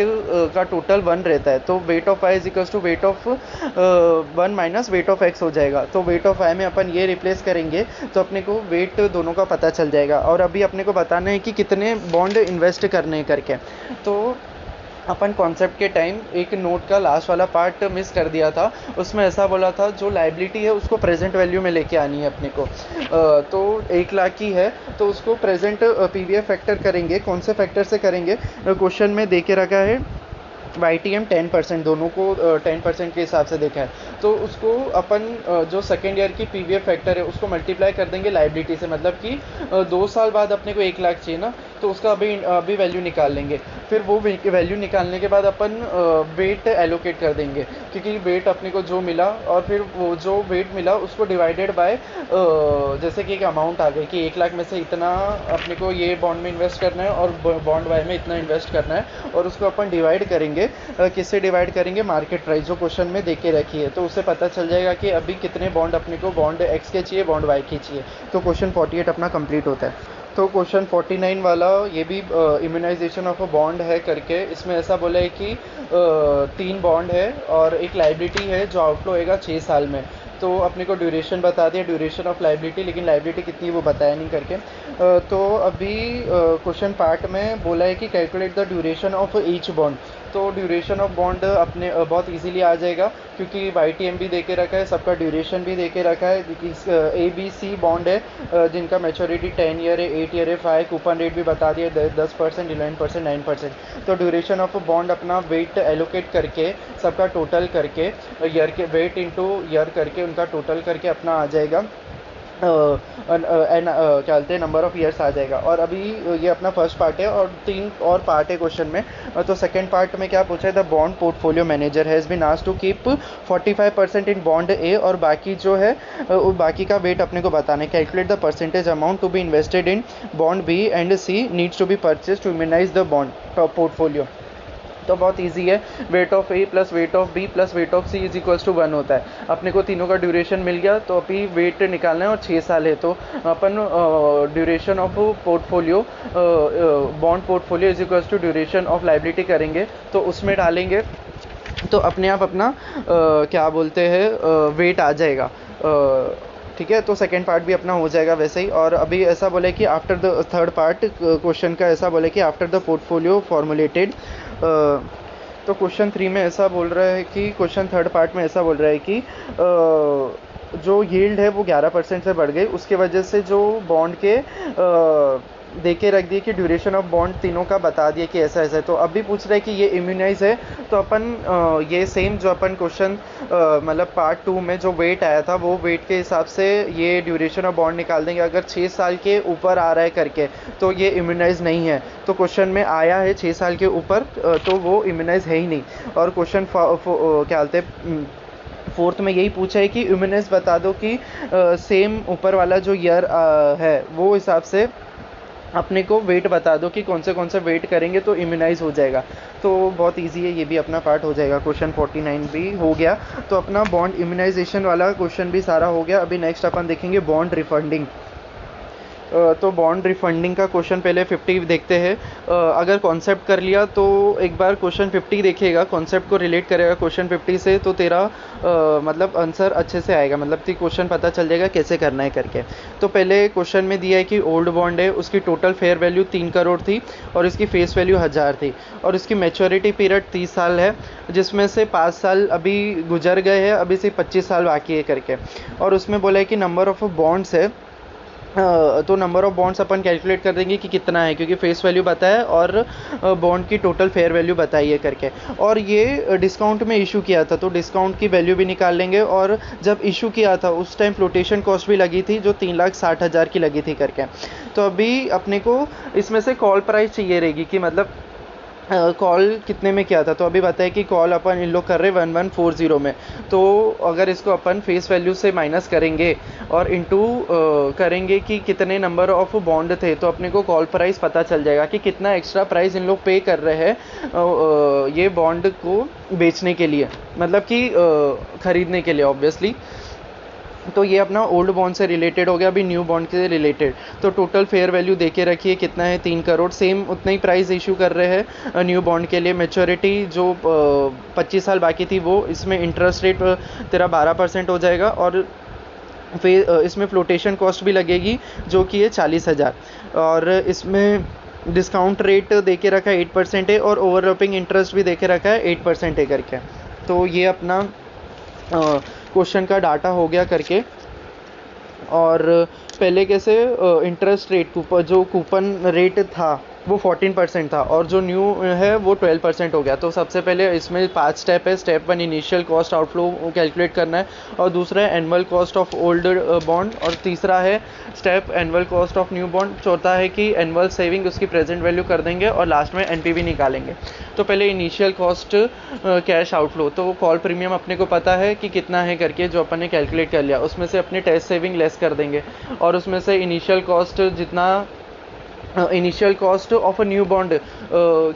का टोटल 1 रहता है। तो weight of Y is equals to weight of 1 minus weight of X हो जाएगा। तो वेट ऑफ वाई में अपन ये रिप्लेस करेंगे तो अपने को वेट दोनों का पता चल जाएगा। और अभी अपने को बताना है कि कितने बॉन्ड इन्वेस्ट करने हैं करके। तो अपन कॉन्सेप्ट के टाइम एक नोट का लास्ट वाला पार्ट मिस कर दिया था, उसमें ऐसा बोला था जो लाइबिलिटी है उसको प्रेजेंट वैल्यू में लेके आनी है अपने को। तो 1 लाख की है तो उसको प्रेजेंट पीवीएफ फैक्टर करेंगे। कौन से फैक्टर से करेंगे, क्वेश्चन में दे के रखा है YTM 10%, दोनों को 10% के हिसाब से देखा है। तो उसको अपन जो सेकेंड ईयर की पीवीएफ फैक्टर है उसको मल्टीप्लाई कर देंगे लाइबिलिटी से, मतलब कि 2 साल बाद अपने को 1 लाख चाहिए ना, तो उसका अभी वैल्यू निकाल लेंगे। फिर वो वैल्यू निकालने के बाद अपन वेट एलोकेट कर देंगे, क्योंकि वेट अपने को जो मिला और फिर वो जो वेट मिला उसको डिवाइडेड बाय जैसे कि एक अमाउंट आ गई कि 1 लाख में से इतना अपने को ये बॉन्ड में इन्वेस्ट करना है और बॉन्ड वाई में इतना इन्वेस्ट करना है, और उसको अपन डिवाइड करेंगे। किससे डिवाइड करेंगे, मार्केट प्राइस जो क्वेश्चन में देके रखी है। तो उससे पता चल जाएगा कि अभी कितने बॉन्ड अपने को बॉन्ड एक्स के चाहिए, बॉन्ड वाई के चाहिए। तो क्वेश्चन 48 अपना कंप्लीट होता है। तो क्वेश्चन 49 वाला ये भी इम्यूनाइजेशन ऑफ अ बॉन्ड है करके, इसमें ऐसा बोला है कि 3 बॉन्ड है और एक लाइबिलिटी है जो आउटफ्लो होएगा 6 साल में। तो अपने को ड्यूरेशन बता दिया, ड्यूरेशन ऑफ लाइबिलिटी, लेकिन लाइबिलिटी कितनी वो बताया नहीं करके। तो अभी क्वेश्चन पार्ट में बोला है कि calculate the duration of each bond. तो ड्यूरेशन ऑफ बॉन्ड अपने बहुत इजीली आ जाएगा, क्योंकि YTM भी देके रखा है, सबका ड्यूरेशन भी देके रखा है। ABC बॉन्ड है जिनका मैच्योरिटी 10 ईयर है, 8 ईयर है, 5 कूपन रेट भी बता दिया 10%, 11%, 9%। तो ड्यूरेशन ऑफ बॉन्ड अपना वेट एलोकेट करके सबका टोटल करके ईयर के वेट इंटू ईयर करके उनका टोटल करके अपना आ जाएगा क्या बोलते हैं नंबर ऑफ ईयर्स आ जाएगा। और अभी ये अपना फर्स्ट पार्ट है और 3 और पार्ट है क्वेश्चन में। तो सेकंड पार्ट में क्या पूछा है, the bond portfolio manager has been asked to keep 45% in bond A, और बाकी जो है बाकी का वेट अपने को बताना है। Calculate the percentage amount to be invested in bond B and C needs to be purchase to immunise the bond portfolio. तो बहुत इजी है, weight of A plus weight of B plus weight of C is equals to 1 होता है। अपने को तीनों का duration मिल गया, तो अभी वेट निकालना है और 6 साल है। तो अपन duration of portfolio bond portfolio is equals to duration of liability करेंगे, तो उसमें डालेंगे तो अपने आप अपना क्या बोलते हैं वेट आ जाएगा। ठीक है, तो सेकंड पार्ट भी अपना हो जाएगा वैसे ही। और अभी ऐसा बोले कि after the third part question का ऐसा बोले कि आफ्टर द पोर्टफोलियो फॉर्मुलेटेड। तो क्वेश्चन 3 में ऐसा बोल रहा है कि क्वेश्चन थर्ड पार्ट में ऐसा बोल रहा है कि जो यील्ड है वो 11% से बढ़ गई, उसके वजह से जो बॉन्ड के दे के रख दिए कि ड्यूरेशन ऑफ बॉन्ड तीनों का बता दिए कि ऐसा ऐसा है। तो अभी पूछ रहा है कि ये इम्यूनाइज है, तो अपन ये सेम जो अपन क्वेश्चन मतलब पार्ट 2 में जो वेट आया था वो वेट के हिसाब से ये ड्यूरेशन ऑफ बॉन्ड निकाल देंगे। अगर 6 साल के ऊपर आ रहा है करके तो ये इम्यूनाइज नहीं है। तो क्वेश्चन में आया है 6 साल के ऊपर, तो वो इम्यूनाइज है ही नहीं। और क्वेश्चन क्या बोलते हैं फोर्थ में यही पूछा है कि इम्यूनाइज बता दो कि सेम ऊपर वाला जो ईयर है वो हिसाब से अपने को वेट बता दो कि कौन से वेट करेंगे तो इम्यूनाइज हो जाएगा। तो बहुत इजी है, ये भी अपना पार्ट हो जाएगा। क्वेश्चन 49 भी हो गया, तो अपना बॉन्ड इम्यूनाइजेशन वाला क्वेश्चन भी सारा हो गया। अभी नेक्स्ट अपन देखेंगे बॉन्ड रिफंडिंग। तो बॉन्ड रिफंडिंग का क्वेश्चन पहले 50 देखते हैं। अगर कॉन्सेप्ट कर लिया तो एक बार क्वेश्चन 50 देखेगा, कॉन्सेप्ट को रिलेट करेगा क्वेश्चन 50 से, तो तेरा मतलब आंसर अच्छे से आएगा, मतलब कि क्वेश्चन पता चल जाएगा कैसे करना है करके। तो पहले क्वेश्चन में दिया है कि ओल्ड बॉन्ड है, उसकी टोटल फेयर वैल्यू 3 करोड़ थी और इसकी फेस वैल्यू 1000 थी, और इसकी मैच्योरिटी पीरियड 30 साल है, जिसमें से 5 साल अभी गुजर गए हैं, अभी से 25 साल बाकी है करके। और उसमें बोला है कि नंबर ऑफ बॉन्ड्स है, तो number of bonds upon calculate कर देंगे कि कितना है, क्योंकि फेस वैल्यू बताया और बॉन्ड की टोटल फेयर वैल्यू बताई है करके। और ये डिस्काउंट में इशू किया था, तो डिस्काउंट की वैल्यू भी निकाल लेंगे। और जब इशू किया था उस टाइम फ्लोटेशन कॉस्ट भी लगी थी जो 3,60,000 की लगी थी करके। तो अभी अपने को इसमें से कॉल प्राइस चाहिए रहेगी कि मतलब कॉल कितने में किया था, तो अभी बताया कि कॉल अपन इन लोग कर रहे 1140 में। तो अगर इसको अपन फेस वैल्यू से माइनस करेंगे और इनटू करेंगे कि कितने नंबर ऑफ बॉन्ड थे, तो अपने को कॉल प्राइस पता चल जाएगा कि कितना एक्स्ट्रा प्राइस इन लोग पे कर रहे हैं ये बॉन्ड को बेचने के लिए, मतलब कि ख़रीदने के लिए ऑब्वियसली। तो ये अपना ओल्ड बॉन्ड से रिलेटेड हो गया। अभी न्यू बॉन्ड से रिलेटेड, तो टोटल फेयर वैल्यू दे के रखिए कितना है, 3 करोड़। सेम उतना ही प्राइस इशू कर रहे हैं न्यू बॉन्ड के लिए। मैच्योरिटी जो 25 साल बाकी थी वो, इसमें इंटरेस्ट रेट तेरा 12% हो जाएगा, और फिर इसमें फ्लोटेशन कॉस्ट भी लगेगी जो कि है 40,000, और इसमें डिस्काउंट रेट दे के रखा है 8% है, और ओवरलैपिंग इंटरेस्ट भी दे के रखा है 8% है करके। तो ये अपना क्वेश्चन का डाटा हो गया करके। और पहले कैसे इंटरेस्ट रेट जो कूपन रेट था वो 14% था, और जो न्यू है वो 12% हो गया। तो सबसे पहले इसमें 5 स्टेप है। Step 1 initial cost outflow calculate करना है, और दूसरा है annual cost of old bond, और तीसरा है step annual cost of new bond, चौथा है कि एनुअल सेविंग उसकी प्रेजेंट वैल्यू कर देंगे, और लास्ट में एनपीवी निकालेंगे। तो पहले इनिशियल कॉस्ट कैश आउटफ्लो, तो कॉल प्रीमियम अपने को पता है कि कितना है करके, जो अपन ने कैलकुलेट कर लिया, उसमें से अपने टेस्ट सेविंग लेस कर देंगे, और उसमें से इनिशियल कॉस्ट जितना initial cost of a new bond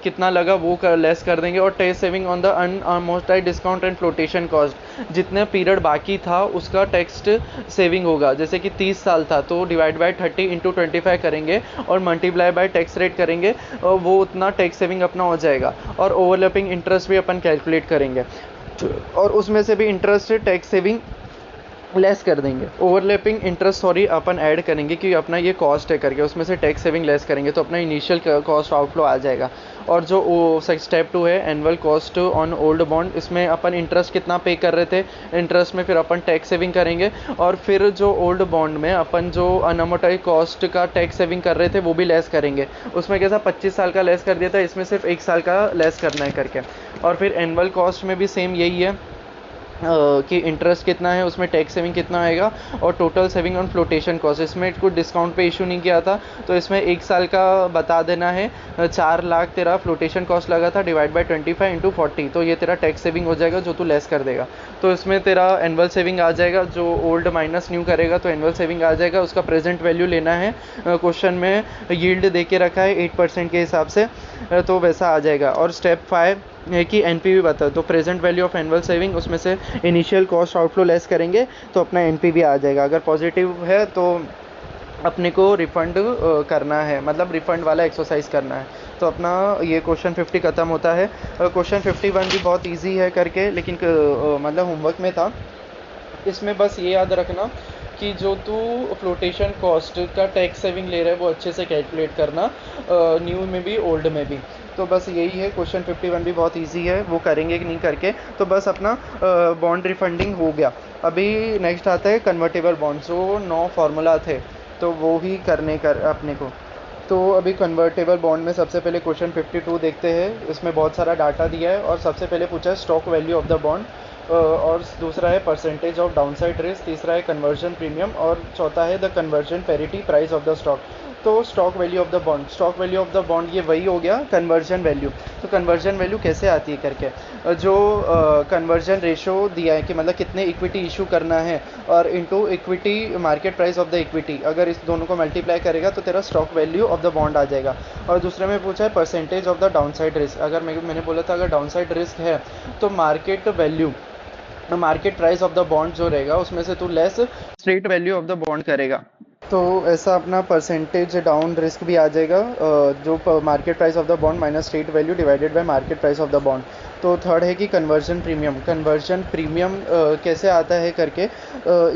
कितना लगा वो लेस कर देंगे, और tax saving on the unamortized discount and flotation cost, जितने पीरियड बाकी था उसका टैक्स सेविंग होगा। जैसे कि 30 साल था तो डिवाइड बाय 30 इंटू 25 करेंगे और मल्टीप्लाई बाय टैक्स रेट करेंगे, और वो उतना टैक्स सेविंग अपना हो जाएगा। और ओवरलैपिंग इंटरेस्ट भी अपन कैलकुलेट करेंगे, और उसमें से भी इंटरेस्ट टैक्स सेविंग लेस कर देंगे। ओवरलैपिंग इंटरेस्ट अपन ऐड करेंगे क्योंकि अपना ये कॉस्ट है करके, उसमें से टैक्स सेविंग लेस करेंगे, तो अपना इनिशियल कॉस्ट आउटफ्लो आ जाएगा। और जो स्टेप 2 है annual cost on old bond, इसमें अपन इंटरेस्ट कितना पे कर रहे थे, इंटरेस्ट में फिर अपन टैक्स सेविंग करेंगे, और फिर जो ओल्ड बॉन्ड में अपन जो अनअमोर्टाइज्ड कॉस्ट का टैक्स सेविंग कर रहे थे वो भी लेस करेंगे। उसमें कैसा 25 साल का लेस कर दिया था, इसमें सिर्फ 1 साल का लेस करना है करके। और फिर एनुअल कॉस्ट में भी सेम यही है कि इंटरेस्ट कितना है, उसमें टैक्स सेविंग कितना आएगा, और total saving on flotation cost. इसमें कुछ डिस्काउंट पे इशू नहीं किया था, तो इसमें 1 साल का बता देना है। 4 लाख तेरा फ्लोटेशन कॉस्ट लगा था, डिवाइड बाय 25 इंटू 40, तो ये तेरा टैक्स सेविंग हो जाएगा जो तू लेस कर देगा। तो इसमें तेरा एनुअल सेविंग आ जाएगा, जो ओल्ड माइनस न्यू करेगा तो एनुअल सेविंग आ जाएगा। उसका प्रेजेंट वैल्यू लेना है, क्वेश्चन में यील्ड दे के रखा है 8% के हिसाब से, तो वैसा आ जाएगा। और स्टेप 5 है कि एनपीवी बता, तो present value of annual saving, उसमें से इनिशियल कॉस्ट आउटफ्लो लेस करेंगे तो अपना एनपीवी आ जाएगा। अगर पॉजिटिव है तो अपने को रिफंड करना है, मतलब रिफंड वाला एक्सरसाइज करना है। तो अपना ये क्वेश्चन 50 ख़त्म होता है। क्वेश्चन 51 भी बहुत इजी है करके, लेकिन मतलब होमवर्क में था। इसमें बस ये याद रखना कि जो तू फ्लोटेशन कॉस्ट का टैक्स सेविंग ले रहा है वो अच्छे से कैलकुलेट करना, न्यू में भी ओल्ड में भी। तो बस यही है, क्वेश्चन 51 भी बहुत इजी है, वो करेंगे कि नहीं करके। तो बस अपना बॉन्ड रिफंडिंग हो गया। अभी नेक्स्ट आता है कन्वर्टेबल बॉन्ड, जो 9 फार्मूला थे तो वो ही करने कर अपने को। तो अभी कन्वर्टेबल बॉन्ड में सबसे पहले क्वेश्चन 52 देखते हैं। इसमें बहुत सारा डाटा दिया है, और सबसे पहले पूछा है stock value of the bond, और दूसरा है परसेंटेज ऑफ डाउनसाइड रिस्क, तीसरा है कन्वर्जन प्रीमियम, और चौथा है the conversion parity price of the stock. तो stock value of the bond, stock value of the bond ये वही हो गया कन्वर्जन वैल्यू। तो कन्वर्जन वैल्यू कैसे आती है करके, जो कन्वर्जन रेशो दिया है कि मतलब कितने इक्विटी इशू करना है, और into equity market price of the equity, अगर इस दोनों को मल्टीप्लाई करेगा तो तेरा stock value of the bond आ जाएगा। और दूसरे में पूछा है percentage of the downside risk, अगर मैंने बोला था अगर डाउनसाइड रिस्क है तो market value, market price of the bond जो रहेगा उसमें से तू less straight value of the bond करेगा। तो ऐसा अपना परसेंटेज डाउन रिस्क भी आ जाएगा, जो market price of the bond minus straight value divided bye market price of the bond. तो थर्ड है कि कन्वर्जन प्रीमियम, कन्वर्जन प्रीमियम कैसे आता है करके,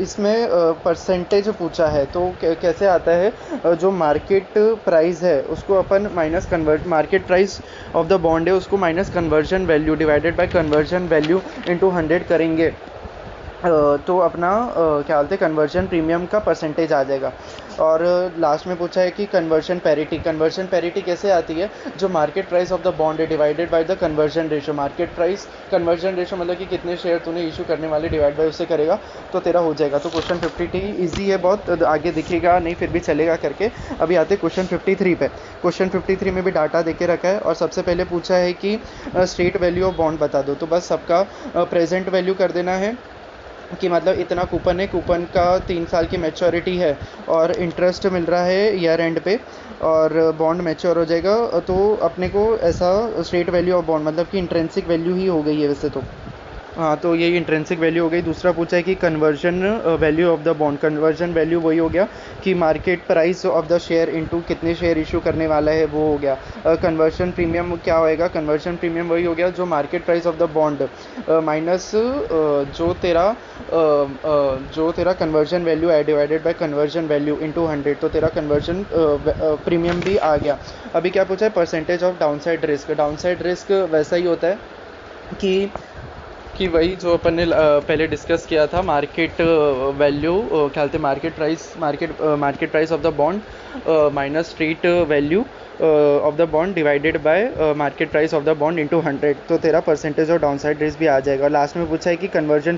इसमें परसेंटेज पूछा है तो कैसे आता है, जो मार्केट प्राइस है उसको अपन minus market price of the bond है उसको minus conversion value divided by conversion value into 100 करेंगे, तो अपना क्या बोलते हैं कन्वर्जन प्रीमियम का परसेंटेज आ जाएगा। और लास्ट में पूछा है कि कन्वर्जन पैरिटी कैसे आती है, जो market price of the bond है divided by the conversion ratio. Market price conversion ratio मतलब कि कितने शेयर तूने इशू करने वाले डिवाइड बाय उससे करेगा तो तेरा हो जाएगा। तो क्वेश्चन 50 ईजी है बहुत, आगे दिखेगा नहीं फिर भी चलेगा करके। अभी आते क्वेश्चन 53 पे। क्वेश्चन 53 में भी डाटा देके रखा है और सबसे पहले पूछा है कि स्ट्रेट वैल्यू ऑफ बॉन्ड बता दो। तो बस सबका प्रेजेंट वैल्यू कर देना है कि मतलब इतना कूपन है, कूपन का 3 साल की मैच्योरिटी है और इंटरेस्ट मिल रहा है ईयर एंड पे और बॉन्ड मैच्योर हो जाएगा। तो अपने को ऐसा स्ट्रेट वैल्यू ऑफ बॉन्ड मतलब कि इंट्रेंसिक वैल्यू ही हो गई है वैसे तो। हाँ, तो ये इंट्रेंसिक वैल्यू हो गई। दूसरा पूछा है कि conversion value of the bond. Conversion value वही हो गया कि market price of the share into कितने शेयर इशू करने वाला है वो हो गया। कन्वर्जन प्रीमियम क्या होएगा, कन्वर्जन प्रीमियम वही हो गया जो market price of the bond minus जो तेरा कन्वर्जन वैल्यू है divided by conversion value into 100, तो तेरा कन्वर्जन प्रीमियम भी आ गया। अभी क्या पूछा है, percentage of downside risk. Downside risk वैसा ही होता है कि वही जो अपन ने पहले डिस्कस किया था, मार्केट वैल्यू क्या बोलते market price of the bond minus street value of the bond divided bye market price of the bond into 100, तो तेरा परसेंटेज ऑफ डाउनसाइड रिस्क भी आ जाएगा। लास्ट में पूछा है कि कन्वर्जन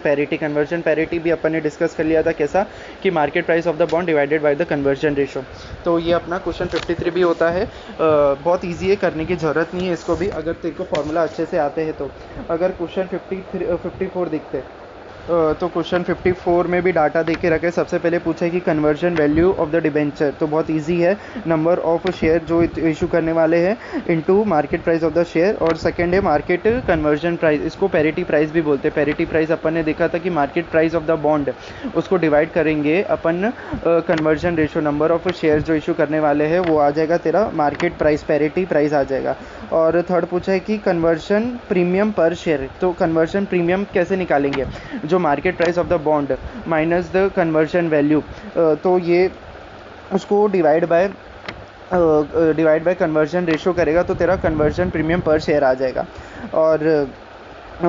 पैरिटी भी अपन ने डिस्कस कर लिया था कैसा, कि market price of the bond divided by the conversion ratio. तो ये अपना क्वेश्चन 53 भी होता है। बहुत ईजी है, करने की ज़रूरत नहीं है इसको भी अगर तेरे को फॉर्मूला अच्छे से आते हैं तो। अगर क्वेश्चन 54 दिखते तो क्वेश्चन 54 में भी डाटा दे के रखे। सबसे पहले पूछा है कि conversion value of the debenture, तो बहुत इजी है, नंबर ऑफ शेयर जो इशू करने वाले हैं into market price of the share. और सेकंड है मार्केट कन्वर्जन प्राइस, इसको पैरिटी प्राइस भी बोलते हैं। पैरिटी प्राइस अपन ने देखा था कि market price of the bond उसको डिवाइड करेंगे अपन conversion ratio, number of share जो इशू करने वाले हैं वो आ जाएगा तेरा मार्केट प्राइस, पैरिटी प्राइस आ जाएगा। और थर्ड पूछा है कि कन्वर्जन प्रीमियम पर शेयर, तो कन्वर्जन प्रीमियम कैसे निकालेंगे, जो market price of the bond minus the conversion value, तो ये उसको डिवाइड बाय कन्वर्जन रेशो करेगा तो तेरा कन्वर्जन प्रीमियम पर शेयर आ जाएगा। और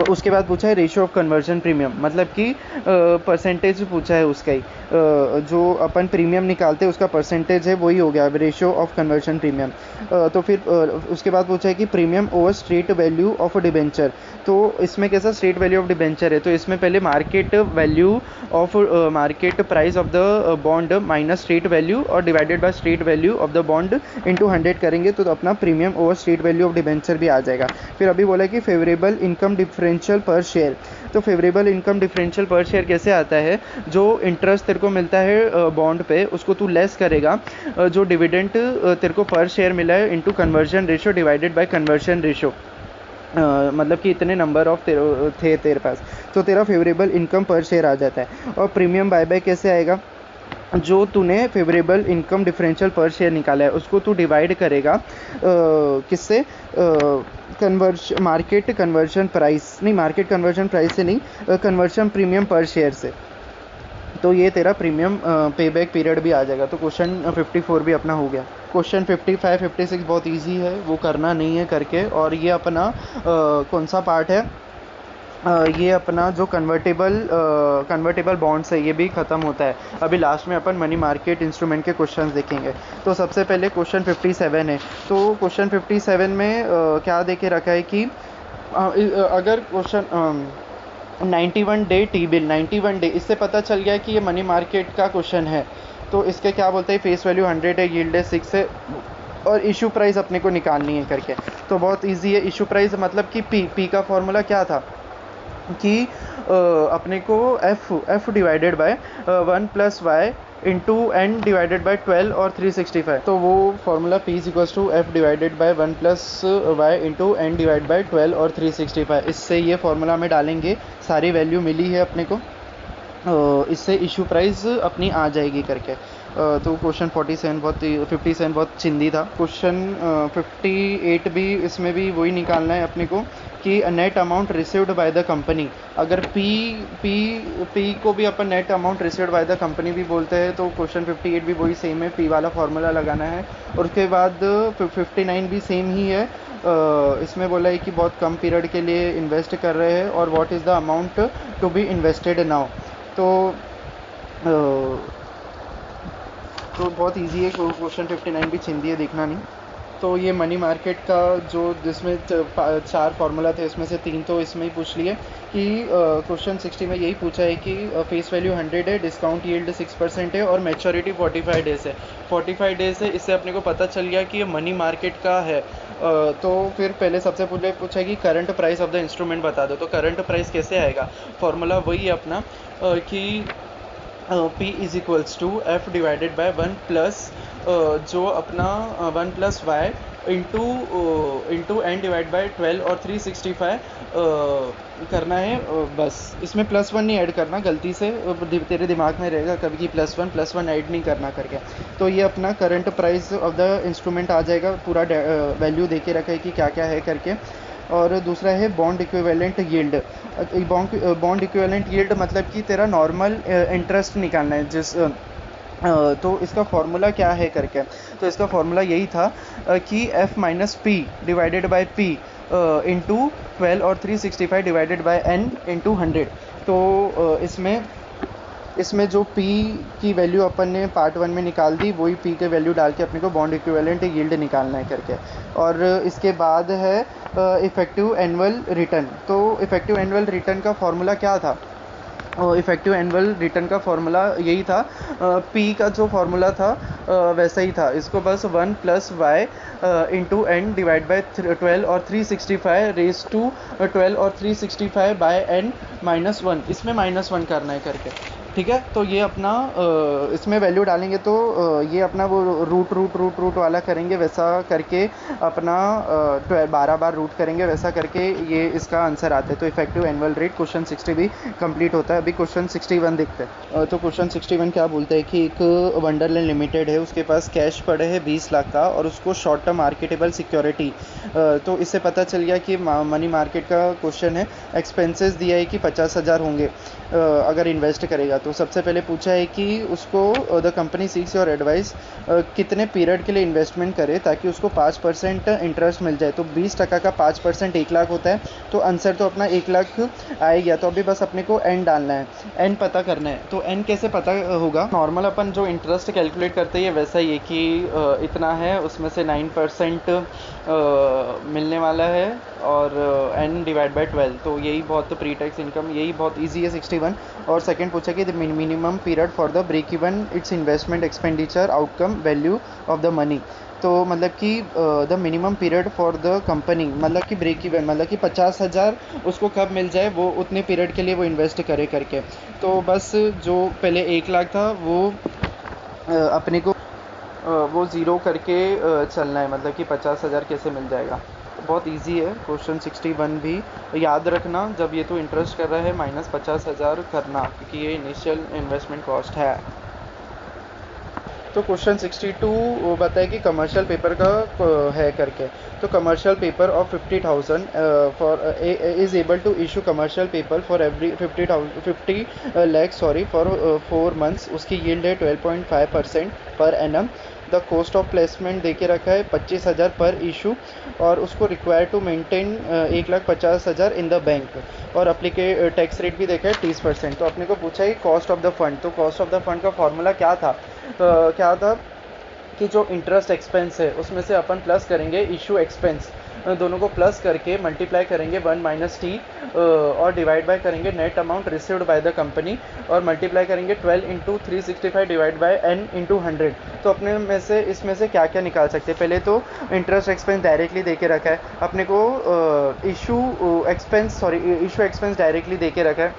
उसके बाद पूछा है रेशियो ऑफ कन्वर्जन प्रीमियम, मतलब कि परसेंटेज पूछा है उसका ही, जो अपन प्रीमियम निकालते हैं उसका परसेंटेज है वही हो गया रेशियो ऑफ कन्वर्जन प्रीमियम। तो फिर उसके बाद पूछा है कि premium over straight value of debenture, तो इसमें कैसा स्ट्रेट वैल्यू ऑफ डिबेंचर है, तो इसमें पहले market value of market price of the bond minus straight value और divided by straight value of the bond into 100 करेंगे तो अपना premium over straight value of debenture भी आ जाएगा। फिर अभी बोला कि favourable income differential per share, तो favourable income differential per share कैसे आता है, जो इंटरेस्ट तेरे को मिलता है बॉन्ड पे उसको तू लेस करेगा जो डिविडेंड तेरे को पर शेयर मिला है into conversion ratio divided by conversion ratio, मतलब कि इतने नंबर ऑफ थे तेरे पास, तो तेरा फेवरेबल इनकम पर शेयर आ जाता है। और प्रीमियम बायबैक कैसे आएगा, जो तूने favourable income differential per share निकाला है उसको तू डिवाइड करेगा किससे, मार्केट कन्वर्जन प्राइस से नहीं, कन्वर्जन प्रीमियम पर शेयर से, तो ये तेरा प्रीमियम पेबैक पीरियड भी आ जाएगा। तो क्वेश्चन 54 भी अपना हो गया। क्वेश्चन 55 56 बहुत इजी है, वो करना नहीं है करके। और ये अपना कौन सा पार्ट है, ये अपना जो कन्वर्टेबल बॉन्ड्स है ये भी ख़त्म होता है। अभी लास्ट में अपन मनी मार्केट इंस्ट्रूमेंट के क्वेश्चंस देखेंगे। तो सबसे पहले क्वेश्चन 57 है, तो क्वेश्चन 57 में क्या देके रखा है कि अगर question 91 day T bill, 91 day, इससे पता चल गया कि ये मनी मार्केट का क्वेश्चन है। तो इसके क्या बोलते हैं, फेस वैल्यू 100 है, यील्ड है 6 है और इशू प्राइस अपने को निकालनी है करके। तो बहुत इजी है। इशू प्राइस मतलब कि पी का फॉर्मूला क्या था कि अपने को F divided by 1 + y into N divided by 12 और 365, तो वो formula P = F divided by 1 + y into N divide by 12 और 365। इससे ये फॉर्मूला में डालेंगे, सारी वैल्यू मिली है अपने को, इससे इशू प्राइस अपनी आ जाएगी करके। तो क्वेश्चन 57 बहुत चिंदी था। क्वेश्चन 58 भी, इसमें भी वही निकालना है अपने को कि net amount received by the company. अगर पी को भी अपन net amount received by the company भी बोलते हैं, तो क्वेश्चन 58 भी वही सेम है, पी वाला फार्मूला लगाना है। और उसके बाद 59 भी सेम ही है। इसमें बोला है कि बहुत कम पीरियड के लिए इन्वेस्ट कर रहे हैं और what is the amount to be invested now. तो बहुत इजी है, क्वेश्चन 59 भी छिंदी है, देखना नहीं। तो ये मनी मार्केट का जो जिसमें 4 फार्मूला थे, इसमें से 3 तो इसमें ही पूछ लिए कि क्वेश्चन 60 में यही पूछा है कि फेस वैल्यू 100 है, डिस्काउंट यील्ड 6% है और मैच्योरिटी 45 डेज़ है। 45 डेज़ है, इससे अपने को पता चल गया कि ये मनी मार्केट का है। तो फिर पहले सबसे पहले पूछा कि current price of the instrument बता दो। तो करंट प्राइस कैसे आएगा, फॉर्मूला वही है अपना कि P is equals to F divided by 1 plus जो अपना 1 plus Y into N divide by 12 और 365 करना है। बस इसमें +1 नहीं ऐड करना, गलती से तेरे दिमाग में रहेगा कभी कि +1 ऐड नहीं करना करके। तो ये अपना current price of the instrument आ जाएगा, पूरा वैल्यू दे के रखा है कि क्या क्या है करके। और दूसरा है bond equivalent yield. Bond equivalent yield मतलब कि तेरा नॉर्मल इंटरेस्ट निकालना है तो इसका फॉर्मूला क्या है करके। तो इसका फॉर्मूला यही था कि f minus P divided by P into 12 और 365 डिवाइडेड बाई n इंटू 100। तो इसमें जो p की वैल्यू अपन ने पार्ट 1 में निकाल दी, वही p के वैल्यू डाल के अपने को बॉन्ड इक्विवेलेंट यील्ड निकालना है करके। और इसके बाद है इफेक्टिव एनुअल रिटर्न। तो इफेक्टिव एनुअल रिटर्न का फॉर्मूला क्या था, इफेक्टिव एनुअल रिटर्न का फॉर्मूला यही था, पी का जो फॉर्मूला था वैसा ही था। इसको बस 1 plus Y into N divide by 12 और 365 रेज टू 12 और 365 बाय एन -1, इसमें -1 करना है करके। ठीक है, तो ये अपना इसमें वैल्यू डालेंगे तो ये अपना वो रूट वाला करेंगे, वैसा करके अपना 12 बार रूट करेंगे, वैसा करके ये इसका आंसर आता है। तो इफेक्टिव एनुअल रेट क्वेश्चन 60 भी कंप्लीट होता है। अभी क्वेश्चन 61 देखते हैं। तो क्वेश्चन 61 क्या बोलते हैं कि एक वंडरलैंड लिमिटेड है, उसके पास कैश पड़े है 20 लाख का और उसको शॉर्ट टर्म मार्केटेबल सिक्योरिटी। तो इससे पता चल गया कि मनी मार्केट का क्वेश्चन है। एक्सपेंसेस दिया है कि 50,000 होंगे अगर इन्वेस्ट करेगा। तो सबसे पहले पूछा है कि उसको the company seeks your advice कितने पीरियड के लिए इन्वेस्टमेंट करे ताकि उसको 5% इंटरेस्ट मिल जाए। तो 20% का 5% 1 लाख होता है, तो आंसर तो अपना 1 लाख आ गया। तो अभी बस अपने को एन डालना है, एन पता करना है। तो एन कैसे पता होगा, नॉर्मल अपन जो इंटरेस्ट कैलकुलेट करते हैं वैसा ही है कि इतना है, उसमें से 9% मिलने वाला है और n डिवाइड बाई 12। तो यही बहुत प्री टैक्स इनकम, यही बहुत इजी है 61। और सेकंड पूछा कि the minimum period for the break even its investment expenditure outcome value of the money. तो मतलब कि the minimum period for the company, मतलब कि ब्रेक इवन मतलब कि 50,000 उसको कब मिल जाए, वो उतने पीरियड के लिए वो इन्वेस्ट करे करके। तो बस जो पहले 1 लाख था वो अपने को वो ज़ीरो करके चलना है, मतलब कि 50,000 कैसे मिल जाएगा। बहुत इजी है क्वेश्चन 61 भी। याद रखना जब ये तो इंटरेस्ट कर रहा है -50,000 करना, क्योंकि ये इनिशियल इन्वेस्टमेंट कॉस्ट है। तो क्वेश्चन 62 वो बताए कि कमर्शियल पेपर का है करके। तो commercial paper of 50,000 for is able to issue commercial paper for every 50 lakh for 4 months. उसकी यील्ड है 12.5% per annum. The cost of placement दे के रखा है 25,000 पर इशू और उसको require to maintain 1,50,000 in the bank. और अप्लीके टैक्स रेट भी देखा है 30%। तो अपने को पूछा है कॉस्ट ऑफ द फंड। तो कॉस्ट ऑफ द फंड का फॉर्मूला क्या था, कि जो इंटरेस्ट एक्सपेंस है उसमें से अपन प्लस करेंगे इशू एक्सपेंस, दोनों को प्लस करके मल्टीप्लाई करेंगे 1 - t और डिवाइड बाय करेंगे net amount received by the company और मल्टीप्लाई करेंगे 12 × 365 डिवाइड बाय n × 100। तो अपने में से इसमें से क्या क्या निकाल सकते हैं। पहले तो इंटरेस्ट एक्सपेंस डायरेक्टली दे के रखा है अपने को, इशू एक्सपेंस डायरेक्टली दे के रखा है,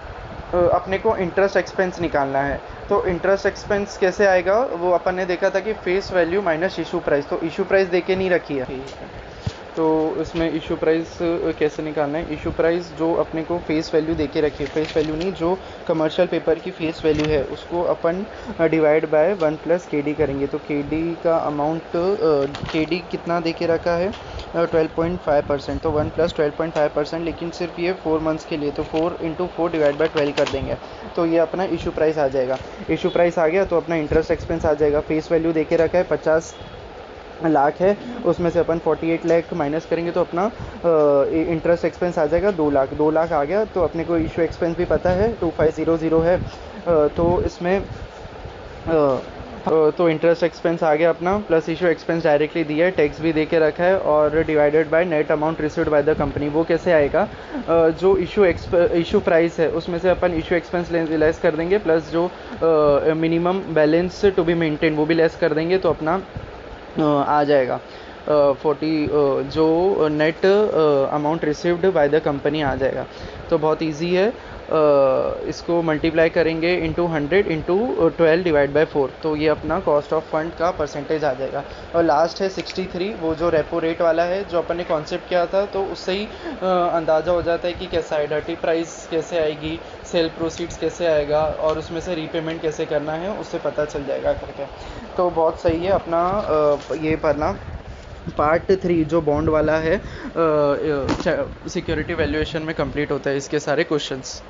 अपने को इंटरेस्ट एक्सपेंस निकालना है। तो इंटरेस्ट एक्सपेंस कैसे आएगा, वो अपन ने देखा था कि face value minus issue price. तो इशू प्राइस दे के नहीं रखी है, तो इसमें इशू प्राइस कैसे निकालना है। इशू प्राइस जो अपने को फेस वैल्यू दे के रखी है, फेस वैल्यू नहीं, जो कमर्शियल पेपर की फेस वैल्यू है उसको अपन डिवाइड बाय 1 + KD करेंगे। तो KD का अमाउंट, KD कितना दे के रखा है 12.5%। तो 1 + 12.5%, लेकिन सिर्फ ये 4 मंथ्स के लिए। तो 4 × 4 डिवाइड बाय 12 कर देंगे, तो ये अपना इशू प्राइस आ जाएगा। इशू प्राइस आ गया तो अपना इंटरेस्ट एक्सपेंस आ जाएगा। फेस वैल्यू दे के रखा है 50 लाख है, उसमें से अपन 48 लाख माइनस करेंगे तो अपना इंटरेस्ट एक्सपेंस आ जाएगा 2 लाख। 2 लाख आ गया तो अपने को इशू एक्सपेंस भी पता है 2500 है, तो इसमें तो इंटरेस्ट एक्सपेंस आ गया अपना, प्लस इशू एक्सपेंस डायरेक्टली दिया है, टैक्स भी दे के रखा है, और divided by net amount received by the company. वो कैसे आएगा, जो इशू प्राइस है उसमें से अपन इशू एक्सपेंस लेस कर देंगे, प्लस जो minimum balance to be maintain वो भी लेस कर देंगे, तो अपना आ जाएगा 40 जो net amount received by the company आ जाएगा। तो बहुत इजी है, इसको मल्टीप्लाई करेंगे इंटू 100 इंटू 12 डिवाइड बाय 4, तो ये अपना कॉस्ट ऑफ फंड का परसेंटेज आ जाएगा। और लास्ट है 63, वो जो रेपो रेट वाला है, जो अपन ने कॉन्सेप्ट किया था, तो उससे ही अंदाज़ा हो जाता है कि कैसा है, डर्टी प्राइस कैसे आएगी, सेल प्रोसीड्स कैसे आएगा, और उसमें से रीपेमेंट कैसे करना है उससे पता चल जाएगा करके। तो बहुत सही है अपना ये पढ़ना। पार्ट 3 जो बॉन्ड वाला है सिक्योरिटी वैल्यूएशन में कंप्लीट होता है इसके सारे क्वेश्चंस।